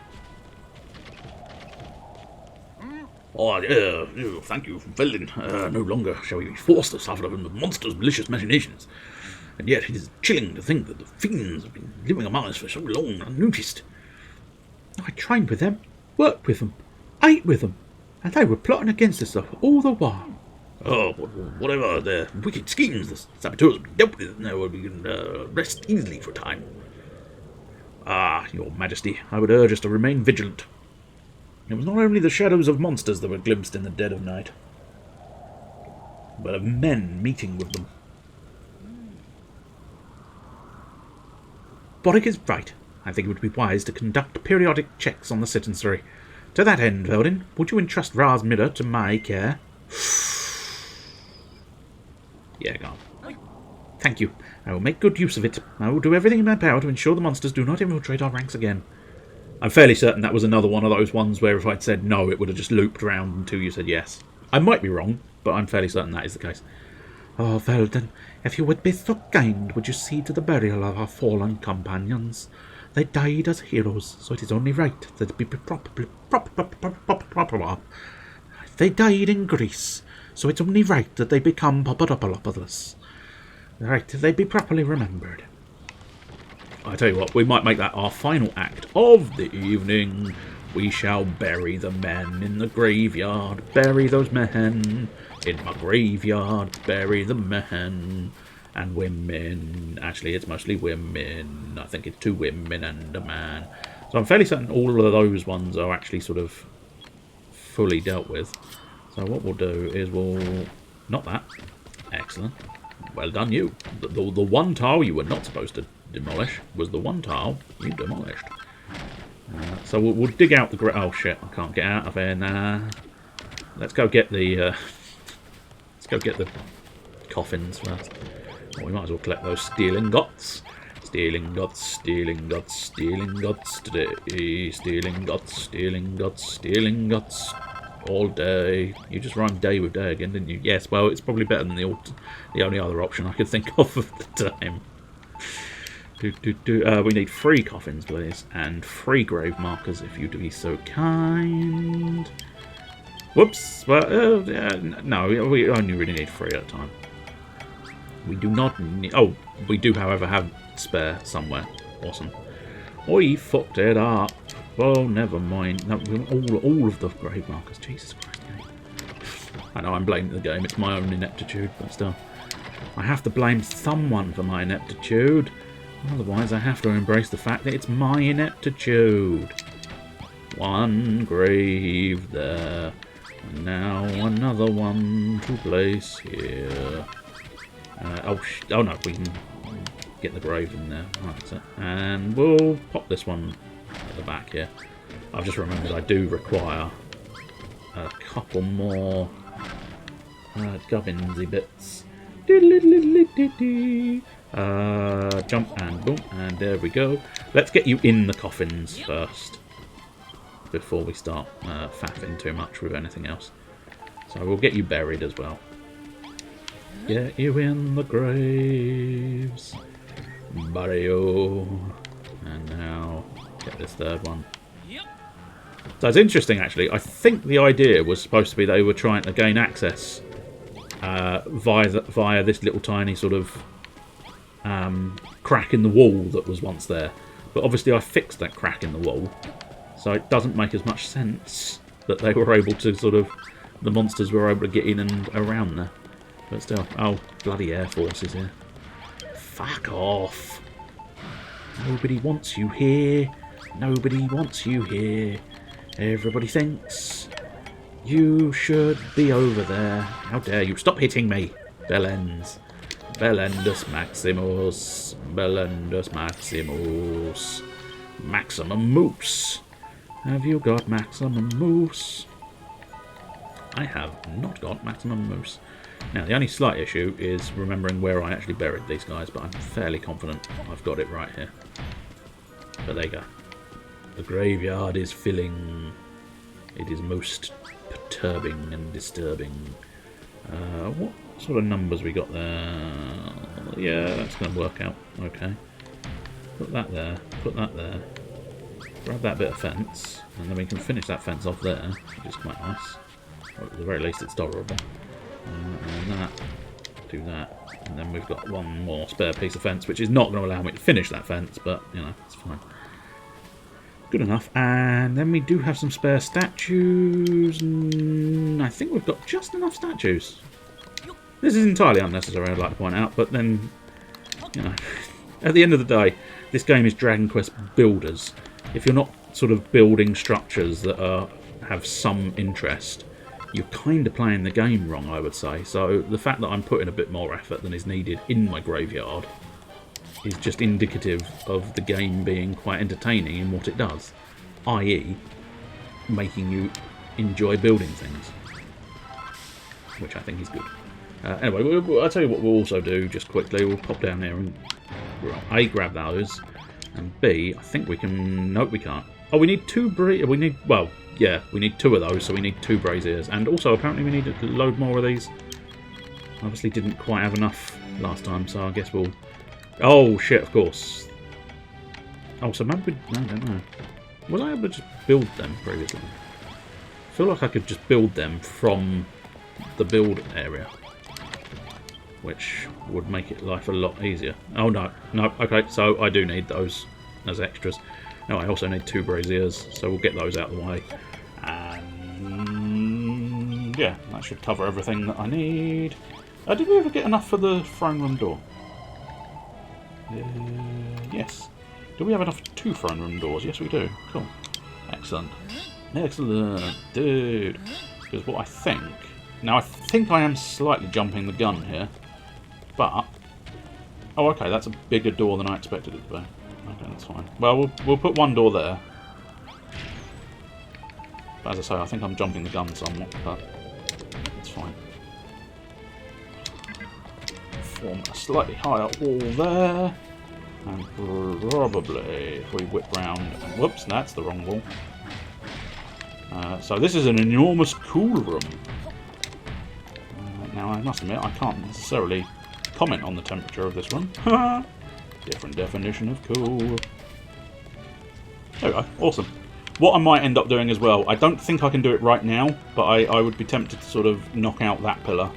Oh, thank you, Veldin. No longer shall we be forced to suffer from the monster's malicious machinations. And yet it is chilling to think that the fiends have been living among us for so long unnoticed. I trained with them, worked with them, ate with them, and they were plotting against us all the while. Oh, whatever their wicked schemes, the saboteurs have been dealt with. Now we can rest easily for a time. Ah, your majesty, I would urge us to remain vigilant. It was not only the shadows of monsters that were glimpsed in the dead of night, but of men meeting with them. Boric is right. I think it would be wise to conduct periodic checks on the citizenry. To that end, Veldin, would you entrust Ra's mirror to my care? Yeah, go on. Thank you. I will make good use of it. I will do everything in my power to ensure the monsters do not infiltrate our ranks again. I'm fairly certain that was another one of those ones where if I'd said no, it would have just looped around until you said yes. I might be wrong, but I'm fairly certain that is the case. Oh, Veldin, if you would be so kind, would you see to the burial of our fallen companions? They died as heroes, so it is only right that it be proper. They died in Greece, so it's only right that they become Papadopoulos. Right, they be properly remembered. I tell you what, we might make that our final act of the evening. We shall bury the men in the graveyard. Bury those men in my graveyard. Bury the men and women. Actually, it's mostly women. I think it's 2 women and a man. So I'm fairly certain all of those ones are actually sort of fully dealt with. So what we'll do is we'll... Not that. Excellent. Well done, you. The one tile you were not supposed to demolish was the one tile you demolished. So we'll dig out the... Oh shit, I can't get out of here now. Let's go get the... let's go get the coffins first. Well, we might as well collect those steel ingots. Steel ingots, steel ingots, steel ingots today. Steel ingots, steel ingots, steel ingots. All day. You just rhymed day with day again, didn't you? Yes, well, it's probably better than the only other option I could think of the time. We need 3 coffins, please, and 3 grave markers, if you'd be so kind. Whoops. Well, no, we only really need 3 at a time. We do not need... Oh, we do, however, have spare somewhere. Awesome. We fucked it up. Oh, never mind. No, all of the grave markers. Jesus Christ. I know I'm blaming the game. It's my own ineptitude, but still. I have to blame someone for my ineptitude. Otherwise, I have to embrace the fact that it's my ineptitude. 1 grave there. And now another one to place here. Oh no, we can get the grave in there. Right, that's it. And we'll pop this one at the back here. I've just remembered I do require a couple more gubbinsy bits. Jump and boom, and there we go. Let's get you in the coffins first before we start faffing too much with anything else. So we'll get you buried as well. Get you in the graves. Bury you. And now get this 3rd one. So it's interesting, actually. I think the idea was supposed to be they were trying to gain access via this little tiny sort of crack in the wall that was once there. But obviously I fixed that crack in the wall, so it doesn't make as much sense that they were able to sort of... The monsters were able to get in and around there. But still... Oh, bloody Air Force is here. Fuck off. Nobody wants you here. Nobody wants you here. Everybody thinks you should be over there. How dare you? Stop hitting me! Bellends. Bellendus Maximus. Bellendus Maximus. Maximum Moose. Have you got Maximum Moose? I have not got Maximum Moose. Now, the only slight issue is remembering where I actually buried these guys, but I'm fairly confident I've got it right here. But there you go. The graveyard is filling. It is most perturbing and disturbing. What sort of numbers we got there? Yeah, that's going to work out. Okay. Put that there. Put that there. Grab that bit of fence, and then we can finish that fence off there, which is quite nice. Or at the very least, it's tolerable. And that. Do that. And then we've got one more spare piece of fence, which is not going to allow me to finish that fence, but, you know, it's fine. Good enough. And then we do have some spare statues. I think we've got just enough statues. This is entirely unnecessary, I'd like to point out, but then, you know, at the end of the day, this game is Dragon Quest Builders. If you're not sort of building structures that have some interest, you're kind of playing the game wrong, I would say. So the fact that I'm putting a bit more effort than is needed in my graveyard is just indicative of the game being quite entertaining in what it does, i.e. making you enjoy building things, which I think is good. Anyway, I'll tell you what we'll also do just quickly. We'll pop down there and A, grab those, and B, I think we can... Nope, we can't. Oh, we need two we need... Well, yeah, we need two of those, so we need two braziers. And also, apparently we need to load more of these. Obviously didn't quite have enough last time, so I guess we'll... Oh, shit, of course. Oh, so maybe... No, I don't know. Was I able to just build them previously? I feel like I could just build them from the build area, which would make it life a lot easier. Oh, no. No, okay, so I do need those as extras. No, I also need two braziers, so we'll get those out of the way. And yeah, that should cover everything that I need. Did we ever get enough for the throne room door? Yes. Do we have enough for 2 throne room doors? Yes, we do. Cool. Excellent. Excellent. Dude. Because what I think... Now, I think I am slightly jumping the gun here. But... Oh, okay, that's a bigger door than I expected it to be. Okay, that's fine. Well, we'll put one door there. But as I say, I think I'm jumping the gun somewhat, but it's fine. Form a slightly higher wall there. And probably, if we whip round... And, whoops, that's the wrong wall. So this is an enormous cool room. Now, I must admit, I can't necessarily comment on the temperature of this room. Different definition of cool. There we go. Awesome. What I might end up doing as well, I don't think I can do it right now, but I would be tempted to sort of knock out that pillar,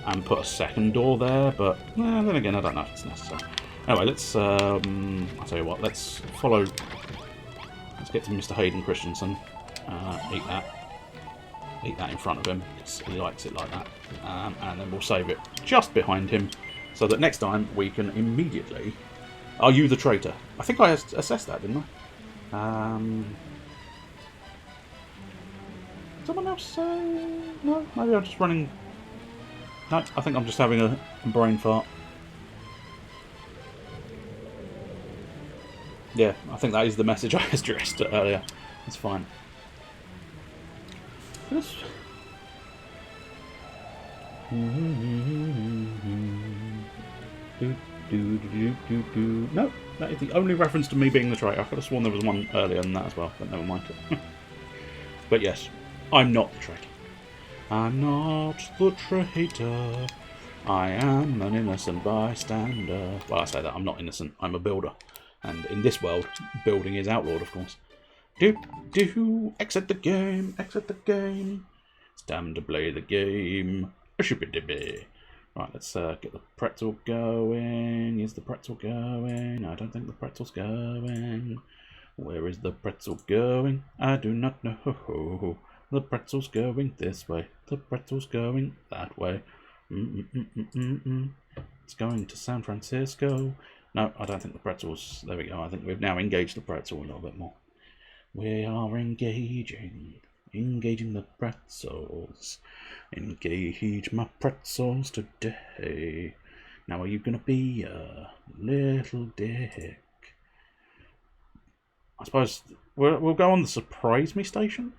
and put a second door there, but then again, I don't know if it's necessary. Anyway, let's, I'll tell you what, let's follow, let's get to Mr. Hayden Christensen, eat that in front of him, because he likes it like that, and then we'll save it just behind him, so that next time we can immediately... Are you the traitor? I think I assessed that, didn't I? Someone else say... No? Maybe I'm just running... No, I think I'm just having a brain fart. Yeah, I think that is the message I addressed earlier. It's fine. Yes. No, that is the only reference to me being the traitor. I could have sworn there was one earlier than that as well, but never mind. But yes, I'm not the traitor. I'm not the traitor. I am an innocent bystander. Well, I say that, I'm not innocent. I'm a builder. And in this world, building is outlawed, of course. Exit the game, exit the game. It's time to play the game. Right, let's get the pretzel going. Is the pretzel going? I don't think the pretzel's going. Where is the pretzel going? I do not know. The pretzel's going this way. The pretzel's going that way. It's going to San Francisco. No, I don't think the pretzel's... There we go. I think we've now engaged the pretzel a little bit more. We are engaging the pretzels. Engage my pretzels today. Now are you gonna be a little dick? I suppose we'll go on the Surprise Me station.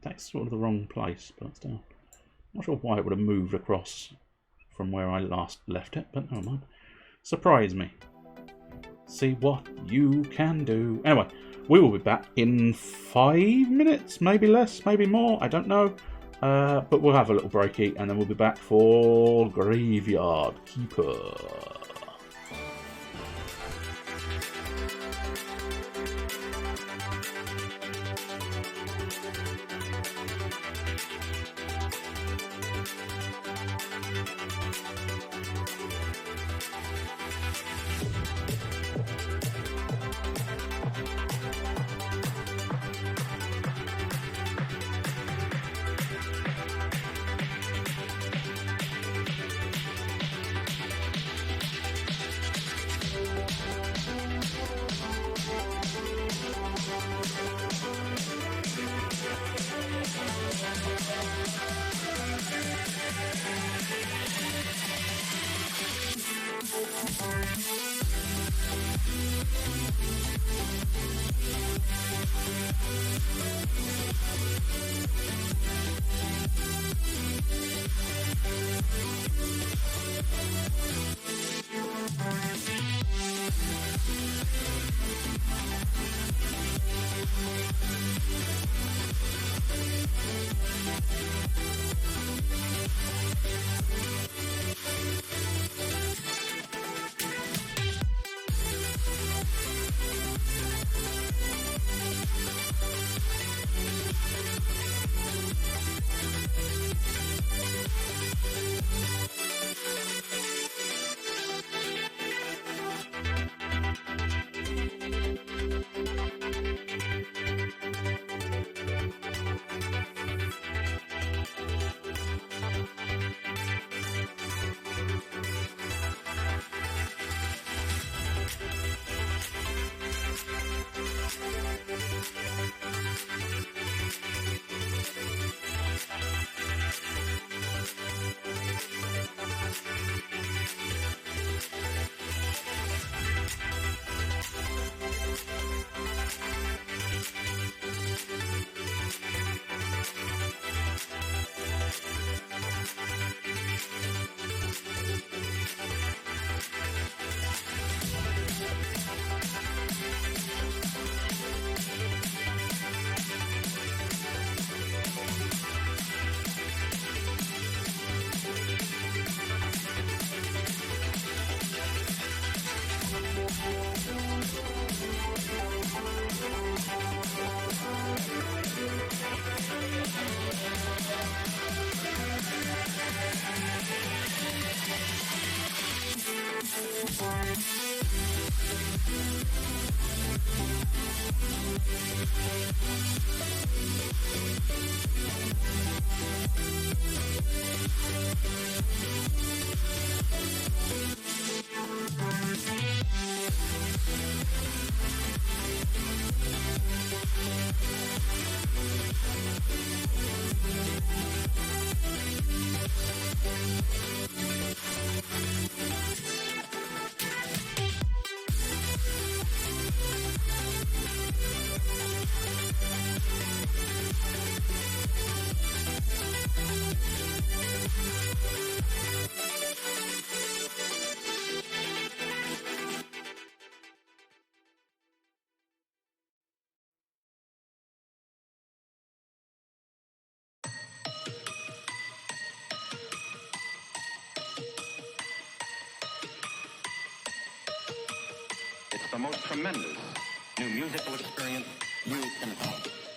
That's sort of the wrong place, but still. I'm not sure why it would have moved across from where I last left it, but never mind. Surprise me. See what you can do. Anyway, we will be back in 5 minutes, maybe less, maybe more, I don't know. But we'll have a little breaky, and then we'll be back for Graveyard Keeper. It's the most tremendous new musical experience you can have.